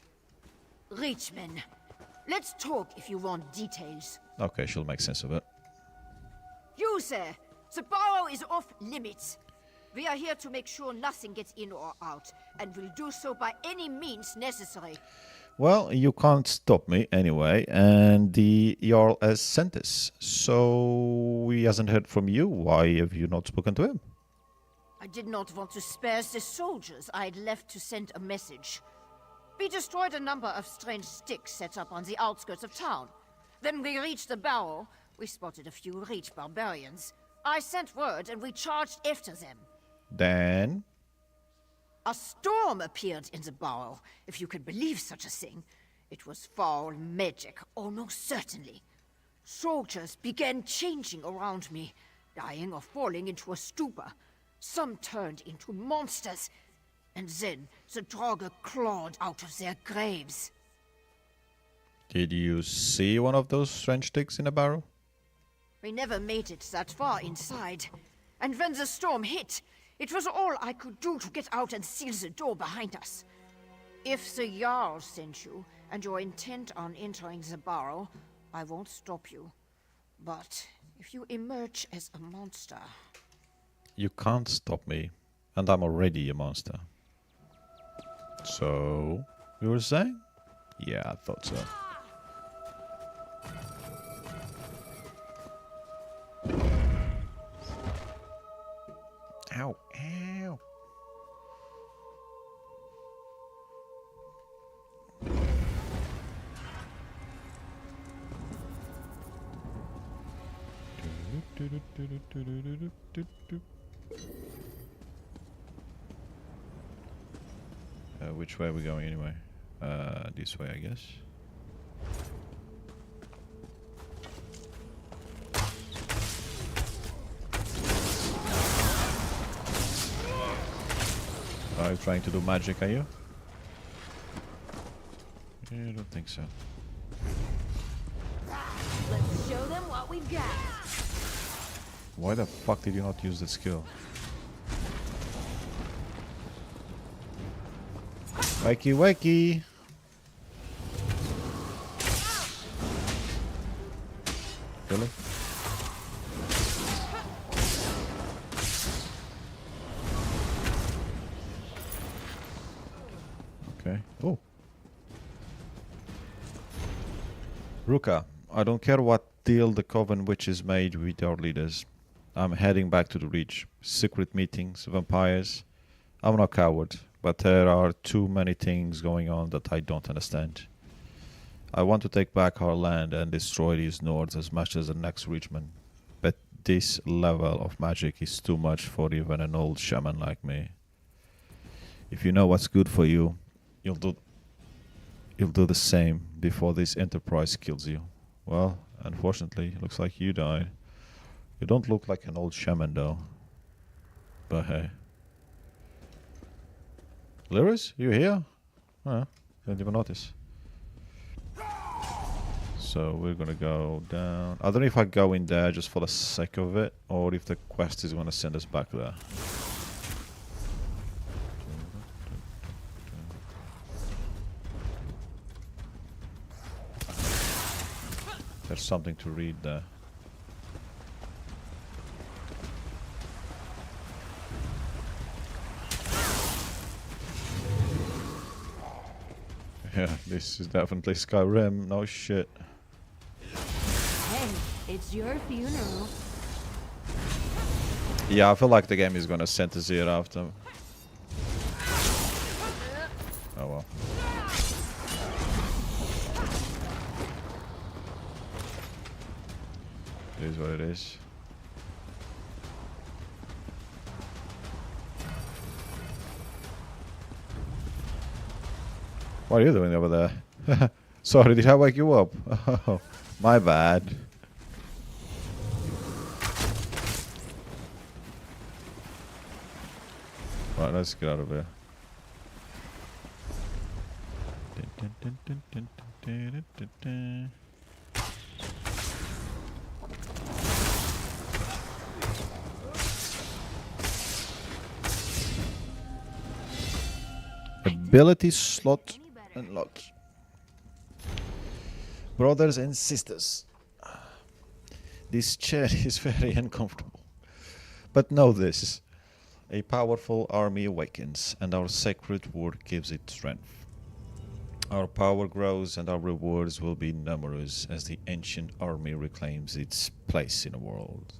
Reachman. Let's talk if you want details. Okay, she'll make sense of it. You, sir. The barrow is off limits. We are here to make sure nothing gets in or out, and will do so by any means necessary. Well, you can't stop me anyway, and the Jarl has sent us. So he hasn't heard from you. Why have you not spoken to him? I did not want to spare the soldiers I'd left to send a message. We destroyed a number of strange sticks set up on the outskirts of town. Then we reached the barrow. We spotted a few Reach barbarians. I sent word and we charged after them. Then? A storm appeared in the barrow, if you can believe such a thing. It was foul magic, almost certainly. Soldiers began changing around me, dying or falling into a stupor. Some turned into monsters, and then the Draugr clawed out of their graves. Did you see one of those strange sticks in a barrel? We never made it that far inside. And when the storm hit, it was all I could do to get out and seal the door behind us. If the Jarl sent you, and you're intent on entering the barrow, I won't stop you. But if you emerge as a monster... You can't stop me, and I'm already a monster. So, you were saying? Yeah, I thought so. Ow, ow. Which way are we going anyway? This way, I guess. Are you trying to do magic, are you? I don't think so. Let's show them what we've got. Why the fuck did you not use the skill? Wakey wakey! Really? Okay. Oh. Ruka, I don't care what deal the Coven Witches made with our leaders. I'm heading back to the Reach. Secret meetings, vampires. I'm not a coward, but there are too many things going on that I don't understand. I want to take back our land and destroy these Nords as much as the next Reachman. But this level of magic is too much for even an old shaman like me. If you know what's good for you, you'll do the same before this enterprise kills you. Well, unfortunately, looks like you died. You don't look like an old shaman though. But hey. Lyris, you here? Oh, didn't even notice. So we're gonna go down. I don't know if I go in there just for the sake of it, or if the quest is gonna send us back there. There's something to read there. Yeah, this is definitely Skyrim, no shit. Hey, it's your funeral. Yeah, I feel like the game is gonna send us here after. Oh well. It is what it is. What are you doing over there? Sorry, did I wake you up? Oh, my bad. Right, let's get out of here. Ability slot unlocked. Brothers and sisters, this chair is very uncomfortable. But know this, a powerful army awakens and our sacred word gives it strength. Our power grows and our rewards will be numerous as the ancient army reclaims its place in the world.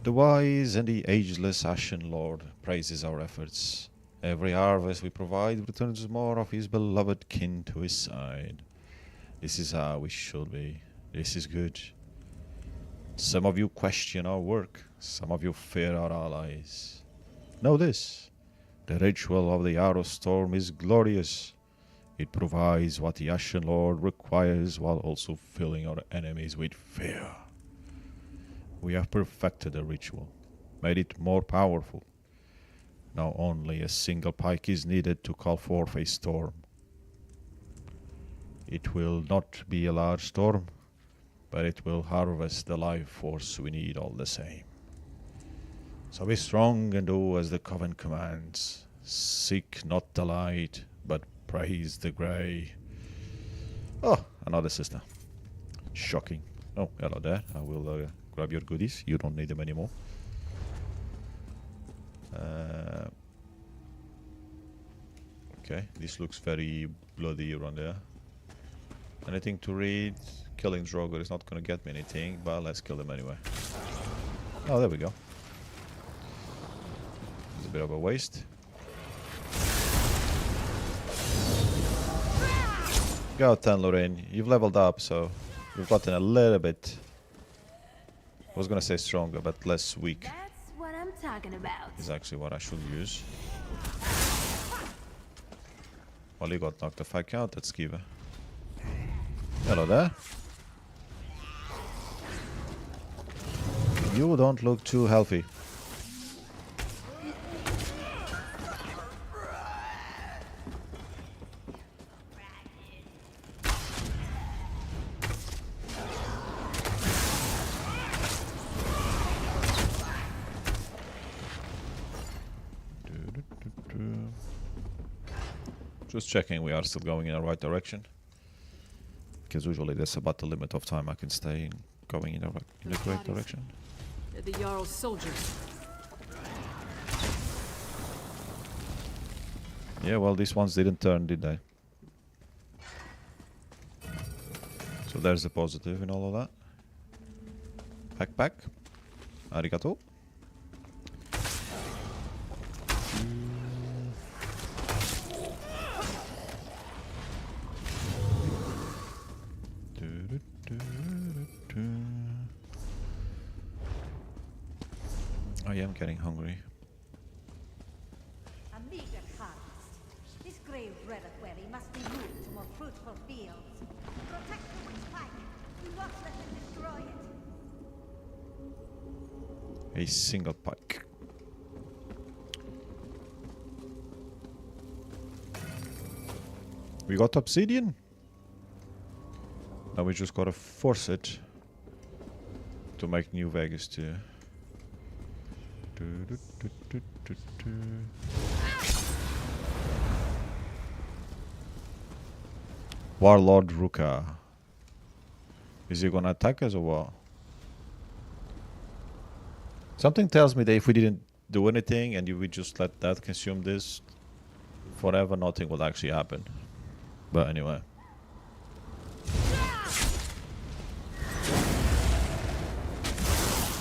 The wise and the ageless Ashen Lord praises our efforts. Every harvest we provide returns more of his beloved kin to his side. This is how we should be. This is good. Some of you question our work. Some of you fear our allies. Know this. The ritual of the Arrow Storm is glorious. It provides what the Ashen Lord requires while also filling our enemies with fear. We have perfected the ritual, made it more powerful. Now only a single pike is needed to call forth a storm. It will not be a large storm, but it will harvest the life force we need all the same. So be strong and do as the Coven commands. Seek not the light, but praise the grey. Oh, another sister. Shocking. Oh, hello there. I will grab your goodies. You don't need them anymore. Okay, this looks very bloody around there. Anything to read? Killing Drogo is not going to get me anything, but let's kill them anyway. Oh, there we go. It's a bit of a waste. Go 10, Lorraine. You've leveled up, so you've gotten a little bit... I was going to say stronger, but less weak. That's what I'm talking about. Is actually what I should use. Well, you got knocked the fuck out, that skeever. Hello there. You don't look too healthy. Just checking we are still going in the right direction. Because usually there's about the limit of time I can stay going in the correct direction. They're the Jarl's soldiers. Yeah, well, these ones didn't turn, did they? So there's a positive in all of that. Backpack. Arigato. I am getting hungry. A meager harvest. This grave reliquary must be moved to more fruitful fields. Protect the witch pike. Do not let them destroy it. A single pike. We got obsidian. Now we just gotta force it to make New Vegas too. Warlord Ruka. Is he gonna attack us or what? Something tells me that if we didn't do anything and we just let that consume this forever, nothing will actually happen. But anyway.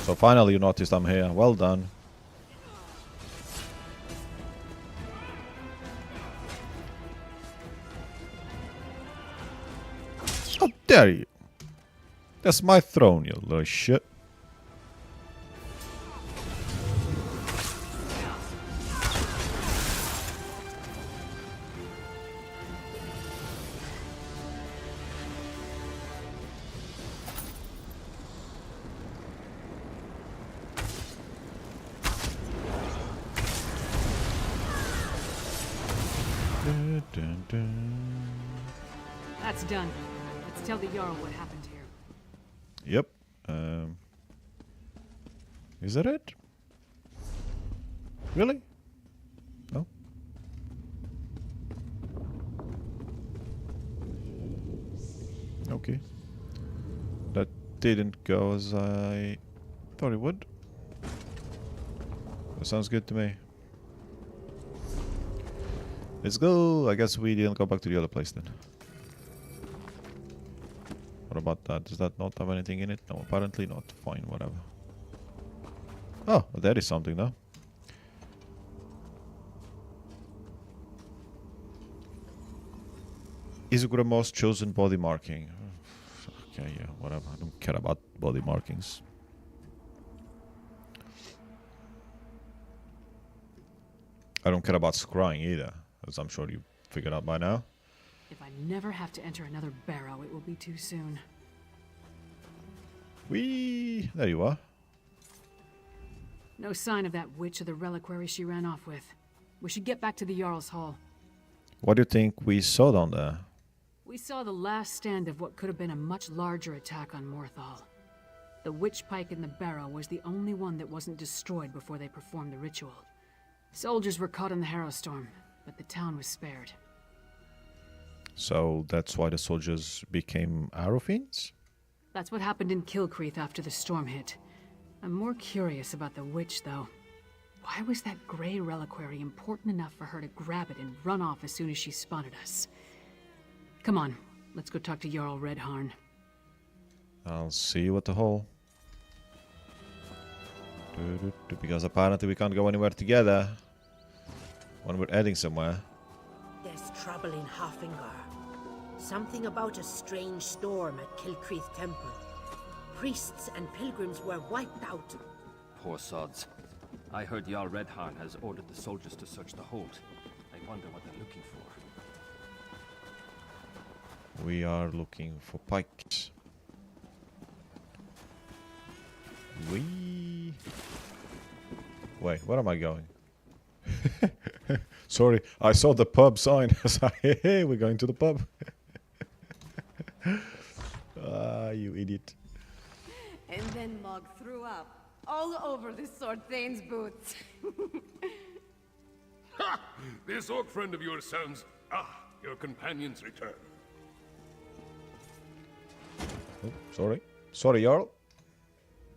So finally you noticed I'm here. Well done. How dare you? That's my throne, you little shit. That's done. Let's tell the Jarl what happened here. Yep. Is that it? Really? No? Okay. That didn't go as I thought it would. That sounds good to me. Let's go. I guess we didn't go back to the other place then. What about that? Does that not have anything in it? No, apparently not. Fine, whatever. Oh, that is something though. Isuguramo's chosen body marking. Okay, yeah, whatever. I don't care about body markings. I don't care about scrying either, as I'm sure you figured out by now. If I never have to enter another barrow, it will be too soon. Whee! There you are. No sign of that witch or the reliquary she ran off with. We should get back to the Jarl's Hall. What do you think we saw down there? We saw the last stand of what could have been a much larger attack on Morthal. The witch pike in the barrow was the only one that wasn't destroyed before they performed the ritual. Soldiers were caught in the Harrowstorm, but the town was spared. So that's why the soldiers became arrow fiends? That's what happened in Kilcreath after the storm hit. I'm more curious about the witch, though. Why was that grey reliquary important enough for her to grab it and run off as soon as she spotted us? Come on, let's go talk to Jarl Redharn. I'll see you at the hall. Because apparently we can't go anywhere together when we're heading somewhere. There's trouble in Hafengar. Something about a strange storm at Kilcreath Temple. Priests and pilgrims were wiped out. Poor sods. I heard Jarl Redharn has ordered the soldiers to search the hold. I wonder what they're looking for. We are looking for pikes. Wait, where am I going? Sorry, I saw the pub sign. Hey, we're going to the pub. Ah, you idiot. And then Mog threw up all over the Sword Thane's boots. Ha! This orc friend of yours sounds... Ah, your companion's return. Oh, sorry. Sorry, Jarl.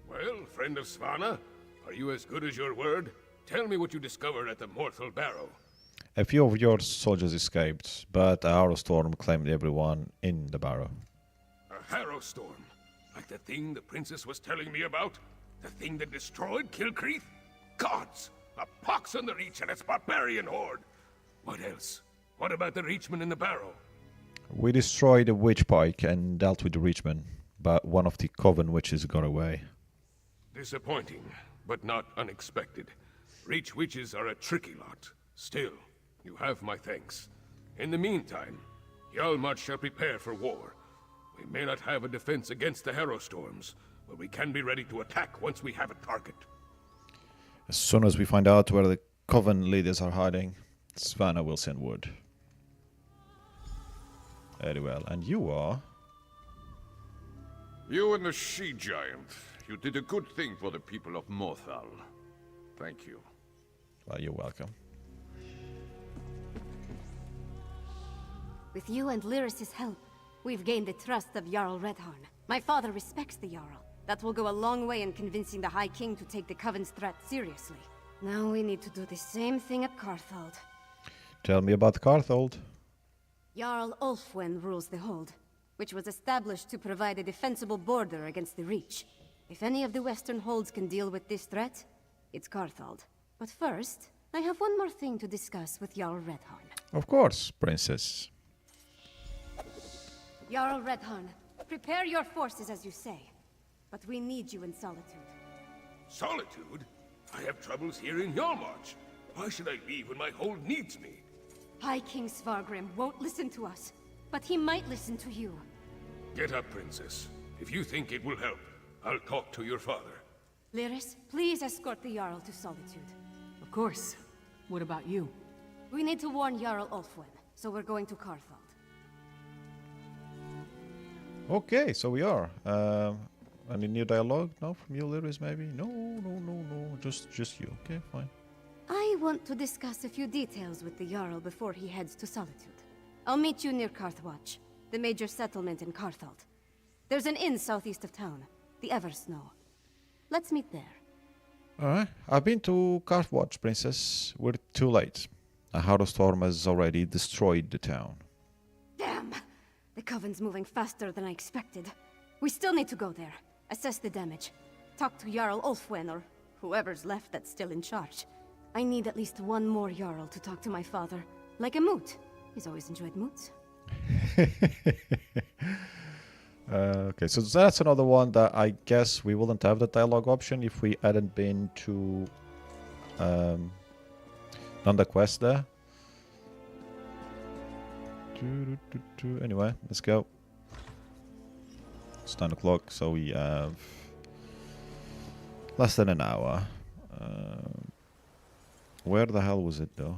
Well, friend of Svanna, are you as good as your word? Tell me what you discovered at the Morthal Barrow. A few of your soldiers escaped, but a Harrowstorm claimed everyone in the barrow. A harrow storm? Like the thing the princess was telling me about? The thing that destroyed Kilcreath? Gods! A pox on the Reach and its barbarian horde! What else? What about the Reachman in the barrow? We destroyed the witch pike and dealt with the Reachman, but one of the Coven witches got away. Disappointing, but not unexpected. Reach witches are a tricky lot. Still, you have my thanks. In the meantime, Hjalmar shall prepare for war. We may not have a defense against the Harrow Storms, but we can be ready to attack once we have a target. As soon as we find out where the Coven leaders are hiding, Svanna will send word. Very well, and you are? You and the she-giant. You did a good thing for the people of Morthal. Thank you. Well, you're welcome. With you and Lyris's help, we've gained the trust of Jarl Redharn. My father respects the Jarl. That will go a long way in convincing the High King to take the Coven's threat seriously. Now we need to do the same thing at Carthald. Tell me about Carthald. Jarl Ulfwen rules the Hold, which was established to provide a defensible border against the Reach. If any of the Western Holds can deal with this threat, it's Carthald. But first, I have one more thing to discuss with Jarl Redharn. Of course, Princess. Jarl Redharn, prepare your forces as you say. But we need you in Solitude. Solitude? I have troubles here in Hjalmarch. Why should I leave when my hold needs me? High King Svargrim won't listen to us, but he might listen to you. Get up, Princess. If you think it will help, I'll talk to your father. Lyris, please escort the Jarl to Solitude. Of course. What about you? We need to warn Jarl Ulfwen, so we're going to Carthald. Okay, so we are. Any new dialogue? No, from you, Lyris, maybe? No. Just you. Okay, fine. I want to discuss a few details with the Jarl before he heads to Solitude. I'll meet you near Carthwatch, the major settlement in Carthald. There's an inn southeast of town, the Eversnow. Let's meet there. Alright, I've been to Carthwatch, Princess. We're too late. A Harrow Storm has already destroyed the town. Damn! The Coven's moving faster than I expected. We still need to go there, assess the damage, talk to Jarl Ulfwen or whoever's left that's still in charge. I need at least one more Jarl to talk to my father, like a moot. He's always enjoyed moots. Okay, so that's another one that I guess we wouldn't have the dialogue option if we hadn't been to done the quest there. Anyway, let's go. It's 9 o'clock, so we have less than an hour. Where the hell was it though?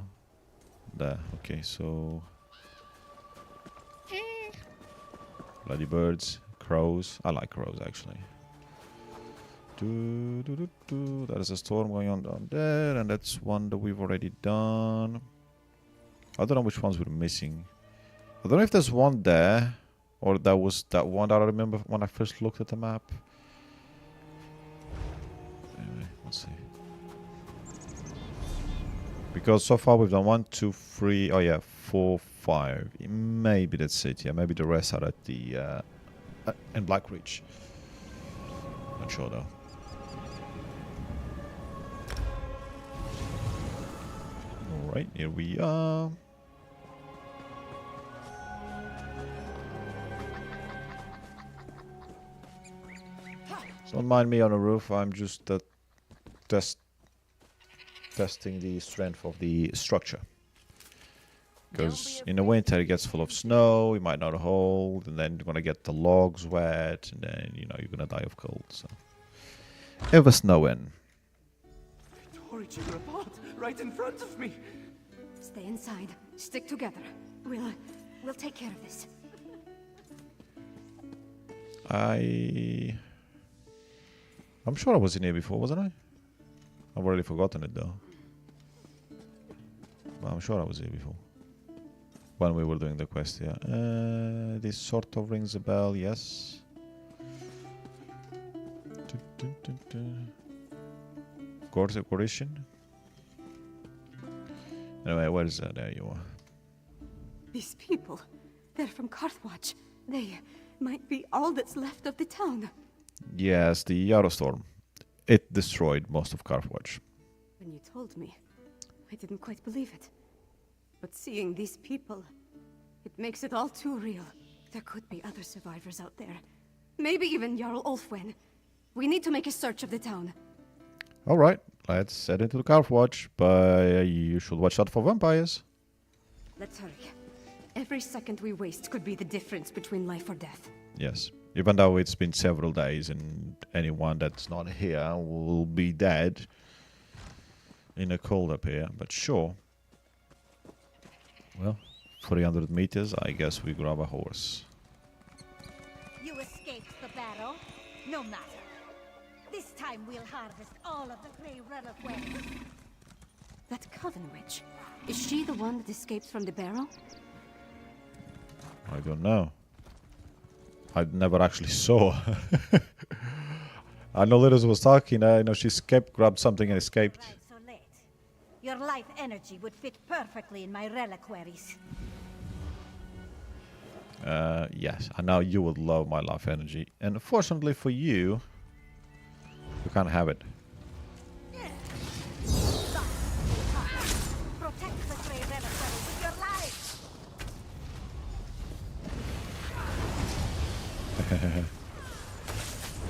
There, okay, so bloody birds, crows. I like crows actually. There is a storm going on down there, and that's one that we've already done. I don't know which ones we're missing. I don't know if there's one there, or that was that one that I remember when I first looked at the map. Anyway, let's see. Because so far we've done 1, 2, 3, oh yeah, 4, 5. Maybe that's it, yeah. Maybe the rest are at the in Blackreach. Not sure though. Alright, here we are. So don't mind me on the roof, I'm just testing the strength of the structure. Because in the winter it gets full of snow, you might not hold, and then you're gonna get the logs wet, and then you know you're gonna die of cold. So ever snowing. They tore each other apart right in front of me. Stay inside. Stick together. We'll take care of this. I'm sure I was in here before, wasn't I? I've already forgotten it though. But I'm sure I was here before. When we were doing the quest, yeah. This sort of rings a bell, yes. Gorishin? Anyway, where is that? There you are. These people, they're from Carthwatch. They might be all that's left of the town. Yes, the Yarostorm. it destroyed most of Carthage. When you told me, I didn't quite believe it. But seeing these people, it makes it all too real. There could be other survivors out there. Maybe even Jarl Ulfwen. We need to make a search of the town. Alright, let's head into the Carthage, but you should watch out for vampires. Let's hurry. Every second we waste could be the difference between life or death. Yes, even though it's been several days and anyone that's not here will be dead in a cold up here, but sure. Well, 300 meters, I guess we grab a horse. You escaped the battle? No matter. This time we'll harvest all of the Grey Reliquaries. That Coven Witch. Is she the one that escaped from the barrow? I don't know. I never actually saw. I know Liz was talking, I know she escaped, grabbed something and escaped. So late. Your life energy would fit perfectly in my reliquaries. Yes, I know you would love my life energy. And unfortunately for you, you can't have it. Protect the Grey Reliquary with your life!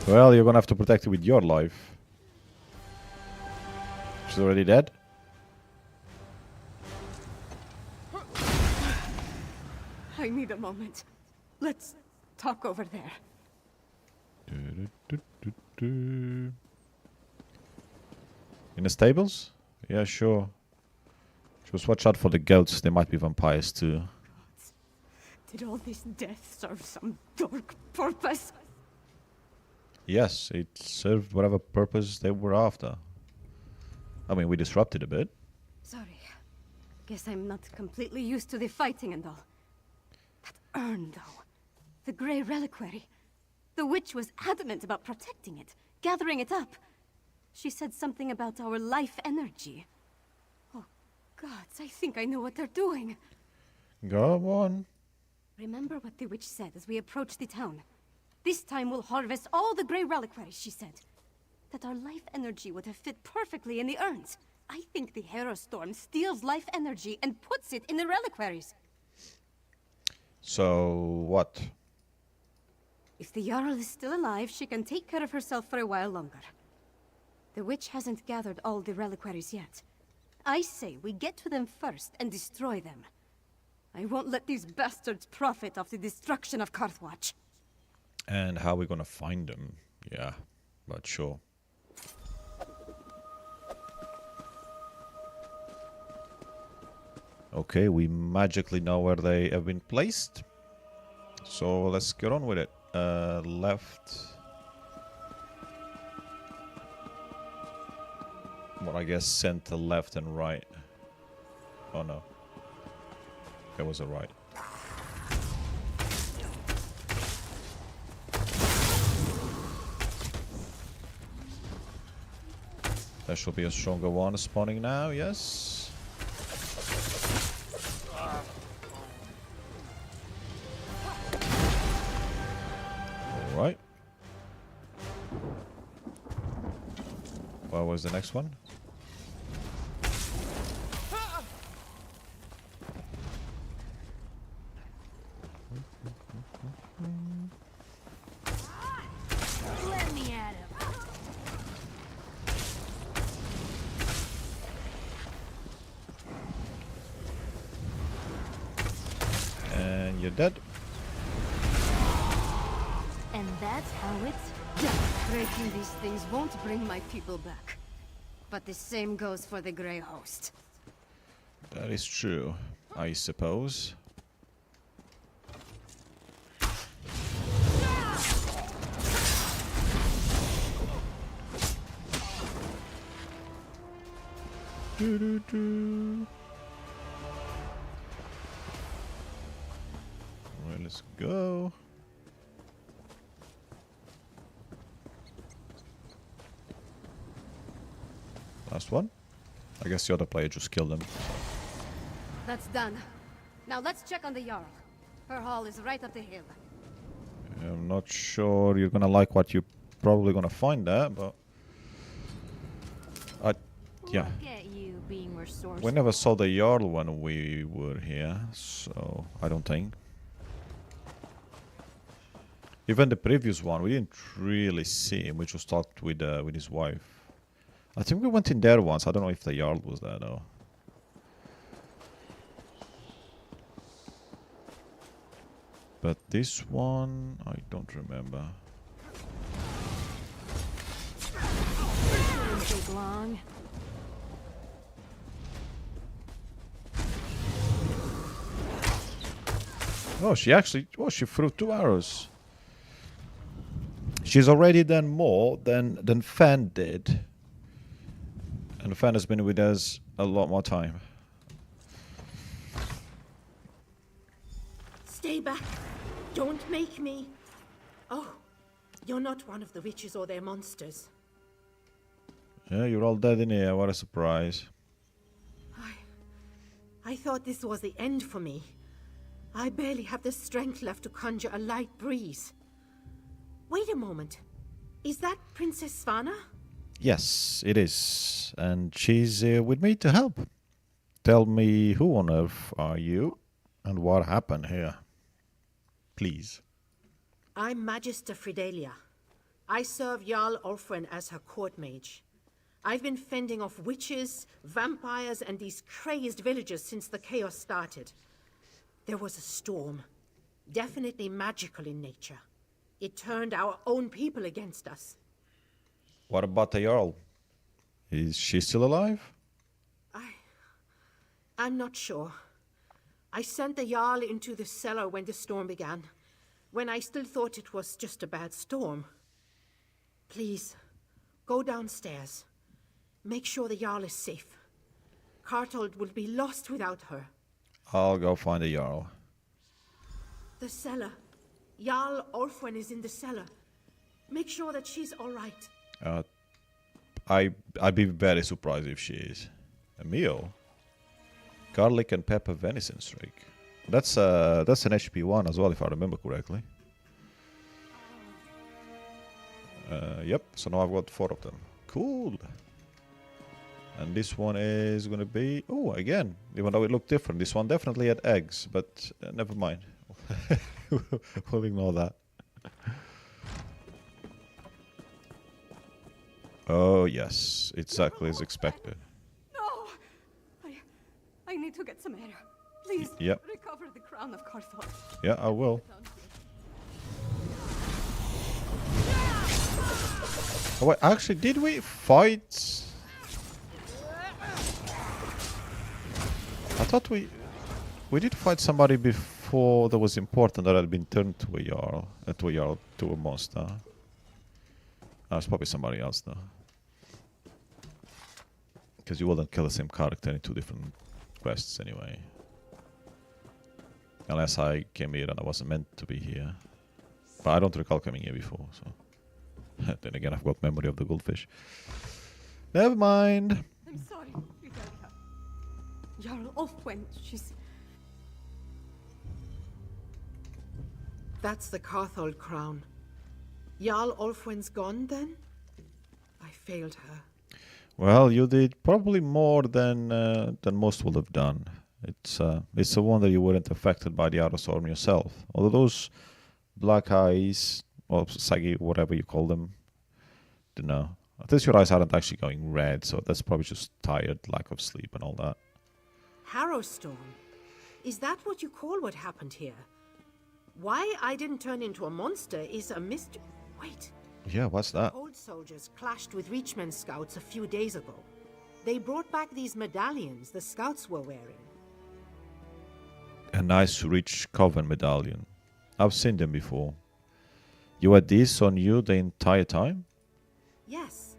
Well, you're gonna have to protect it with your life. She's already dead? I need a moment. Let's talk over there. In the stables? Yeah, sure. Just watch out for the goats. They might be vampires too. Did all this death serve some dark purpose? Yes, it served whatever purpose they were after. I mean, we disrupted a bit. Sorry. Guess I'm not completely used to the fighting and all. That urn, though. The Grey Reliquary. The witch was adamant about protecting it, gathering it up. She said something about our life energy. Oh, gods, I think I know what they're doing. Go on. Remember what the witch said as we approached the town. This time we'll harvest all the Grey Reliquaries, she said. That our life energy would have fit perfectly in the urns. I think the Hero Storm steals life energy and puts it in the reliquaries. So, what? If the Jarl is still alive, she can take care of herself for a while longer. The witch hasn't gathered all the reliquaries yet. I say we get to them first and destroy them. I won't let these bastards profit off the destruction of Carthage. And how are we gonna find them? Yeah, but sure. Okay, we magically know where they have been placed. So let's get on with it. Left. Well, I guess center, left, and right. Oh no. There was a right. There should be a stronger one spawning now, yes. Alright. Where was the next one? Let me at him. And you're dead. And that's how it's done. Breaking these things won't bring my people back. But the same goes for the Grey Host. That is true, I suppose. Alright, let's go. Last one. I guess the other player just killed them. That's done. Now let's check on the Jarl. Her hall is right up the hill. I'm not sure you're gonna like what you're probably gonna find there, but Yeah. Look at you being resourceful. We never saw the Jarl when we were here, so I don't think. Even the previous one, we didn't really see him. We just talked with his wife. I think we went in there once. I don't know if the Jarl was there though. But this one, I don't remember. Didn't take long. Oh, she threw 2 arrows. She's already done more than Fan did. And Fan has been with us a lot more time. Stay back. Don't make me. Oh, you're not one of the witches or their monsters. Yeah, you're all dead in here. What a surprise. I thought this was the end for me. I barely have the strength left to conjure a light breeze. Wait a moment. Is that Princess Svanna? Yes, it is. And she's with me to help. Tell me, who on earth are you? And what happened here? Please. I'm Magister Fridelia. I serve Jarl Ulfren as her court mage. I've been fending off witches, vampires, and these crazed villagers since the chaos started. There was a storm, definitely magical in nature. It turned our own people against us. What about the Jarl? Is she still alive? I'm not sure. I sent the Jarl into the cellar when the storm began, when I still thought it was just a bad storm. Please, go downstairs. Make sure the Jarl is safe. Cartold will be lost without her. I'll go find the Jarl. The cellar. Jarl Ulfwen is in the cellar. Make sure that she's all right. I'd be very surprised if she is. A meal? Garlic and pepper venison steak. That's an HP 1 as well, if I remember correctly. Yep, so now I've got 4 of them. Cool. And this one is gonna be... Oh, again, even though it looked different. This one definitely had eggs, but never mind. We'll ignore that. Oh, yes. Exactly as expected. No! I need to get some air. Please, Yep. recover the crown of Carthage. Yeah, I will. Oh, wait, actually, did we fight... I thought we did fight somebody before that was important that had been turned to a Jarl, to a monster. It's probably somebody else though. Because you wouldn't kill the same character in 2 different quests anyway. Unless I came here and I wasn't meant to be here. But I don't recall coming here before, so... Then again, I've got memory of the goldfish. Never mind. I'm sorry, Fridelia. Jarl Ulfwen, she's... That's the Carthold crown. Jarl Ulfwen's gone, then? I failed her. Well, you did probably more than most would have done. It's a wonder you weren't affected by the outer storm yourself. Although those black eyes, or saggy, whatever you call them, don't know. At least your eyes aren't actually going red, so that's probably just tired, lack of sleep, and all that. Harrowstorm? Is that what you call what happened here? Why I didn't turn into a monster is a mystery. Wait. Yeah, what's that? Old soldiers clashed with Reachman scouts a few days ago. They brought back these medallions the scouts were wearing. A nice rich Coven medallion. I've seen them before. You had this on you the entire time? Yes.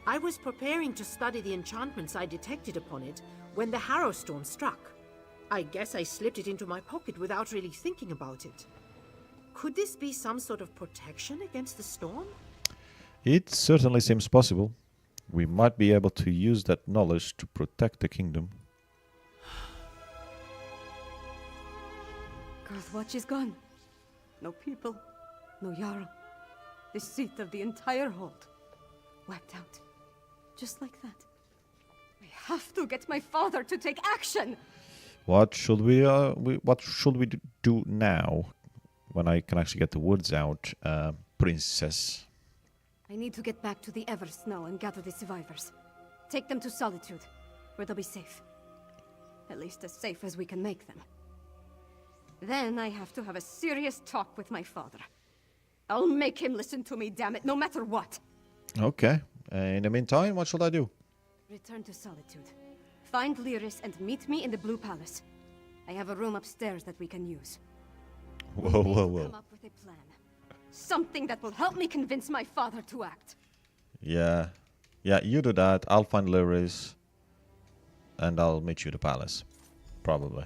I was preparing to study the enchantments I detected upon it when the Harrowstorm struck. I guess I slipped it into my pocket without really thinking about it. Could this be some sort of protection against the storm? It certainly seems possible. We might be able to use that knowledge to protect the kingdom. Carthage is gone. No people, no Jarl. The seat of the entire hold. Wiped out. Just like that. have to get my father to take action. What should we do now? When I can actually get the words out, princess. I need to get back to the Eversnow and gather the survivors. Take them to Solitude, where they'll be safe. At least as safe as we can make them. Then I have to have a serious talk with my father. I'll make him listen to me, damn it, no matter what. Okay. In the meantime, what should I do? Return to Solitude. Find Lyris and meet me in the Blue Palace. I have a room upstairs that we can use. Whoa, whoa, Come whoa. up with a plan. Something that will help me convince my father to act. Yeah. Yeah, you do that. I'll find Lyris. And I'll meet you at the palace. Probably.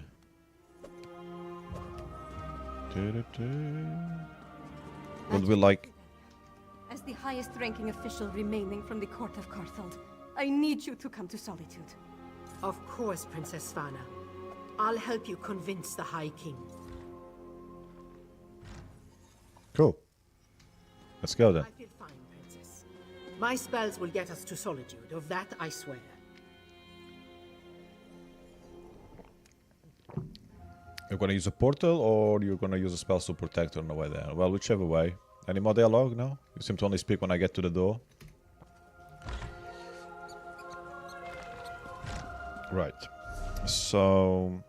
Would we like... As the highest-ranking official remaining from the court of Carthold, I need you to come to Solitude. Of course, Princess Svana. I'll help you convince the High King. Cool. Let's go then. I feel fine, Princess. My spells will get us to Solitude, of that I swear. You're gonna use a portal or you're gonna use a spell to protect on the way there? Well, whichever way. Any more dialogue? No? You seem to only speak when I get to the door. Right. So...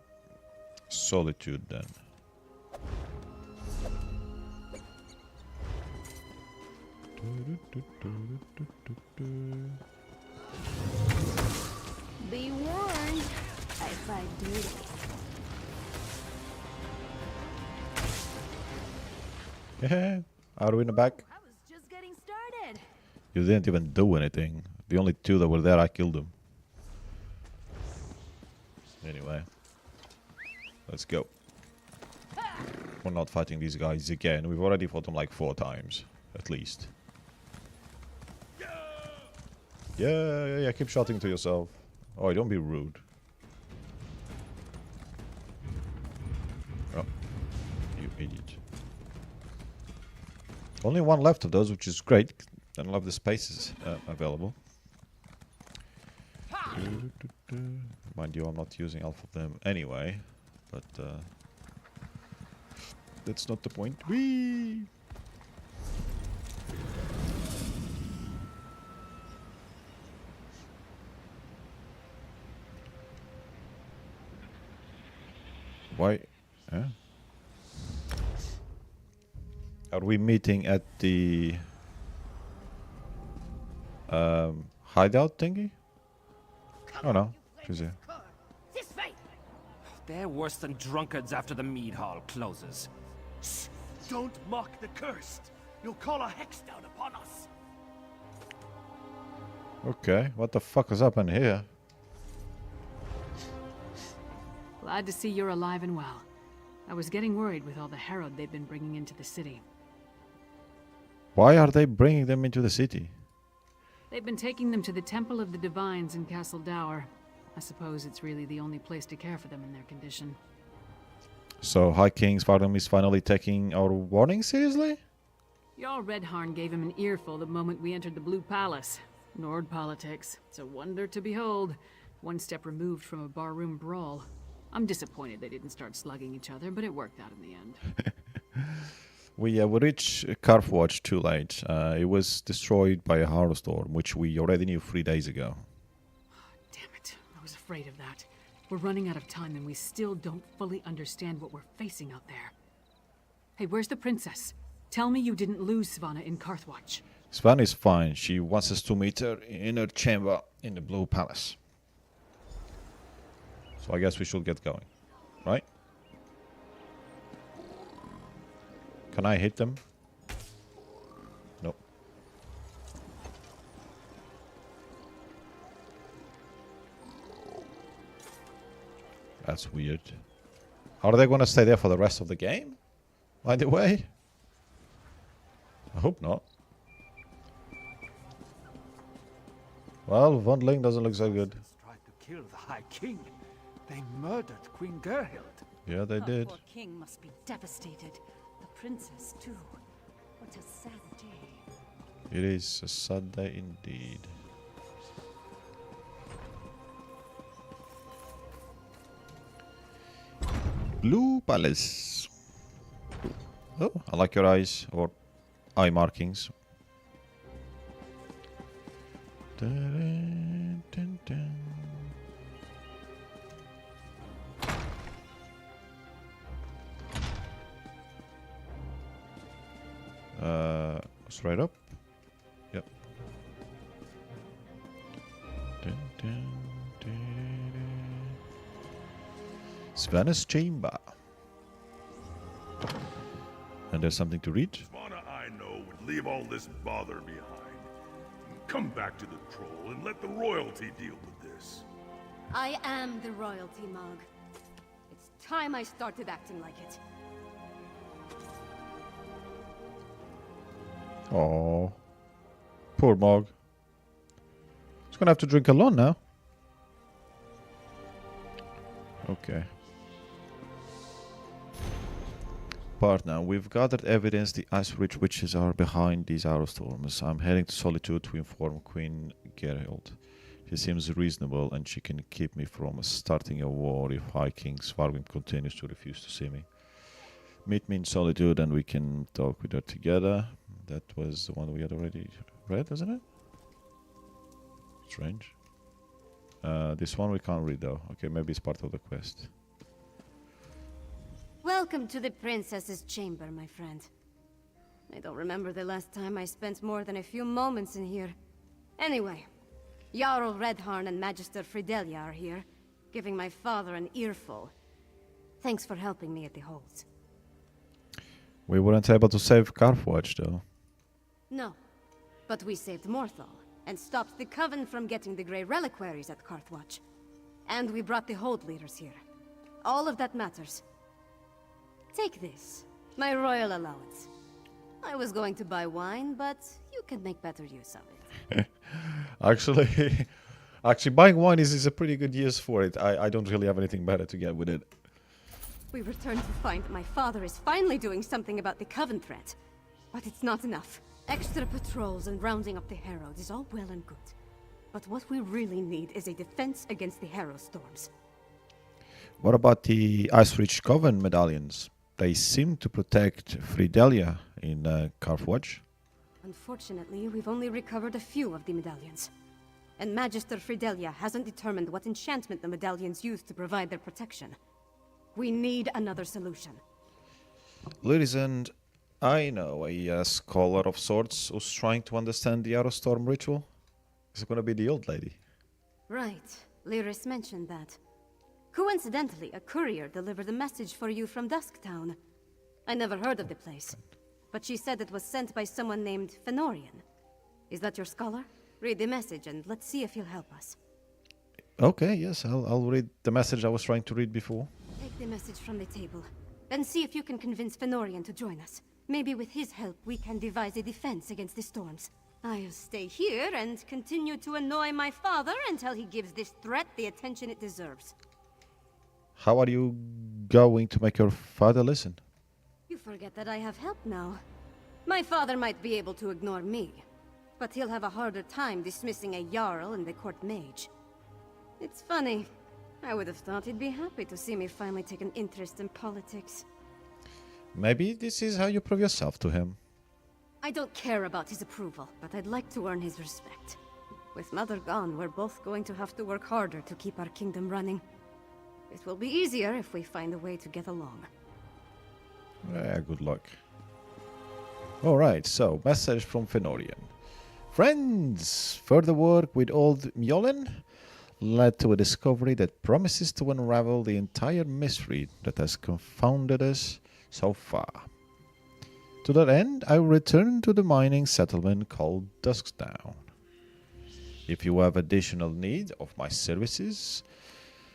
Solitude then. Be warned, I fight dirty. Yeah, are we in the back? I was just getting started. You didn't even do anything. The only two that were there, I killed them. Anyway. Let's go. We're not fighting these guys again. We've already fought them like 4 times. At least. Yeah, keep shouting to yourself. Oh, don't be rude. Oh, you idiot. Only one left of those, which is great. I love the spaces available. Mind you, I'm not using half of them anyway. But that's not the point. Whee! Why? Huh? Are we meeting at the hideout thingy? Oh no, she's here. This way! They're worse than drunkards after the mead hall closes. Shh! Don't mock the cursed. You'll call a hex down upon us. Okay, what the fuck is up in here? Glad to see you're alive and well. I was getting worried with all the herald they've been bringing into the city. Why are they bringing them into the city? They've been taking them to the Temple of the Divines in Castle Dower. I suppose it's really the only place to care for them in their condition. So High King's Farnham is finally taking our warning seriously? Jarl Redharn gave him an earful the moment we entered the Blue Palace. Nord politics. It's a wonder to behold. One step removed from a barroom brawl. I'm disappointed they didn't start slugging each other, but it worked out in the end. We reached Carthwatch too late. It was destroyed by a hailstorm, which we already knew 3 days ago. Damn it. I was afraid of that. We're running out of time and we still don't fully understand what we're facing out there. Hey, where's the princess? Tell me you didn't lose Svana in Carthwatch. Svan is fine. She wants us to meet her in her chamber in the Blue Palace. So I guess we should get going, right? Can I hit them? Nope. That's weird. Are they gonna stay there for the rest of the game? By the way? I hope not. Well, Von Ling doesn't look so good. Tried to kill the High King. They murdered Queen Gerhild. Yeah, they did. Poor king must be devastated. The princess, too. What a sad day. It is a sad day indeed. Blue Palace. Oh, I like your eyes or eye markings. Dun, dun, dun. Straight up. Yep. Dun, dun, dun, dun. Svanna's chamber. And there's something to read. Svanna, I know, would leave all this bother behind. Come back to the troll and let the royalty deal with this. I am the royalty, Mog. It's time I started acting like it. Oh, poor Mog. He's gonna have to drink alone now. Okay. Partner, we've gathered evidence the Ice-Rich witches are behind these arrow storms. I'm heading to Solitude to inform Queen Gerhild. She seems reasonable and she can keep me from starting a war if High King Svargrim continues to refuse to see me. Meet me in Solitude and we can talk with her together. That was the one we had already read, wasn't it? Strange. This one we can't read though. Okay, maybe it's part of the quest. Welcome to the princess's chamber, my friend. I don't remember the last time I spent more than a few moments in here. Anyway, Jarl Redharn and Magister Fridelia are here, giving my father an earful. Thanks for helping me at the holds. We weren't able to save Carthwatch though. No, but we saved Morthal, and stopped the Coven from getting the Grey Reliquaries at Carthwatch. And we brought the Hold leaders here. All of that matters. Take this, my royal allowance. I was going to buy wine, but you can make better use of it. Actually, buying wine is a pretty good use for it. I don't really have anything better to get with it. We return to find that my father is finally doing something about the Coven threat. But it's not enough. Extra patrols and rounding up the Herald is all well and good. But what we really need is a defense against the Harrow storms. What about the Ice-Rich Coven medallions? They seem to protect Fridelia in Carthwatch. Unfortunately, we've only recovered a few of the medallions. And Magister Fridelia hasn't determined what enchantment the medallions use to provide their protection. We need another solution. Ladies and I know a scholar of sorts who's trying to understand the Arrowstorm ritual. It's gonna be the old lady. Right. Lyris mentioned that. Coincidentally, a courier delivered a message for you from Dusktown. I never heard of the place, but she said it was sent by someone named Fenorian. Is that your scholar? Read the message and let's see if he'll help us. Okay, yes, I'll read the message I was trying to read before. Take the message from the table, then see if you can convince Fenorian to join us. Maybe with his help we can devise a defense against the storms. I'll stay here and continue to annoy my father until he gives this threat the attention it deserves. How are you going to make your father listen? You forget that I have help now. My father might be able to ignore me, but he'll have a harder time dismissing a Jarl and the court mage. It's funny. I would have thought he'd be happy to see me finally take an interest in politics. Maybe this is how you prove yourself to him. I don't care about his approval, but I'd like to earn his respect. With Mother gone, we're both going to have to work harder to keep our kingdom running. It will be easier if we find a way to get along. Yeah, good luck. Alright, so, message from Fenorian. Friends, further work with old Mjolnir led to a discovery that promises to unravel the entire mystery that has confounded us so far. To that end, I return to the mining settlement called Dusktown. If you have additional need of my services,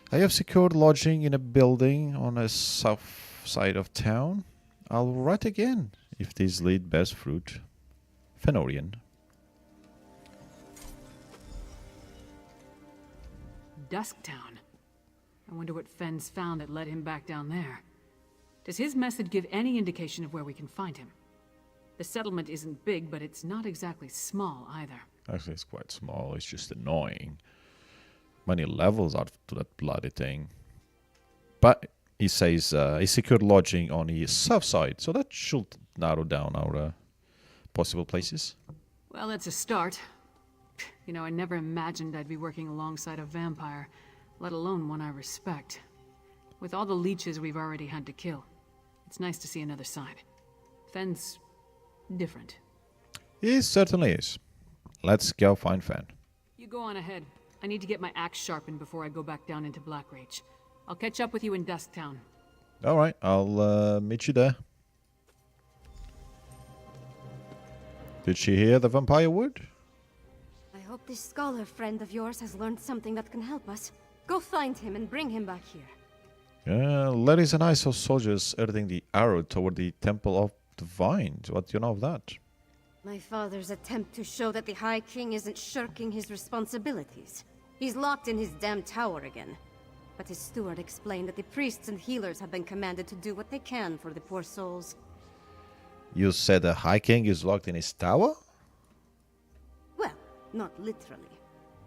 I have secured lodging in a building on the south side of town. I'll write again if this lead bears fruit. Fenorian. Dusktown. I wonder what Fenn's found that led him back down there. Does his message give any indication of where we can find him? The settlement isn't big, but it's not exactly small either. Actually, it's quite small. It's just annoying. Many levels are to that bloody thing. But he says he secured lodging on the south side, so that should narrow down our possible places. Well, that's a start. You know, I never imagined I'd be working alongside a vampire, let alone one I respect. With all the leeches we've already had to kill, it's nice to see another side. Fenn's different. He certainly is. Let's go find Fen. You go on ahead. I need to get my axe sharpened before I go back down into Blackreach. I'll catch up with you in Dusktown. Alright, I'll meet you there. Did she hear the vampire word? I hope this scholar friend of yours has learned something that can help us. Go find him and bring him back here. Ladies and I saw soldiers herding the arrow toward the Temple of the Vines. What do you know of that? My father's attempt to show that the High King isn't shirking his responsibilities. He's locked in his damn tower again. But his steward explained that the priests and healers have been commanded to do what they can for the poor souls. You said the High King is locked in his tower? Well, not literally.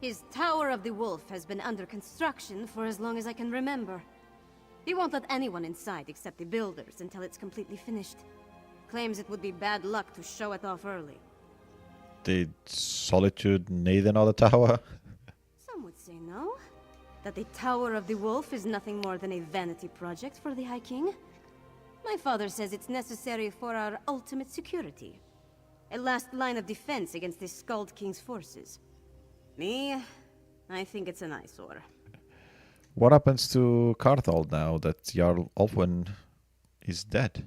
His Tower of the Wolf has been under construction for as long as I can remember. He won't let anyone inside except the builders until it's completely finished. Claims it would be bad luck to show it off early. Did Solitude need another tower? Some would say no. That the Tower of the Wolf is nothing more than a vanity project for the High King. My father says it's necessary for our ultimate security. A last line of defense against the Skald King's forces. Me, I think it's an eyesore. What happens to Carthald now that Jarl Ulfwin is dead?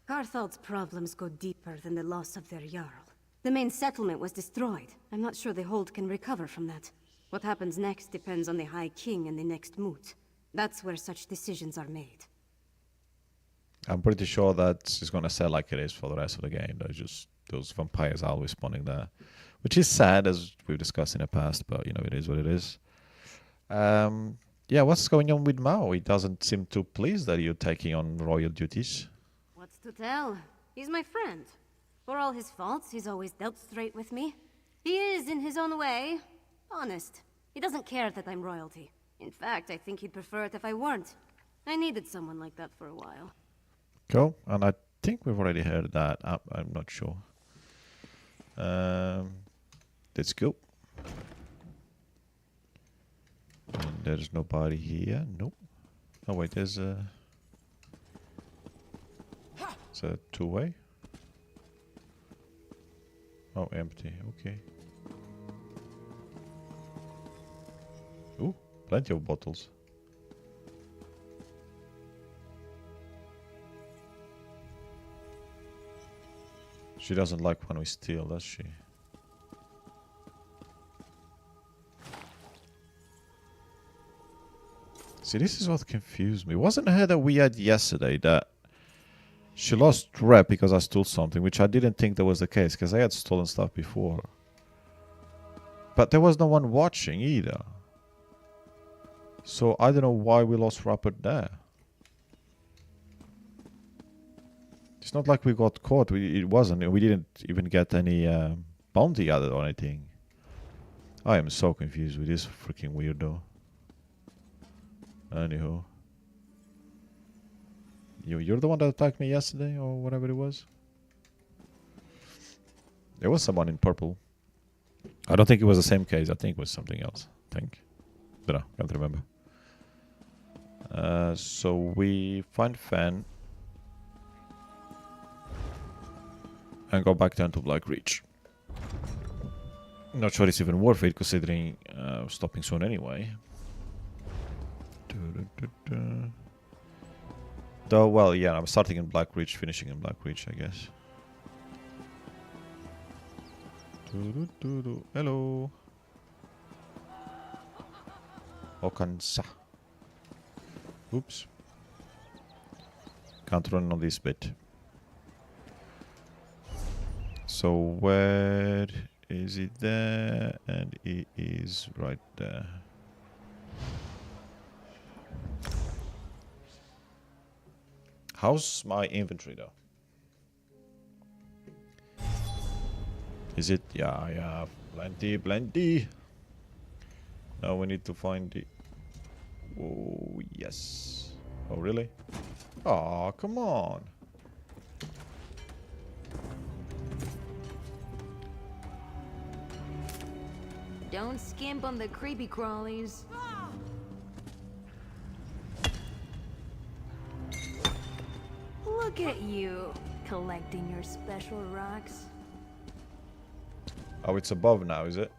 Carthald's problems go deeper than the loss of their Jarl. The main settlement was destroyed. I'm not sure the Hold can recover from that. What happens next depends on the High King and the next moot. That's where such decisions are made. I'm pretty sure that it's going to sell like it is for the rest of the game. There's just those vampires are always spawning there. Which is sad, as we've discussed in the past, but, you know, it is what it is. Yeah, what's going on with Mao? He doesn't seem too pleased that you're taking on royal duties. What's to tell? He's my friend. For all his faults, he's always dealt straight with me. He is, in his own way, honest. He doesn't care that I'm royalty. In fact, I think he'd prefer it if I weren't. I needed someone like that for a while. Cool, and I think we've already heard that. I'm not sure. Let's go. And there's nobody here. Nope. Oh wait, there's a... It's a two-way. Oh, empty. Okay. Ooh, plenty of bottles. She doesn't like when we steal, does she? See, this is what confused me. Wasn't her that we had yesterday that she lost rep because I stole something, which I didn't think that was the case, because I had stolen stuff before. But there was no one watching either. So I don't know why we lost Rappert there. It's not like we got caught. It wasn't. We didn't even get any bounty added or anything. I am so confused with this freaking weirdo. Anywho. You're the one that attacked me yesterday, or whatever it was? There was someone in purple. I don't think it was the same case. I think it was something else. I think. Don't know. Can't remember. So we find Fen. And go back down to Blackreach. Not sure it's even worth it, considering stopping soon anyway. Though, well, yeah, I'm starting in Blackreach, finishing in Blackreach, I guess. Hello. Okansa. Oops. Can't run on this bit. So where is it there? And it is right there. How's my inventory though? Is it? Yeah, plenty. Now we need to find the... Oh, yes. Oh, really? Oh, come on. Don't skimp on the creepy crawlies. Look at you, collecting your special rocks. Oh, it's above now, is it?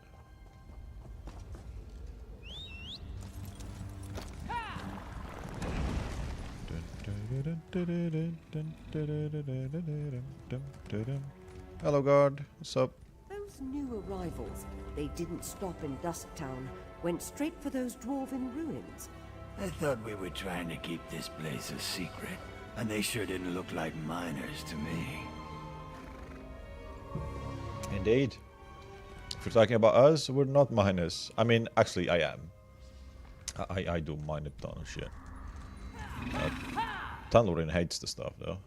Hello, guard. What's up? Those new arrivals, they didn't stop in Dusktown, went straight for those dwarven ruins. I thought we were trying to keep this place a secret, and they sure didn't look like miners to me. Indeed. If you're talking about us, we're not miners. I mean, actually, I am. I do mine a ton of shit. Tunlurin hates the stuff, though.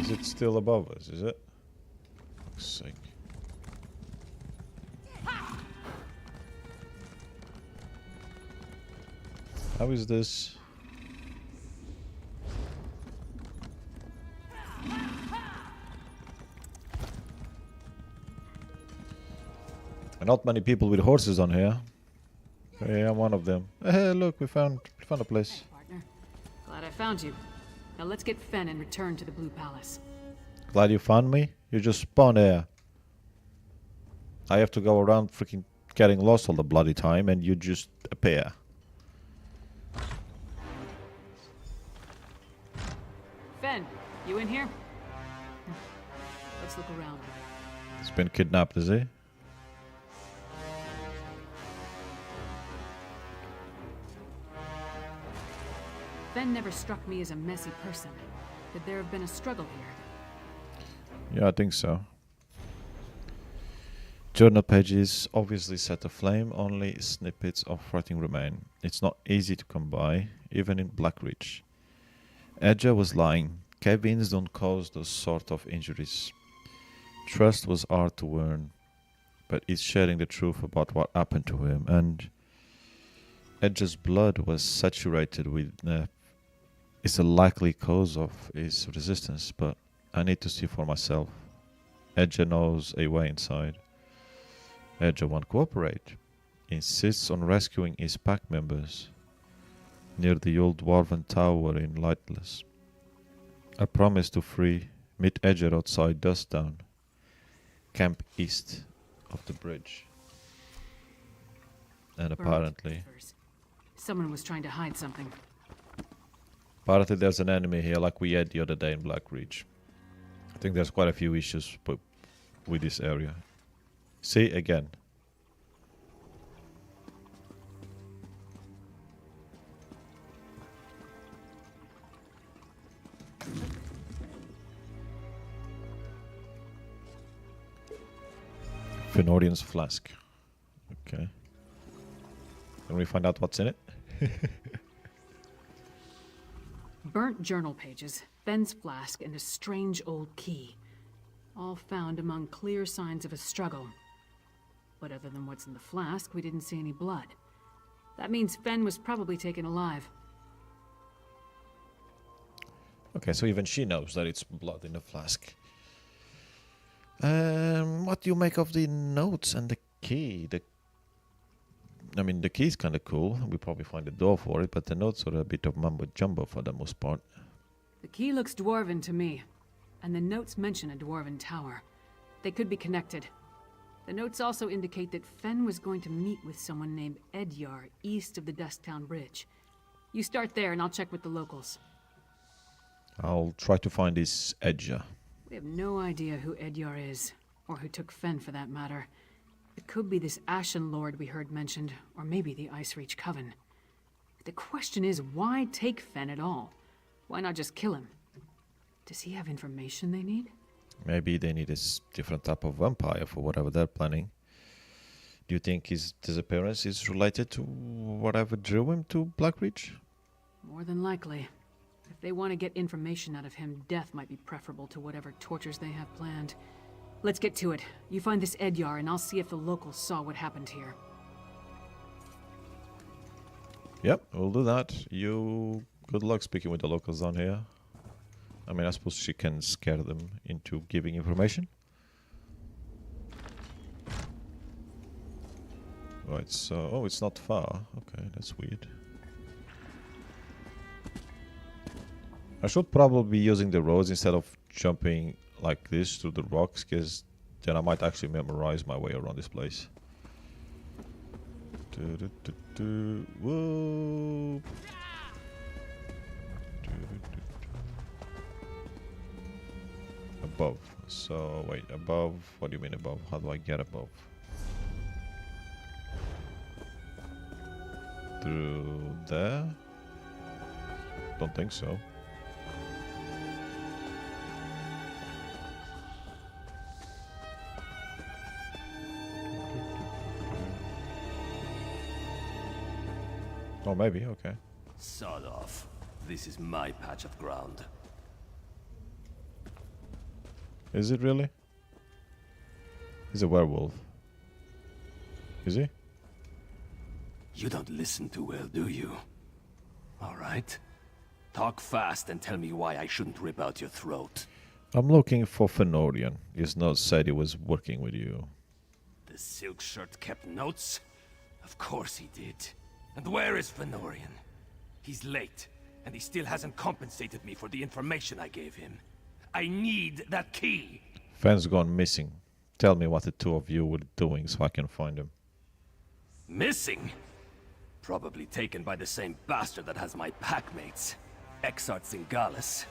Is it still above us, is it? Fuck's sake. How is this? Not many people with horses on here. Hey, I'm one of them. Hey, look, we found a place. Partner. Glad I found you. Now let's get Fen and return to the Blue Palace. Glad you found me. You just spawned here. I have to go around freaking getting lost all the bloody time, and you just appear. Fen, you in here? Let's look around. He's been kidnapped, is he? Fen never struck me as a messy person. Could there have been a struggle here? Yeah, I think so. Journal pages obviously set aflame, only snippets of writing remain. It's not easy to come by, even in Blackreach. Edja was lying. Cave-ins don't cause those sort of injuries. Trust was hard to earn, but he's sharing the truth about what happened to him, and Edja's blood was saturated with it's a likely cause of his resistance, but I need to see for myself. Edja knows a way inside. Edja won't cooperate. Insists on rescuing his pack members near the old dwarven tower in Lightless. I promise to meet Edja outside Dusktown, camp east of the bridge. And apparently someone was trying to hide something. Apparently there's an enemy here like we had the other day in Blackreach. I think there's quite a few issues with this area. See, again. Fenorian's flask. Okay. Can we find out what's in it? Burnt journal pages, Fen's flask, and a strange old key. All found among clear signs of a struggle. But other than what's in the flask, we didn't see any blood. That means Fen was probably taken alive. Okay, so even she knows that it's blood in the flask. What do you make of the notes and the key? I mean, the key's kind of cool. We probably find a door for it, but the notes are a bit of mumbo-jumbo for the most part. The key looks dwarven to me, and the notes mention a dwarven tower. They could be connected. The notes also indicate that Fen was going to meet with someone named Edyar east of the Dusktown Bridge. You start there, and I'll check with the locals. I'll try to find this Edja. We have no idea who Edyar is, or who took Fen for that matter. It could be this Ashen Lord we heard mentioned, or maybe the Icereach Coven. The question is, why take Fen at all? Why not just kill him? Does he have information they need? Maybe they need a different type of vampire for whatever they're planning. Do you think his disappearance is related to whatever drew him to Blackreach? More than likely. If they want to get information out of him, death might be preferable to whatever tortures they have planned. Let's get to it. You find this Edyar, and I'll see if the locals saw what happened here. Yep, we'll do that. You good luck speaking with the locals down here. I mean, I suppose she can scare them into giving information. Right, so... Oh, it's not far. Okay, that's weird. I should probably be using the roads instead of jumping like this through the rocks, because then I might actually memorize my way around this place. Whoa. Above. So, wait, above? What do you mean above? How do I get above? Through there? Don't think so. Oh, maybe, okay. Sod off. This is my patch of ground. Is it really? He's a werewolf. Is he? You don't listen too well, do you? Alright. Talk fast and tell me why I shouldn't rip out your throat. I'm looking for Fenorian. His note said he was working with you. The silk shirt kept notes? Of course he did. And where is Fenorian? He's late, and he still hasn't compensated me for the information I gave him. I need that key! Fen's gone missing. Tell me what the two of you were doing so I can find him. Missing? Probably taken by the same bastard that has my packmates, Exart Zingalis.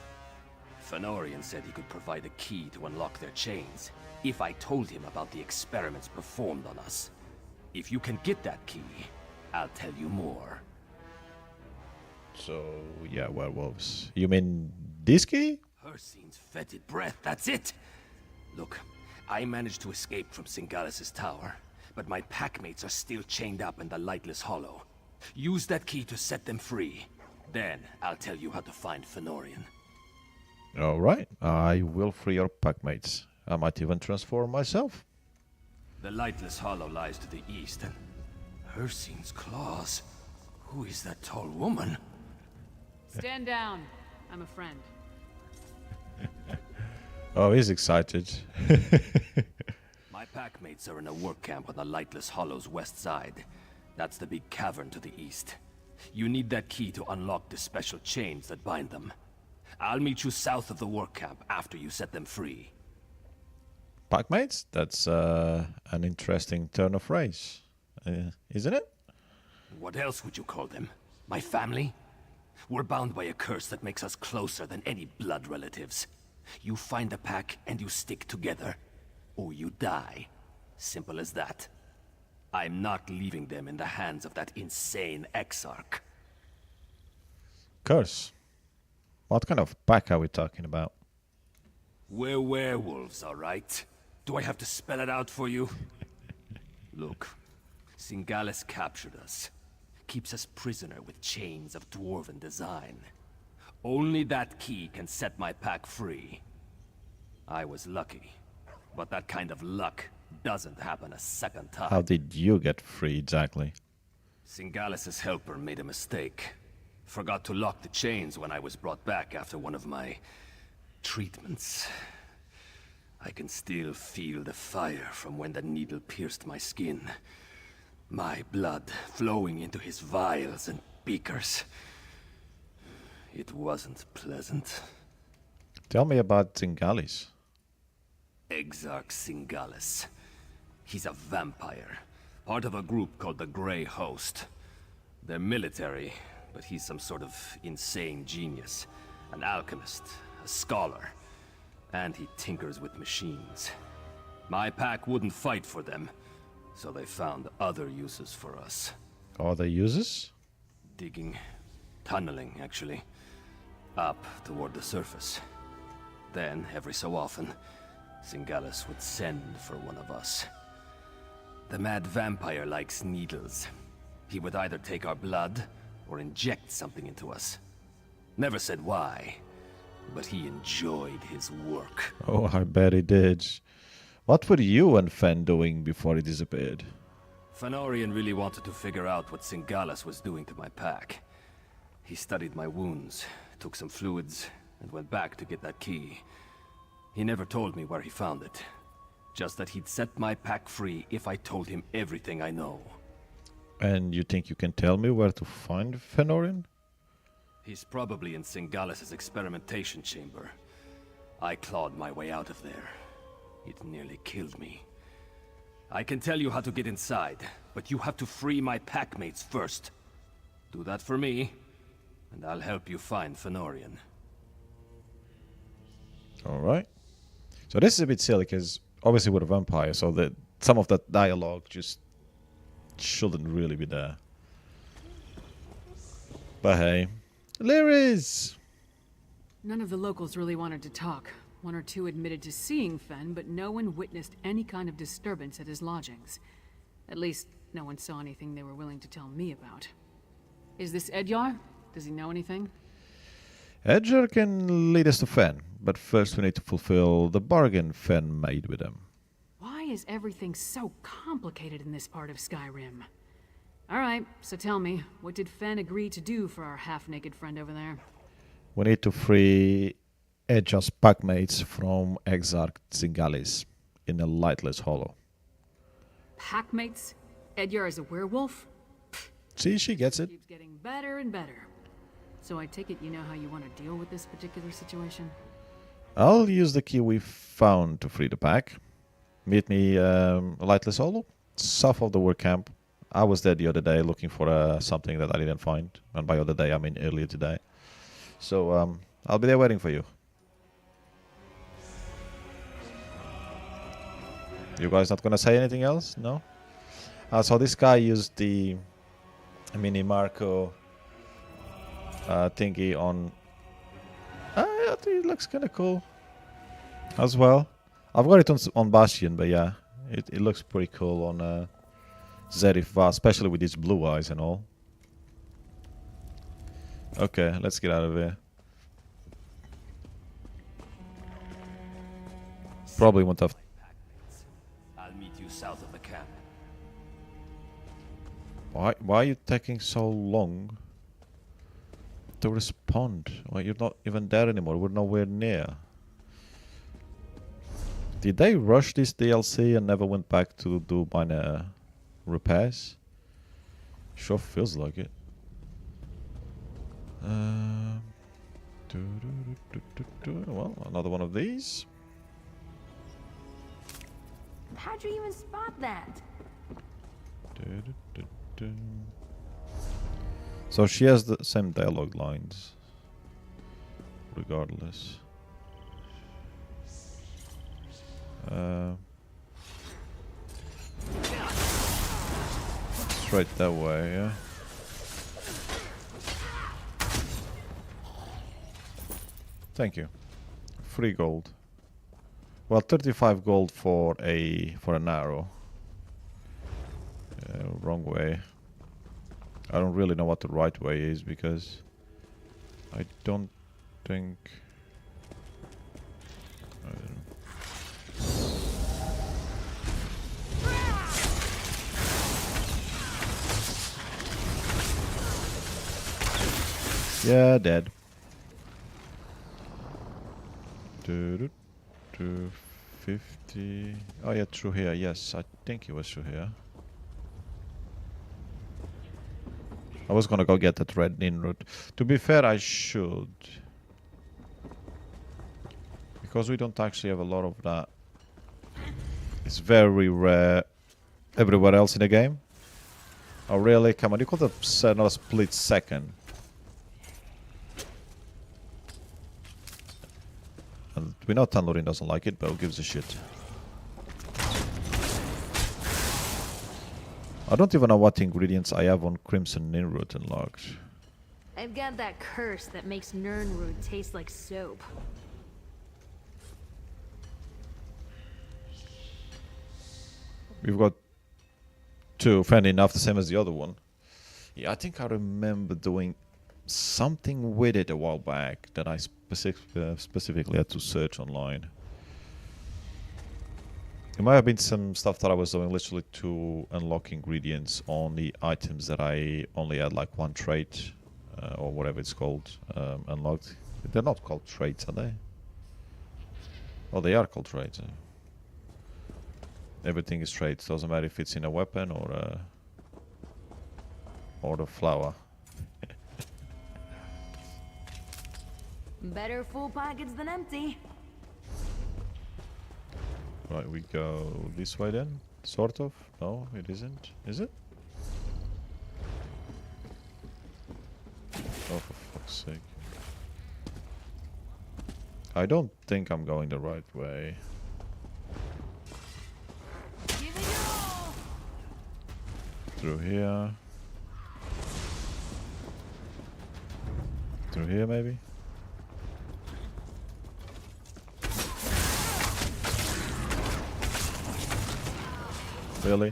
Fenorian said he could provide a key to unlock their chains, if I told him about the experiments performed on us. If you can get that key, I'll tell you more. So, yeah, werewolves. You mean this key? Hersine's fetid breath, that's it! Look, I managed to escape from Zingalis' tower, but my packmates are still chained up in the Lightless Hollow. Use that key to set them free. Then, I'll tell you how to find Fenorian. Alright, I will free your packmates. I might even transform myself. The Lightless Hollow lies to the east, and Hersine's claws. Who is that tall woman? Stand down. I'm a friend. Oh, he's excited. My packmates are in a work camp on the Lightless Hollow's west side. That's the big cavern to the east. You need that key to unlock the special chains that bind them. I'll meet you south of the work camp after you set them free. Packmates? That's an interesting turn of phrase. Isn't it? What else would you call them? My family? We're bound by a curse that makes us closer than any blood relatives. You find a pack and you stick together, or you die. Simple as that. I'm not leaving them in the hands of that insane Exarch. Curse. What kind of pack are we talking about? We're werewolves, all right? Do I have to spell it out for you? Look, Zingalis captured us. Keeps us prisoner with chains of dwarven design. Only that key can set my pack free. I was lucky, but that kind of luck doesn't happen a second time. How did you get free exactly? Zingalis' helper made a mistake. Forgot to lock the chains when I was brought back after one of my treatments. I can still feel the fire from when the needle pierced my skin. My blood flowing into his vials and beakers. It wasn't pleasant. Tell me about Zingalis. Exarch Zingalis. He's a vampire, part of a group called the Grey Host. They're military, but he's some sort of insane genius. An alchemist, a scholar, and he tinkers with machines. My pack wouldn't fight for them, so they found other uses for us. Other uses? Digging, tunneling, actually. Up toward the surface. Then, every so often, Zingalis would send for one of us. The mad vampire likes needles. He would either take our blood, or inject something into us. Never said why, but he enjoyed his work. Oh, I bet he did. What were you and Fen doing before he disappeared? Fenorian really wanted to figure out what Singalas was doing to my pack. He studied my wounds, took some fluids, and went back to get that key. He never told me where he found it. Just that he'd set my pack free if I told him everything I know. And you think you can tell me where to find Fenorian? He's probably in Singalas' experimentation chamber. I clawed my way out of there. It nearly killed me. I can tell you how to get inside, but you have to free my packmates first. Do that for me, and I'll help you find Fenorian. Alright. So this is a bit silly, because obviously we're a vampire, so that some of that dialogue just shouldn't really be there. But hey. Lyris! None of the locals really wanted to talk. One or two admitted to seeing Fen, but no one witnessed any kind of disturbance at his lodgings. At least, no one saw anything they were willing to tell me about. Is this Edyar? Does he know anything? Edgar can lead us to Fen, but first we need to fulfill the bargain Fen made with him. Why is everything so complicated in this part of Skyrim? Alright, so tell me, what did Fen agree to do for our half-naked friend over there? We need to free Edgar's packmates from Exarch Singalis in a lightless hollow. Packmates? Edyar is a werewolf? See, she gets it. Keeps getting better and better. So I take it you know how you want to deal with this particular situation? I'll use the key we found to free the pack. Meet me lightless hollow, south of the work camp. I was there the other day looking for something that I didn't find. And by other day, I mean earlier today. So I'll be there waiting for you. You guys not gonna say anything else? No? So this guy used the mini Marco thingy on... I think it looks kinda cool as well. I've got it on Bastion, but yeah, it looks pretty cool on Zerif Vaz, especially with these blue eyes and all. Okay, let's get out of here. Probably won't have... I'll meet you south of the camp. Why are you taking so long to respond? Well, you're not even there anymore. We're nowhere near. Did they rush this DLC and never went back to do minor repairs? Sure feels like it. Well, another one of these. How'd you even spot that? So she has the same dialogue lines, regardless. Straight that way, yeah. Thank you. 3 gold. Well, 35 gold for an arrow. Wrong way. I don't really know what the right way is because I don't think... I don't know. Yeah, dead. 250. Oh yeah, through here. Yes, I think it was through here. I was gonna go get that red inroad. To be fair, I should. Because we don't actually have a lot of that. It's very rare everywhere else in the game. Oh really? Come on, you could have said another split second. And we know Tanlurin doesn't like it, but who gives a shit? I don't even know what ingredients I have on Crimson Ninroot unlocked. I've got that curse that makes Nirnroot taste like soap. We've got 2, funny enough, the same as the other one. Yeah, I think I remember doing something with it a while back that I specifically had to search online. There might have been some stuff that I was doing literally to unlock ingredients on the items that I only had like one trait or whatever it's called unlocked. They're not called traits, are they? Oh, they are called traits. Everything is traits. Doesn't matter if it's in a weapon or the flower. Better full pockets than empty. Right, we go this way then? Sort of? No, it isn't. Is it? Oh, for fuck's sake. I don't think I'm going the right way. Through here. Through here, maybe? Really?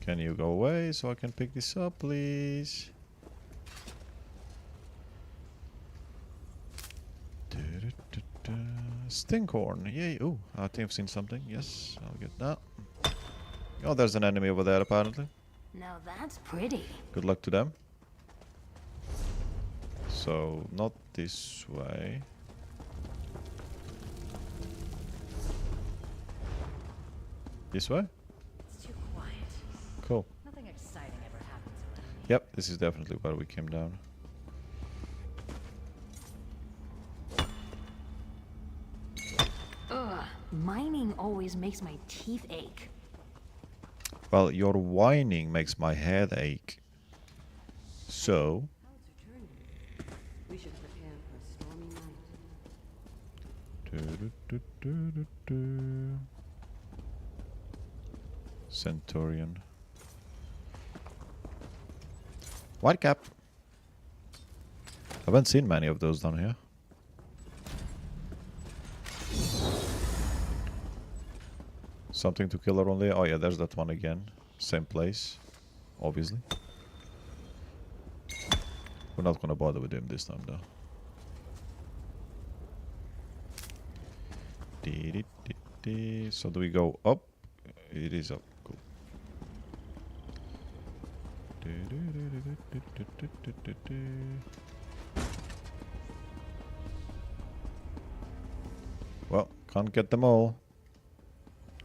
Can you go away so I can pick this up, please? Stinkhorn, yay! Ooh, I think I've seen something. Yes, I'll get that. Oh, there's an enemy over there apparently. Now that's pretty. Good luck to them. So, not this way. This way? It's too quiet. Cool. Nothing exciting ever happens around here. Yep, this is definitely where we came down. Ugh, mining always makes my teeth ache. Well, your whining makes my head ache. So... We should prepare for a stormy night. Centurion. Whitecap. Haven't seen many of those down here. Something to kill around there. Oh yeah, there's that one again. Same place, obviously. We're not gonna bother with him this time though. So do we go up? It is up. Cool. Well, can't get them all.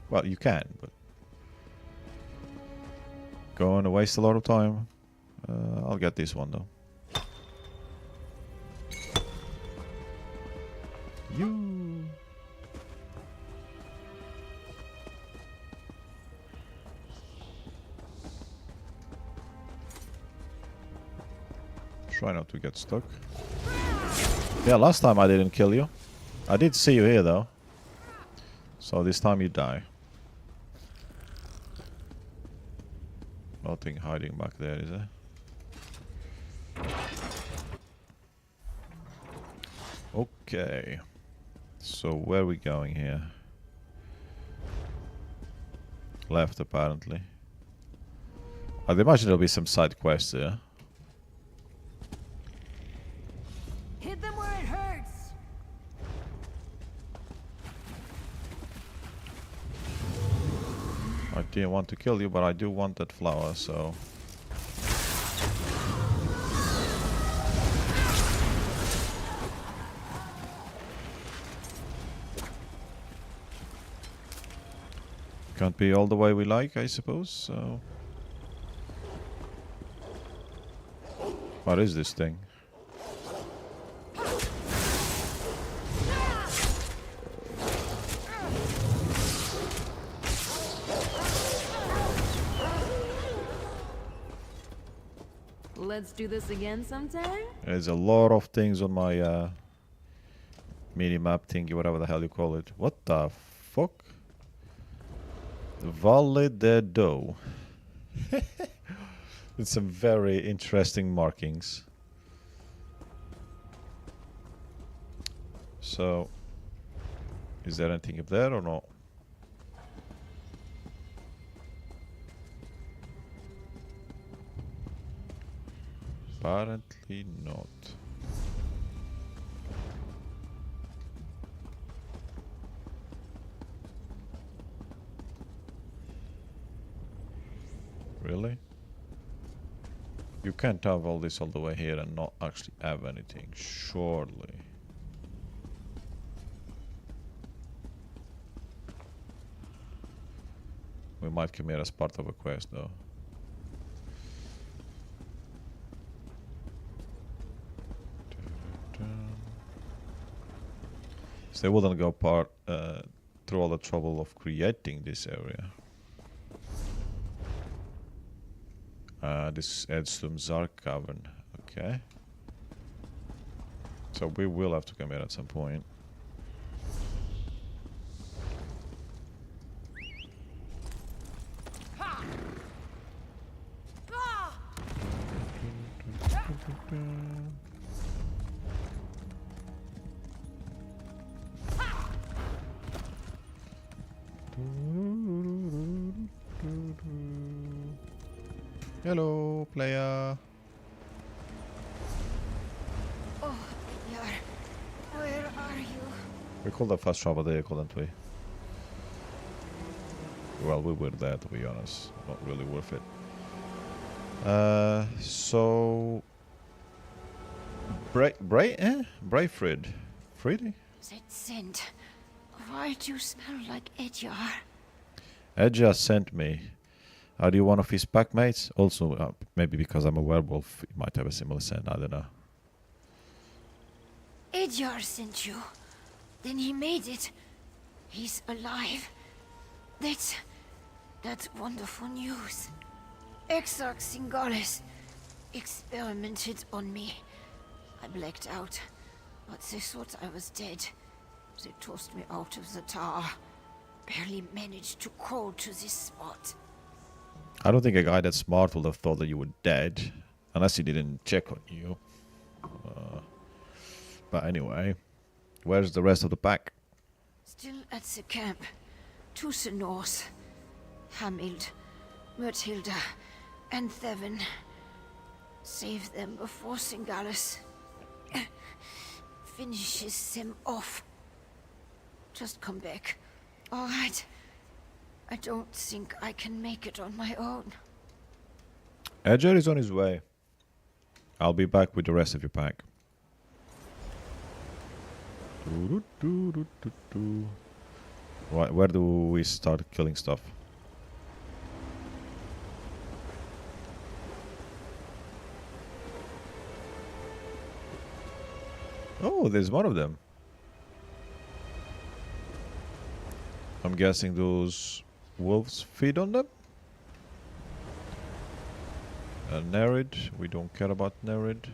Well, you can, but going to waste a lot of time. I'll get this one though. You. Try not to get stuck. Yeah, last time I didn't kill you. I did see you here though. So this time you die. Nothing hiding back there, is there? Okay. So where are we going here? Left apparently. I'd imagine there'll be some side quests here. Hit them where it hurts. I didn't want to kill you, but I do want that flower, so... Can't be all the way we like, I suppose, so... What is this thing? Let's do this again sometime? There's a lot of things on my mini-map thingy, whatever the hell you call it. What the fuck? Valle de Do. It's some very interesting markings. So, is there anything up there or not? Apparently not. Really? You can't have all this all the way here and not actually have anything, surely. We might come here as part of a quest though. So they wouldn't go through all the trouble of creating this area. This adds to Zark Cavern. Okay. So we will have to come here at some point. Hello, player. Oh, Yar, where are you? We called a fast travel there, couldn't we? Well, we were there, to be honest. Not really worth it. So... Brayfrid. Friedy? That scent. Why do you smell like Edjar? Edja sent me. Are you one of his packmates? Also, maybe because I'm a werewolf, it might have a similar scent, I don't know. Edjar sent you. Then he made it. He's alive. That's wonderful news. Exarch Singalis experimented on me. I blacked out, but they thought I was dead. They tossed me out of the tower. Barely managed to crawl to this spot. I don't think a guy that smart would have thought that you were dead, unless he didn't check on you. But anyway, where's the rest of the pack? Still at the camp. To the north. Hamild, Murthilda, and Thevin. Save them before Singalis finishes them off. Just come back. All right. I don't think I can make it on my own. Edger is on his way. I'll be back with the rest of your pack. Right, where do we start killing stuff? Oh, there's one of them. I'm guessing those wolves feed on them? Nerid, we don't care about Nerid.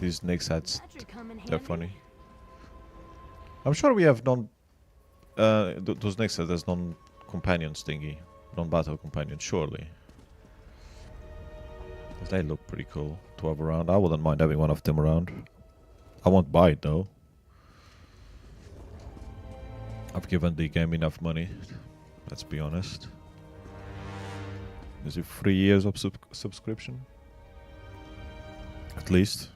These Nyx hats, they're funny. I'm sure we have those Nyx hats as non-companions thingy. Non-battle companions, surely. They look pretty cool to have around. I wouldn't mind having one of them around. I won't buy it though. I've given the game enough money, let's be honest. Is it 3 years of subscription? At least.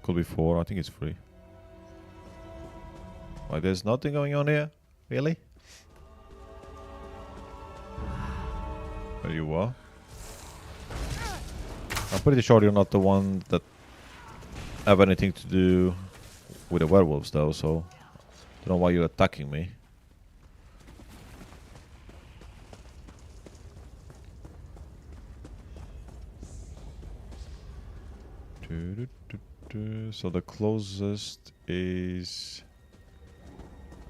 Could be 4, I think it's free. Like there's nothing going on here? Really? There you are. I'm pretty sure you're not the one that have anything to do with the werewolves though, so I don't know why you're attacking me. So the closest is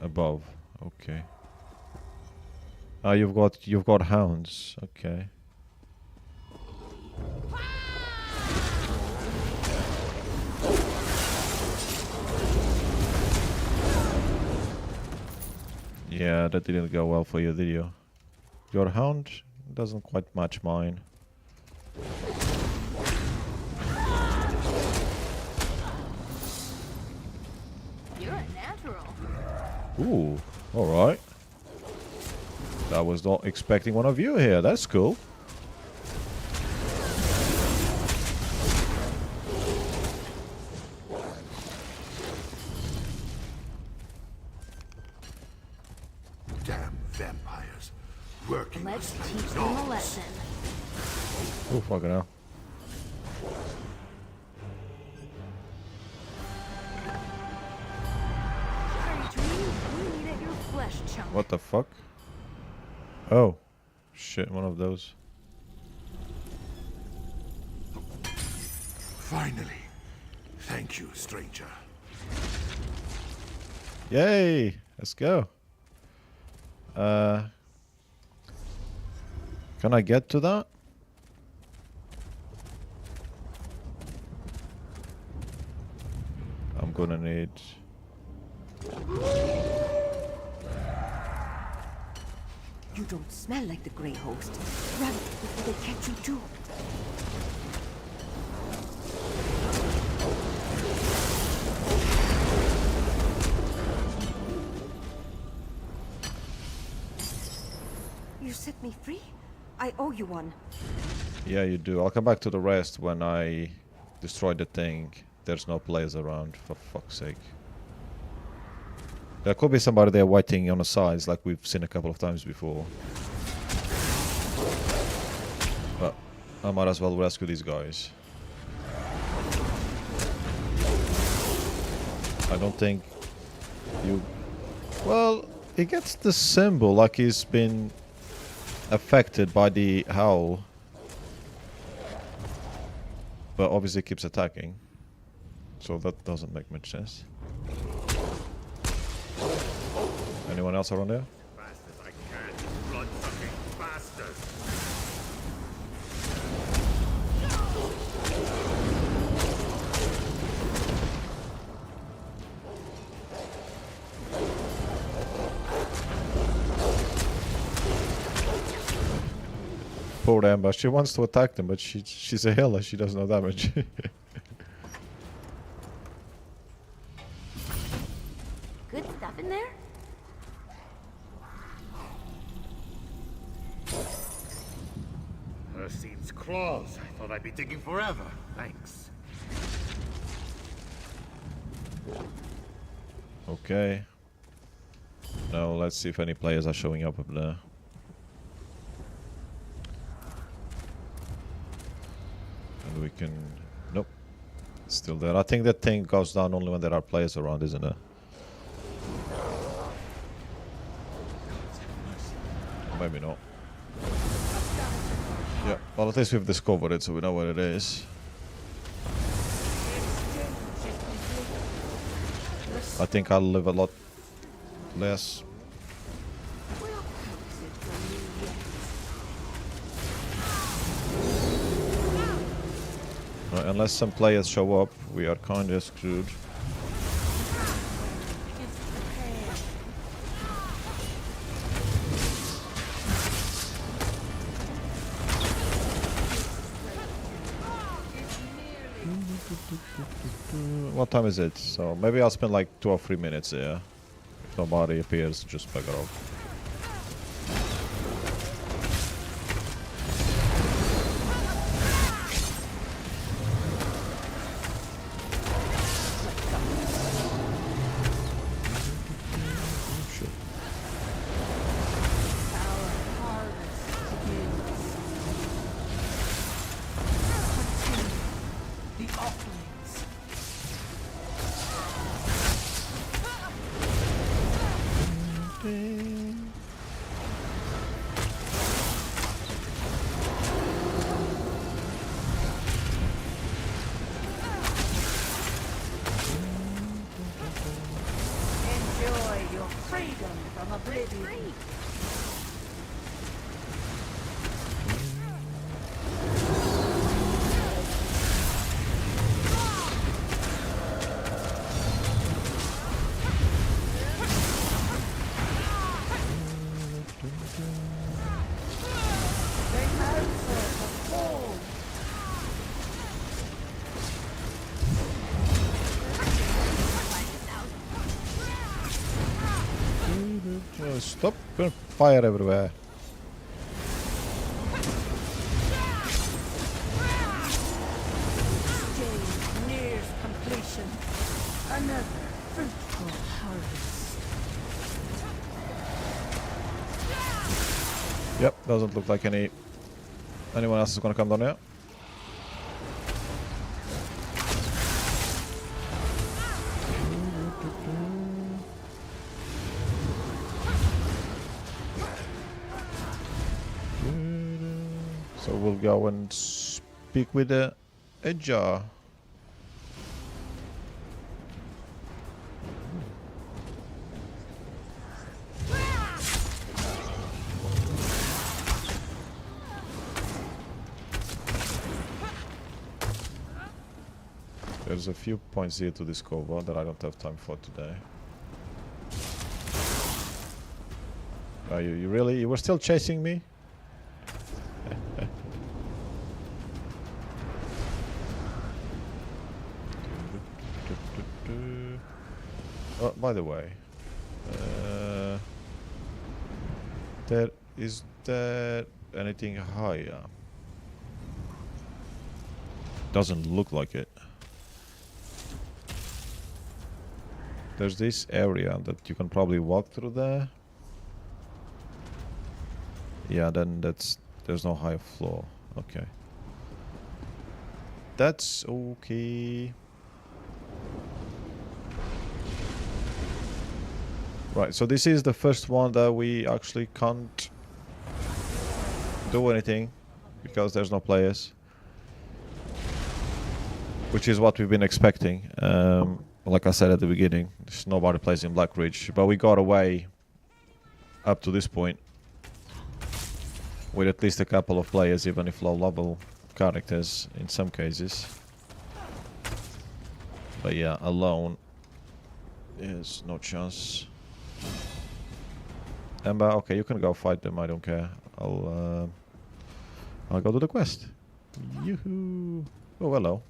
above. Okay. Ah, you've got hounds. Okay. Yeah, that didn't go well for you, did you? Your hound doesn't quite match mine. You're a natural. Ooh, alright. I was not expecting one of you here, that's cool. vampires, working Let's us teach like them a dogs. lesson. Oh, fucking hell. Sorry, Tree. We need at your flesh chunk. What the fuck? Oh. Shit, one of those. Finally. Thank you, stranger. Yay! Let's go. Can I get to that? I'm gonna need... You don't smell like the Grey Host. Run before they catch you too. You set me free? I owe you one. Yeah, you do. I'll come back to the rest when I destroy the thing. There's no players around, for fuck's sake. There could be somebody there waiting on the sides, like we've seen a couple of times before. But I might as well rescue these guys. I don't think you... Well, he gets the symbol like he's been affected by the howl. But obviously keeps attacking. So that doesn't make much sense. Anyone else around there? Fast as I can, blood-sucking bastard! Poor Amber, she wants to attack them, but she's a healer, she does no damage. Good stuff in there? Hersene's claws. I thought I'd be digging forever. Thanks. Okay. Now let's see if any players are showing up there. And we can... Nope. It's still there. I think that thing goes down only when there are players around, isn't it? Maybe not. Yeah, well at least we've discovered it, so we know what it is. I think I'll live a lot less. Unless some players show up, we are kinda screwed. What time is it? So maybe I'll spend like 2 or 3 minutes here. If nobody appears, just bugger off. Enjoy your freedom from oblivion. Stop! Fire everywhere. Day nears completion. Another fruitful harvest. Yep, doesn't look like anyone else is gonna come down here. So we'll go and speak with the Edja. There's a few points here to discover that I don't have time for today. You were still chasing me? Oh, by the way, is there anything higher? Doesn't look like it. There's this area that you can probably walk through there. Yeah, then there's no higher floor. Okay. That's okay. Right, so this is the first one that we actually can't do anything because there's no players. Which is what we've been expecting. Like I said at the beginning, there's nobody plays in Blackreach, but we got away up to this point with at least a couple of players, even if low-level characters in some cases. But yeah, alone, there's no chance. Ember, okay, you can go fight them. I don't care. I'll go do the quest. Yoo-hoo! Oh, hello.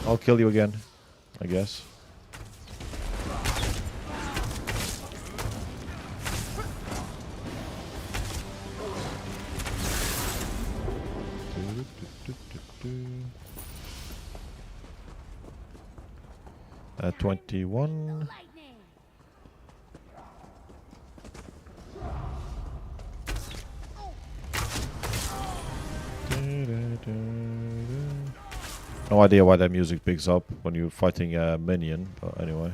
I'll kill you again, I guess. At 21. No idea why that music picks up when you're fighting a minion, but anyway.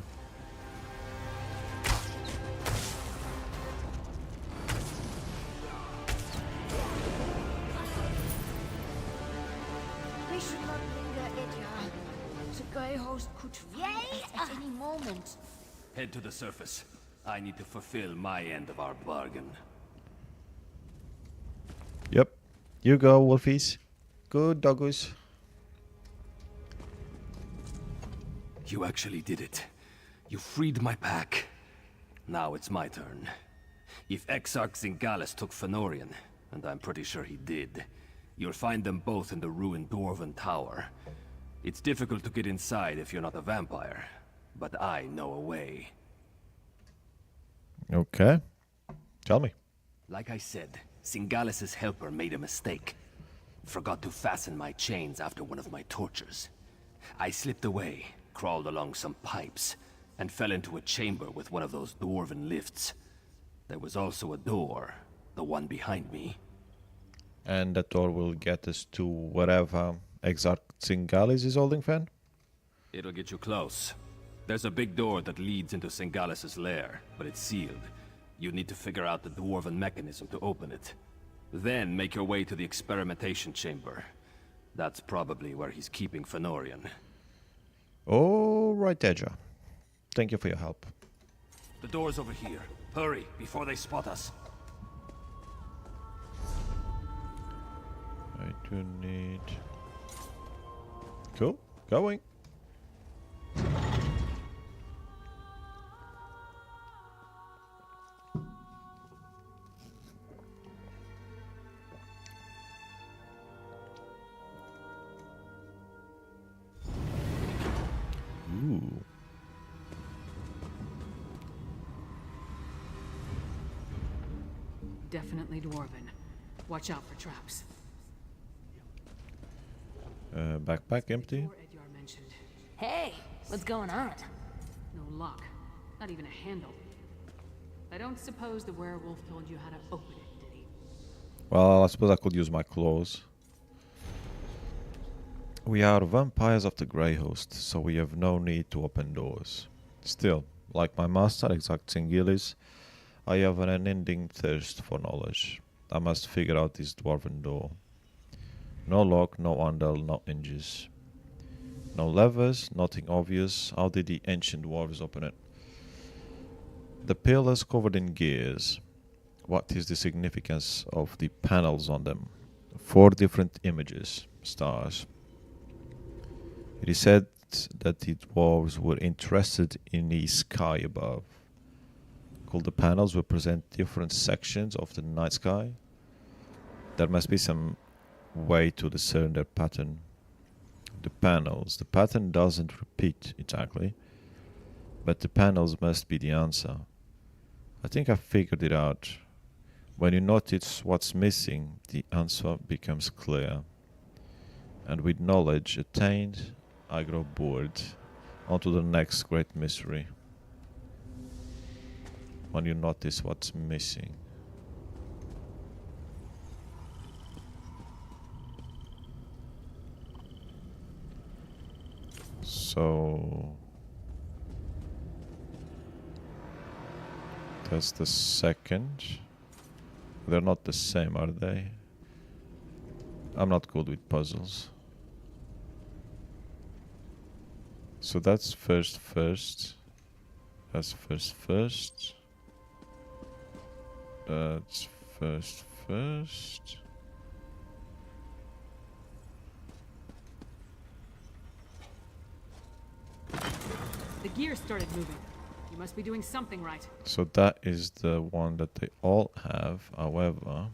We should not linger, Edya. The Grey Host could find us at any moment. Head to the surface. I need to fulfill my end of our bargain. Yep. You go, Wolfies. Good doggoes. You actually did it. You freed my pack. Now it's my turn. If Exarch Zingalis took Fëanorian, and I'm pretty sure he did, you'll find them both in the ruined Dwarven Tower. It's difficult to get inside if you're not a vampire, but I know a way. Okay. Tell me. Like I said, Zingalis' helper made a mistake. Forgot to fasten my chains after one of my tortures. I slipped away, crawled along some pipes, and fell into a chamber with one of those dwarven lifts. There was also a door, the one behind me. And that door will get us to wherever Exarch Zingalis is holding Fen? It'll get you close. There's a big door that leads into Zingalis' lair, but it's sealed. You need to figure out the dwarven mechanism to open it. Then make your way to the experimentation chamber. That's probably where he's keeping Fëanorian. All right, Edja. Thank you for your help. The door's over here. Hurry, before they spot us. I do need... Cool. Going. Ooh. Definitely dwarven. Watch out for traps. Backpack empty. Hey, what's going on? No luck. Not even a handle. I don't suppose the werewolf told you how to open it, did he? Well, I suppose I could use my claws. We are vampires of the Grey Host, so we have no need to open doors. Still, like my master, exacting Gillies, I have an unending thirst for knowledge. I must figure out this dwarven door. No lock, no handle, no hinges. No levers, nothing obvious. How did the ancient dwarves open it? The pillars covered in gears. What is the significance of the panels on them? 4 different images, stars. It is said that the dwarves were interested in the sky above. Could the panels represent different sections of the night sky? There must be some way to discern their pattern. The panels. The pattern doesn't repeat exactly, but the panels must be the answer. I think I figured it out. When you notice what's missing, the answer becomes clear. And with knowledge attained, I grow bored. On to the next great mystery. When you notice what's missing. So that's the second. They're not the same, are they? I'm not good with puzzles. So that's first. That's first. That's first. The gears started moving. You must be doing something right. So that is the one that they all have. However,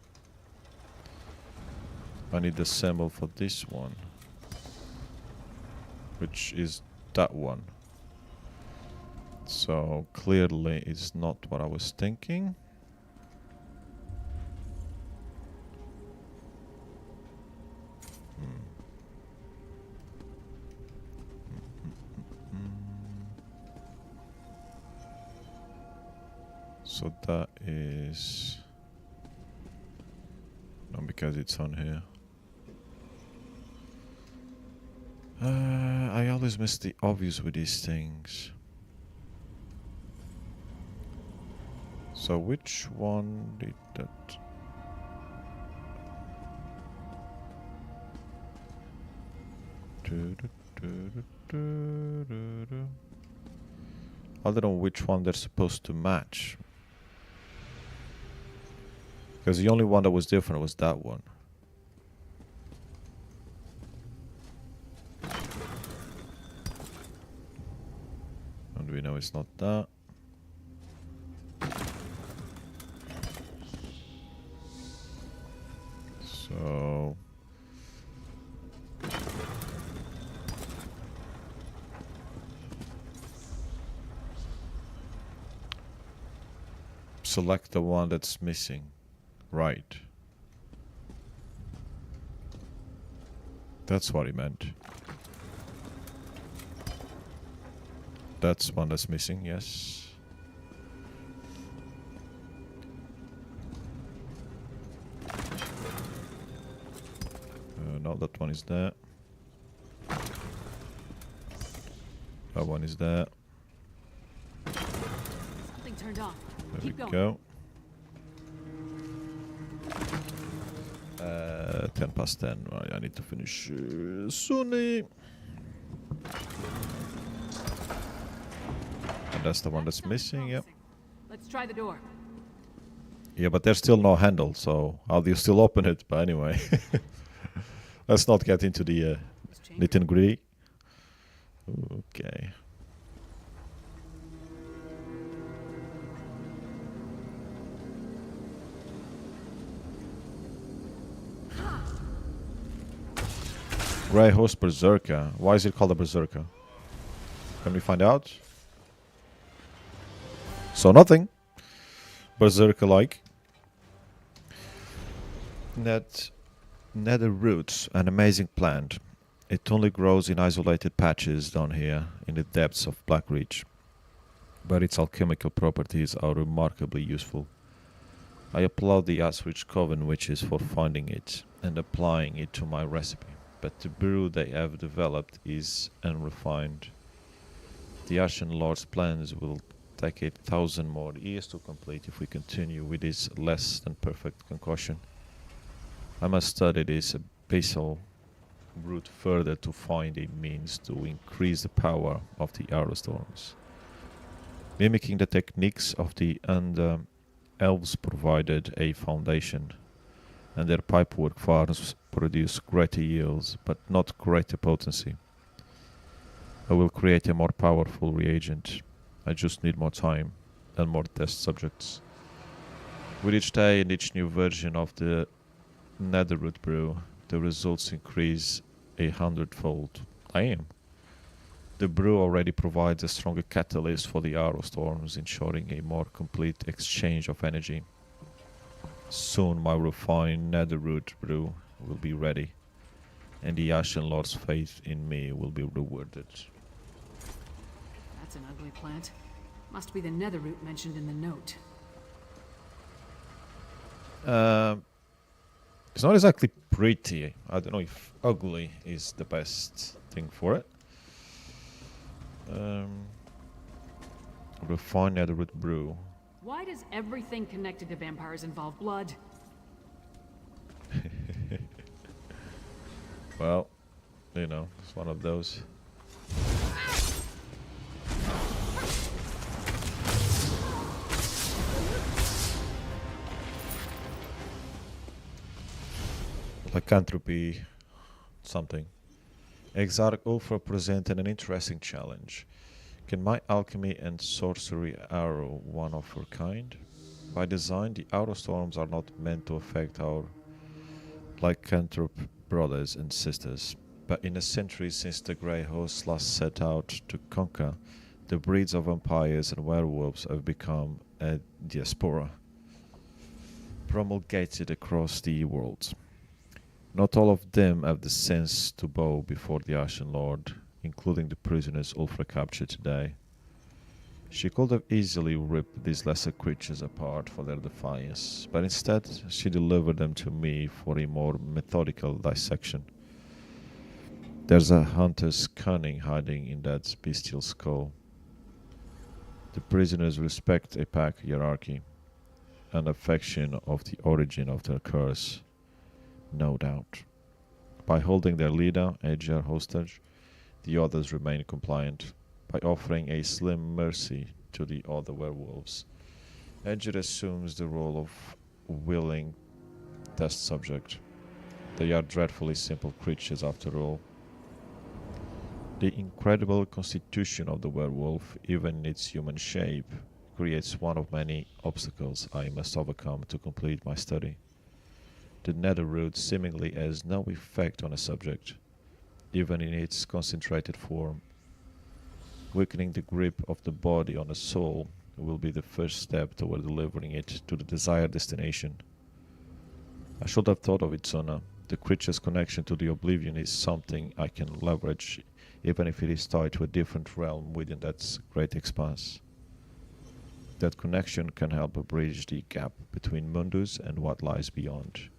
I need the symbol for this one, which is that one. So clearly it's not what I was thinking. So that is... No, because it's on here. I always miss the obvious with these things. So which one did that? I don't know which one they're supposed to match. Because the only one that was different was that one. And we know it's not that. So... select the one that's missing. Right. That's what he meant. That's one that's missing, yes. No, that one is there. That one is there. Something turned on. There Keep we going. go. 10 past 10. Right, I need to finish soon. And that's the one that's missing, yep. Let's try the door. Yeah, but there's still no handle, so how do you still open it? But anyway, let's not get into the nitty and gritty. Okay. Grey Host Berserker. Why is it called a Berserker? Can we find out? So nothing. Berserker-like. Nether roots, an amazing plant. It only grows in isolated patches down here in the depths of Blackreach. but its alchemical properties are remarkably useful. I applaud the Aswich Coven witches for finding it and applying it to my recipe, but the brew they have developed is unrefined. The Ashen Lord's plans will take 1,000 more years to complete if we continue with this less than perfect concoction. I must study this abyssal route further to find a means to increase the power of the Aerostorms. Mimicking the techniques of the elves provided a foundation, and their pipework farms produce greater yields, but not greater potency. I will create a more powerful reagent. I just need more time and more test subjects. With each day and each new version of the Netherroot brew, the results increase 100-fold. Damn. The brew already provides a stronger catalyst for the Aerostorms, ensuring a more complete exchange of energy. Soon my refined Netherroot brew will be ready, and the Ashen Lord's faith in me will be rewarded. That's an ugly plant. Must be the netherroot mentioned in the note. It's not exactly pretty. I don't know if ugly is the best thing for it. Refined Netherroot brew. Why does everything connected to vampires involve blood? Well, you know, it's one of those. Lycanthropy something. Exotic Ulfra presented an interesting challenge. Can my alchemy and sorcery arrow one of her kind? By design, the Aerostorms are not meant to affect our lycanthrope brothers and sisters, but in the centuries since the Grey Host last set out to conquer, the breeds of vampires and werewolves have become a diaspora, promulgated across the world. Not all of them have the sense to bow before the Ashen Lord, including the prisoners Ulfra captured today. She could have easily ripped these lesser creatures apart for their defiance, but instead she delivered them to me for a more methodical dissection. There's a hunter's cunning hiding in that bestial skull. The prisoners respect a pack hierarchy, an affection of the origin of their curse. No doubt. By holding their leader, Edgar, hostage, the others remain compliant. By offering a slim mercy to the other werewolves, Edgar assumes the role of willing test subject. They are dreadfully simple creatures after all. The incredible constitution of the werewolf, even in its human shape, creates one of many obstacles I must overcome to complete my study. The Netherroot seemingly has no effect on a subject, even in its concentrated form. Weakening the grip of the body on the soul will be the first step toward delivering it to the desired destination. I should have thought of it sooner. The creature's connection to the Oblivion is something I can leverage, even if it is tied to a different realm within that great expanse. That connection can help bridge the gap between Mundus and what lies beyond,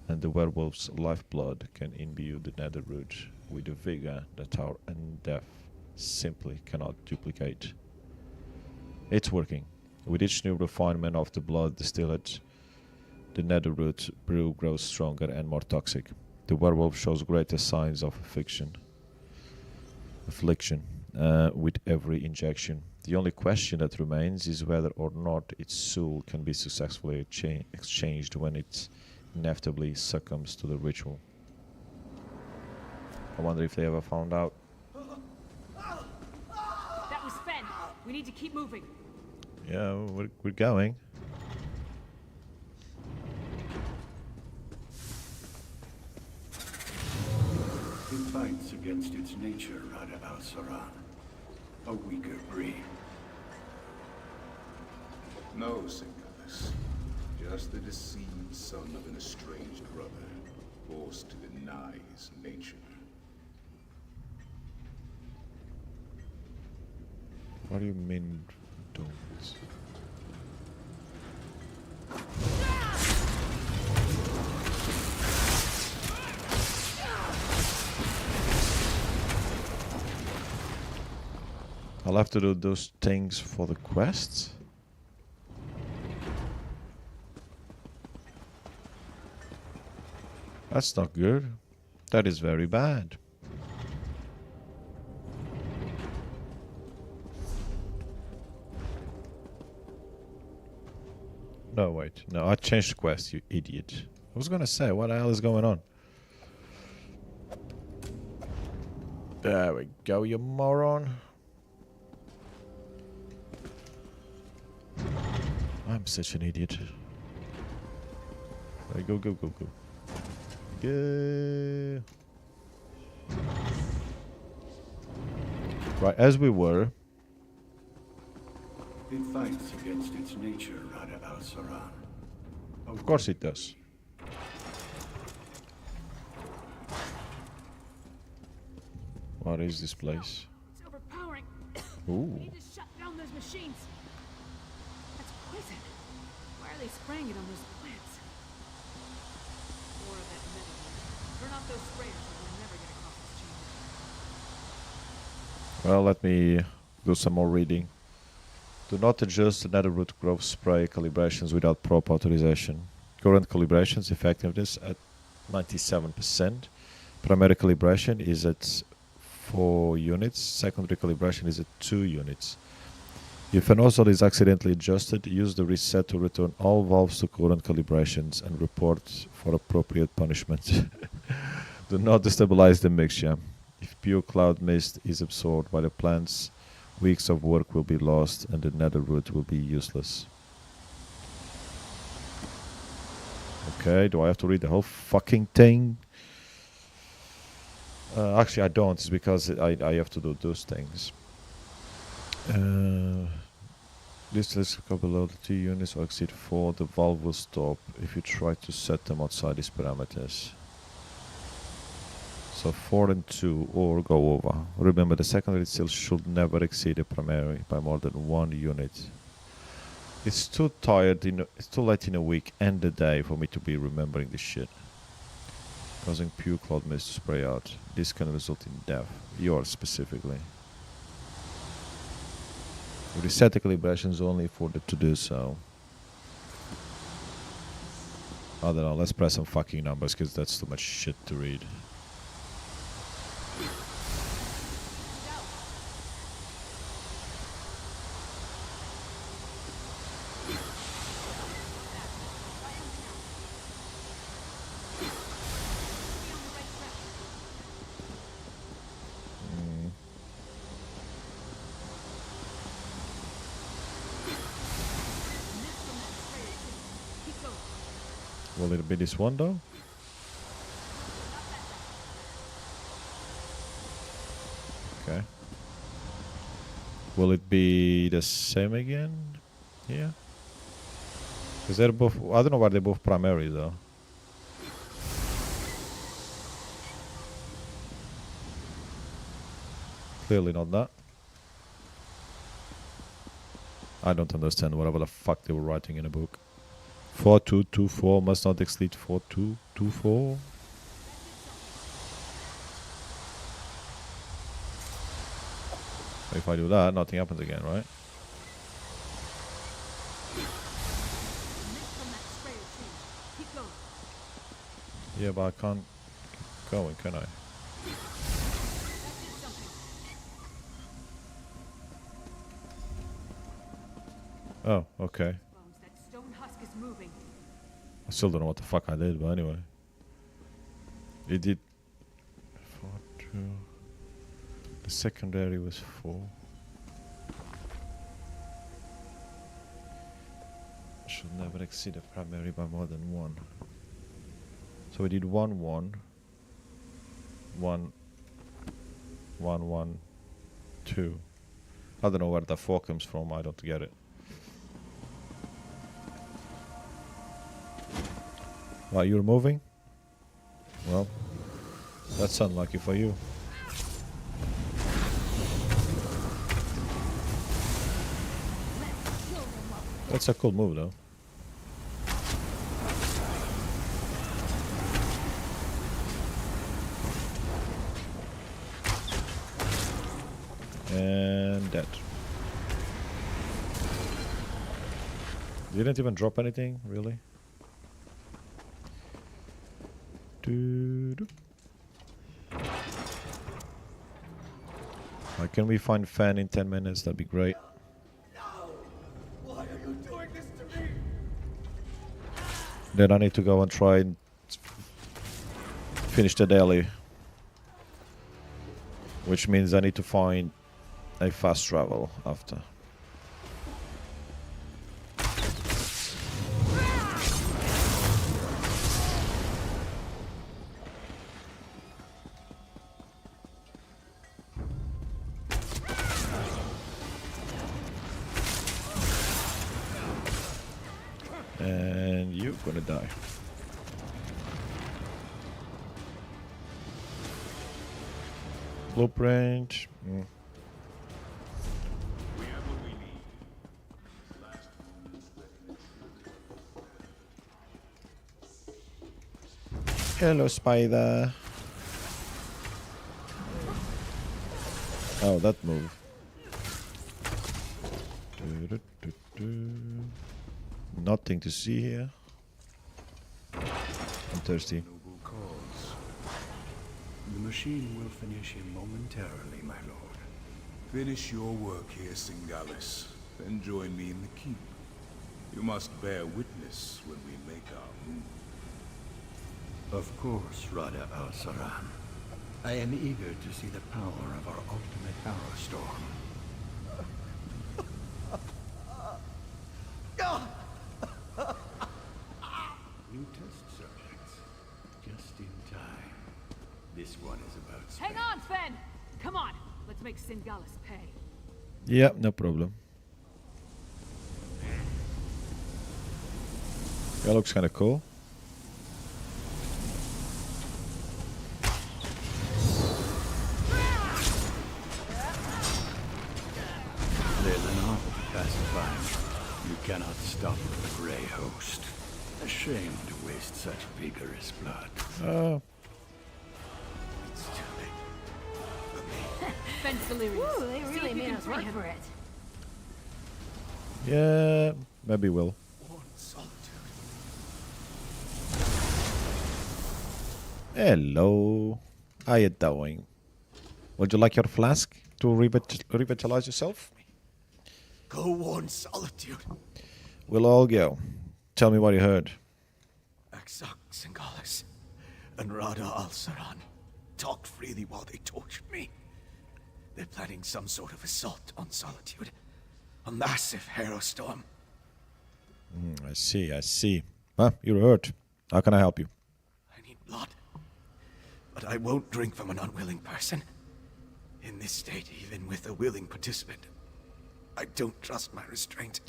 and the werewolf's lifeblood can imbue the Netherroot with a vigor that our undeath simply cannot duplicate. It's working. With each new refinement of the blood distillate, the Netherroot brew grows stronger and more toxic. The werewolf shows greater signs of affliction with every injection. The only question that remains is whether or not its soul can be successfully exchanged when it inevitably succumbs to the ritual. I wonder if they ever found out. That was Fen. We need to keep moving. Yeah, we're going. It fights against its nature, Rada al-Saran. A weaker breed. No, Singalis. Just the deceived son of an estranged brother, forced to deny his nature. What do you mean don't. I'll have to do those things for the quests. That's not good. That is very bad. No, wait. No, I changed the quest, you idiot. I was gonna say, what the hell is going on? There we go, you moron. I'm such an idiot. Right, go, go, go, go. Go. Right, as we were. It fights against its nature, Rada al-Saran. Of course it does. What is this place? It's overpowering. Ooh. We need to shut down those machines. That's poison. Why are they spraying it on those plants? More of that metal. Turn off those sprayers or we'll never get across this chamber. Well, let me do some more reading. Do not adjust the netherroot growth spray calibrations without proper authorization. Current calibrations effectiveness at 97%. Primary calibration is at 4 units. Secondary calibration is at 2 units. If a nozzle is accidentally adjusted, use the reset to return all valves to current calibrations and report for appropriate punishment. Do not destabilize the mixture. If pure cloud mist is absorbed by the plants, weeks of work will be lost and the netherroot will be useless. Okay, do I have to read the whole fucking thing? Actually, I don't. It's because I have to do those things. This list go below the 2 units or exceed 4. The valve will stop if you try to set them outside these parameters. So 4 and 2 or go over. Remember, the secondary still should never exceed the primary by more than 1 unit. It's too it's too late in a week and a day for me to be remembering this shit. Causing pure cloud mist to spray out. This can result in death. Yours specifically. Reset the calibrations only for the to do so. I don't know, let's press some fucking numbers because that's too much shit to read. Will it be this one though? Okay. Will it be the same again? Yeah. Because they're both, I don't know why they're both primary though. Clearly not that. I don't understand whatever the fuck they were writing in a book. 4224 must not exceed 4224. If I do that, nothing happens again, right? Yeah, but I can't keep going, can I? Oh, okay. I still don't know what the fuck I did, but anyway. It did 4, 2. The secondary was 4. Should never exceed a primary by more than 1. So we did 1, 1. 1, 1, 1, 2. I don't know where the 4 comes from, I don't get it. Right, you're moving? Well, that's unlucky for you. That's a cool move, though. And dead. Didn't even drop anything, really. Doo-doo. Can we find Fan in 10 minutes? That'd be great. Why are you doing this to me? Then I need to go and try and finish the daily. Which means I need to find a fast travel after. And you're gonna die. Blueprint. Hello, spider. Oh, that move. Nothing to see here. I'm thirsty. Noble cause. The machine will finish him momentarily, my lord. Finish your work here, Singalis, then join me in the keep. You must bear witness when we make our move. Of course, Rada al-Saran. I am eager to see the power of our ultimate arrow storm. New test subjects. Just in time. This one is about space. Hang on, Sven! Come on, let's make Singalis pay. Yeah, no problem. That looks kind of cool. There's an army passing by. You cannot stop the Grey Host. A shame to waste such vigorous blood. Oh. Sven's delirious. Ooh, they really made us work for it. Yeah, maybe we'll. Hello. How you doing? Would you like your flask to revitalize yourself? Go warn Solitude. We'll all go. Tell me what you heard. Aksak Singalis and Rada al-Saran talked freely while they tortured me. They're planning some sort of assault on Solitude. A massive hero storm. I see, I see. Huh, you're hurt. How can I help you? I need blood. But I won't drink from an unwilling person. In this state, even with a willing participant, I don't trust my restraint.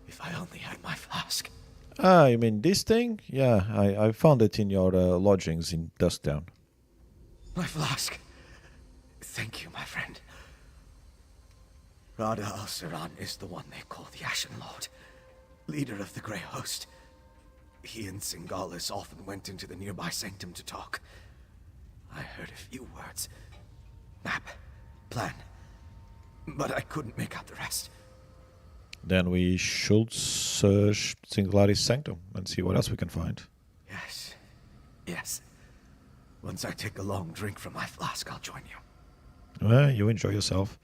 If I only had my flask. Ah, you mean this thing? Yeah, I found it in your lodgings in Dusktown. My flask. Thank you, my friend. Rada al-Saran is the one they call the Ashen Lord, leader of the Grey Host. He and Singalis often went into the nearby sanctum to talk. I heard a few words. Map. Plan. But I couldn't make out the rest. Then we should search Singularity's sanctum and see what else we can find. Yes. Yes. Once I take a long drink from my flask, I'll join you. Well, you enjoy yourself.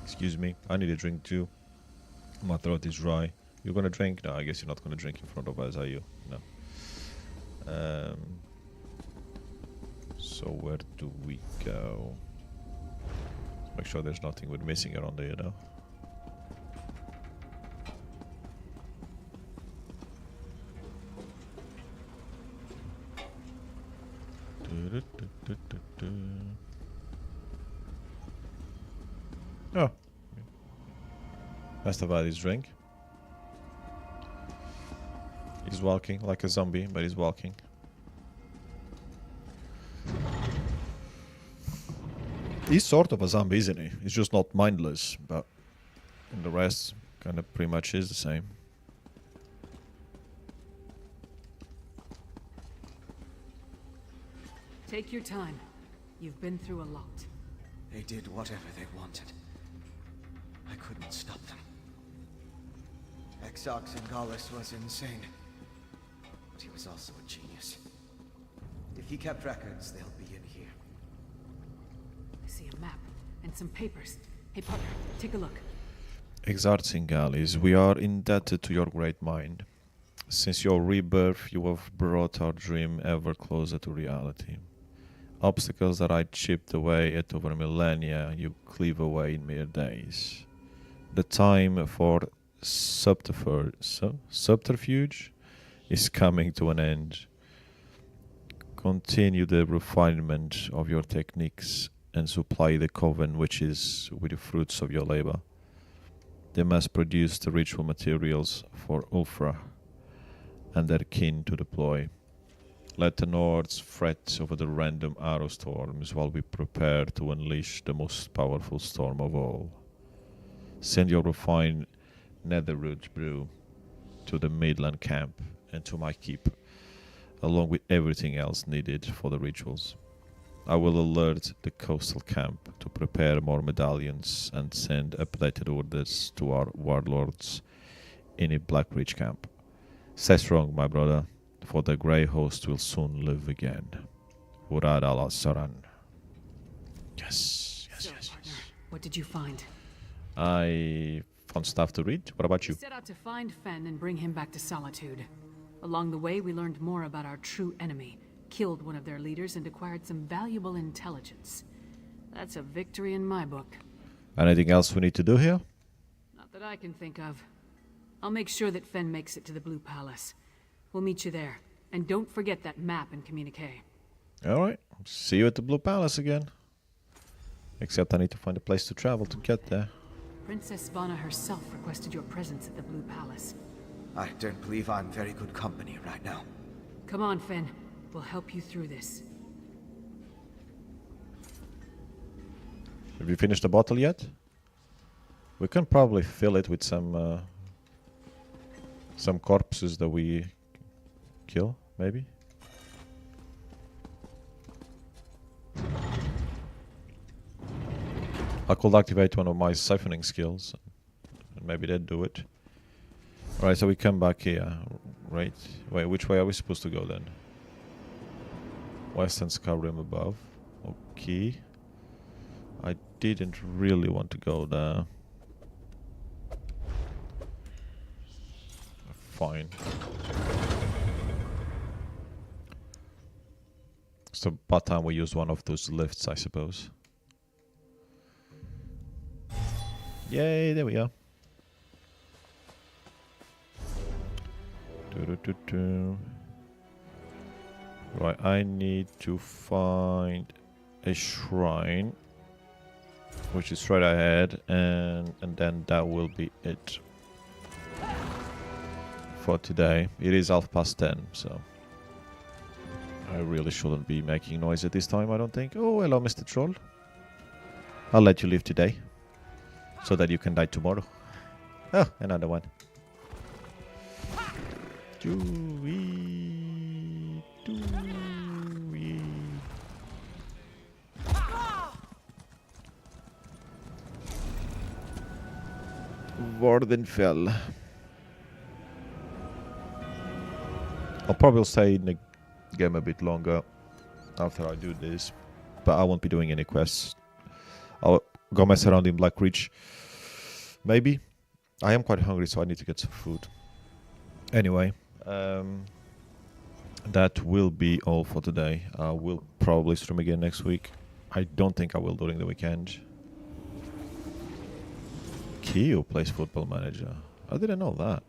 Excuse me. I need a drink too. My throat is dry. You're gonna drink? No, I guess you're not gonna drink in front of us, are you? No. So where do we go? Make sure there's nothing we're missing around there, though. Oh. Must have had his drink. He's walking like a zombie, but he's walking. He's sort of a zombie, isn't he? He's just not mindless, but And the rest kind of pretty much is the same. Take your time. You've been through a lot. They did whatever they wanted. I couldn't stop them. Exarch Singalis was insane, but he was also a genius. If he kept records, they'll be in here. I see a map and some papers. Hey, partner, take a look. Exarch Singalis, we are indebted to your great mind. Since your rebirth, you have brought our dream ever closer to reality. Obstacles that I chipped away at over millennia, you cleave away in mere days. The time for subterfuge is coming to an end. Continue the refinement of your techniques and supply the coven witches with the fruits of your labor. They must produce the ritual materials for Ulfra and their kin to deploy. Let the Nords fret over the random arrow storms while we prepare to unleash the most powerful storm of all. Send your refined netherroot brew to the Midland camp and to my keep, along with everything else needed for the rituals. I will alert the coastal camp to prepare more medallions and send updated orders to our warlords in a Blackreach camp. Stay strong, my brother, for the Grey Host will soon live again. Urad Allah Saran. Yes, yes, yes, yes. What did you find? I found stuff to read. What about you? We set out to find Fen and bring him back to Solitude. Along the way, we learned more about our true enemy, killed one of their leaders, and acquired some valuable intelligence. That's a victory in my book. Anything else we need to do here? Not that I can think of. I'll make sure that Fen makes it to the Blue Palace. We'll meet you there. And don't forget that map and communique. Alright. See you at the Blue Palace again. Except I need to find a place to travel to get there. Princess Svana herself requested your presence at the Blue Palace. I don't believe I'm very good company right now. Come on, Fen. We'll help you through this. Have you finished the bottle yet? We can probably fill it with some corpses that we kill, maybe? I could activate one of my siphoning skills, and maybe they'd do it. Alright, so we come back here, right? Wait, which way are we supposed to go then? Western Skyrim above. Okay. I didn't really want to go there. Fine. So by the time we use one of those lifts, I suppose. Yay, there we are. Right, I need to find a shrine, which is straight ahead, and then that will be it for today. It is 10:30, so I really shouldn't be making noise at this time, I don't think. Oh, hello, Mr. Troll. I'll let you live today, so that you can die tomorrow. Oh, another one. Dewey, Dewey. Vardenfell. I'll probably stay in the game a bit longer after I do this, but I won't be doing any quests. I'll go mess around in Blackreach. Maybe. I am quite hungry, so I need to get some food. Anyway, that will be all for today. I will probably stream again next week. I don't think I will during the weekend. Kyo plays Football Manager. I didn't know that.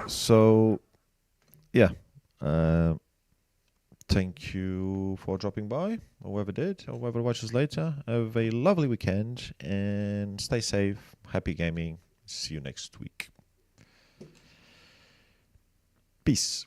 So, yeah. Thank you for dropping by, whoever did, or whoever watches later. Have a lovely weekend, and stay safe. Happy gaming. See you next week. Peace.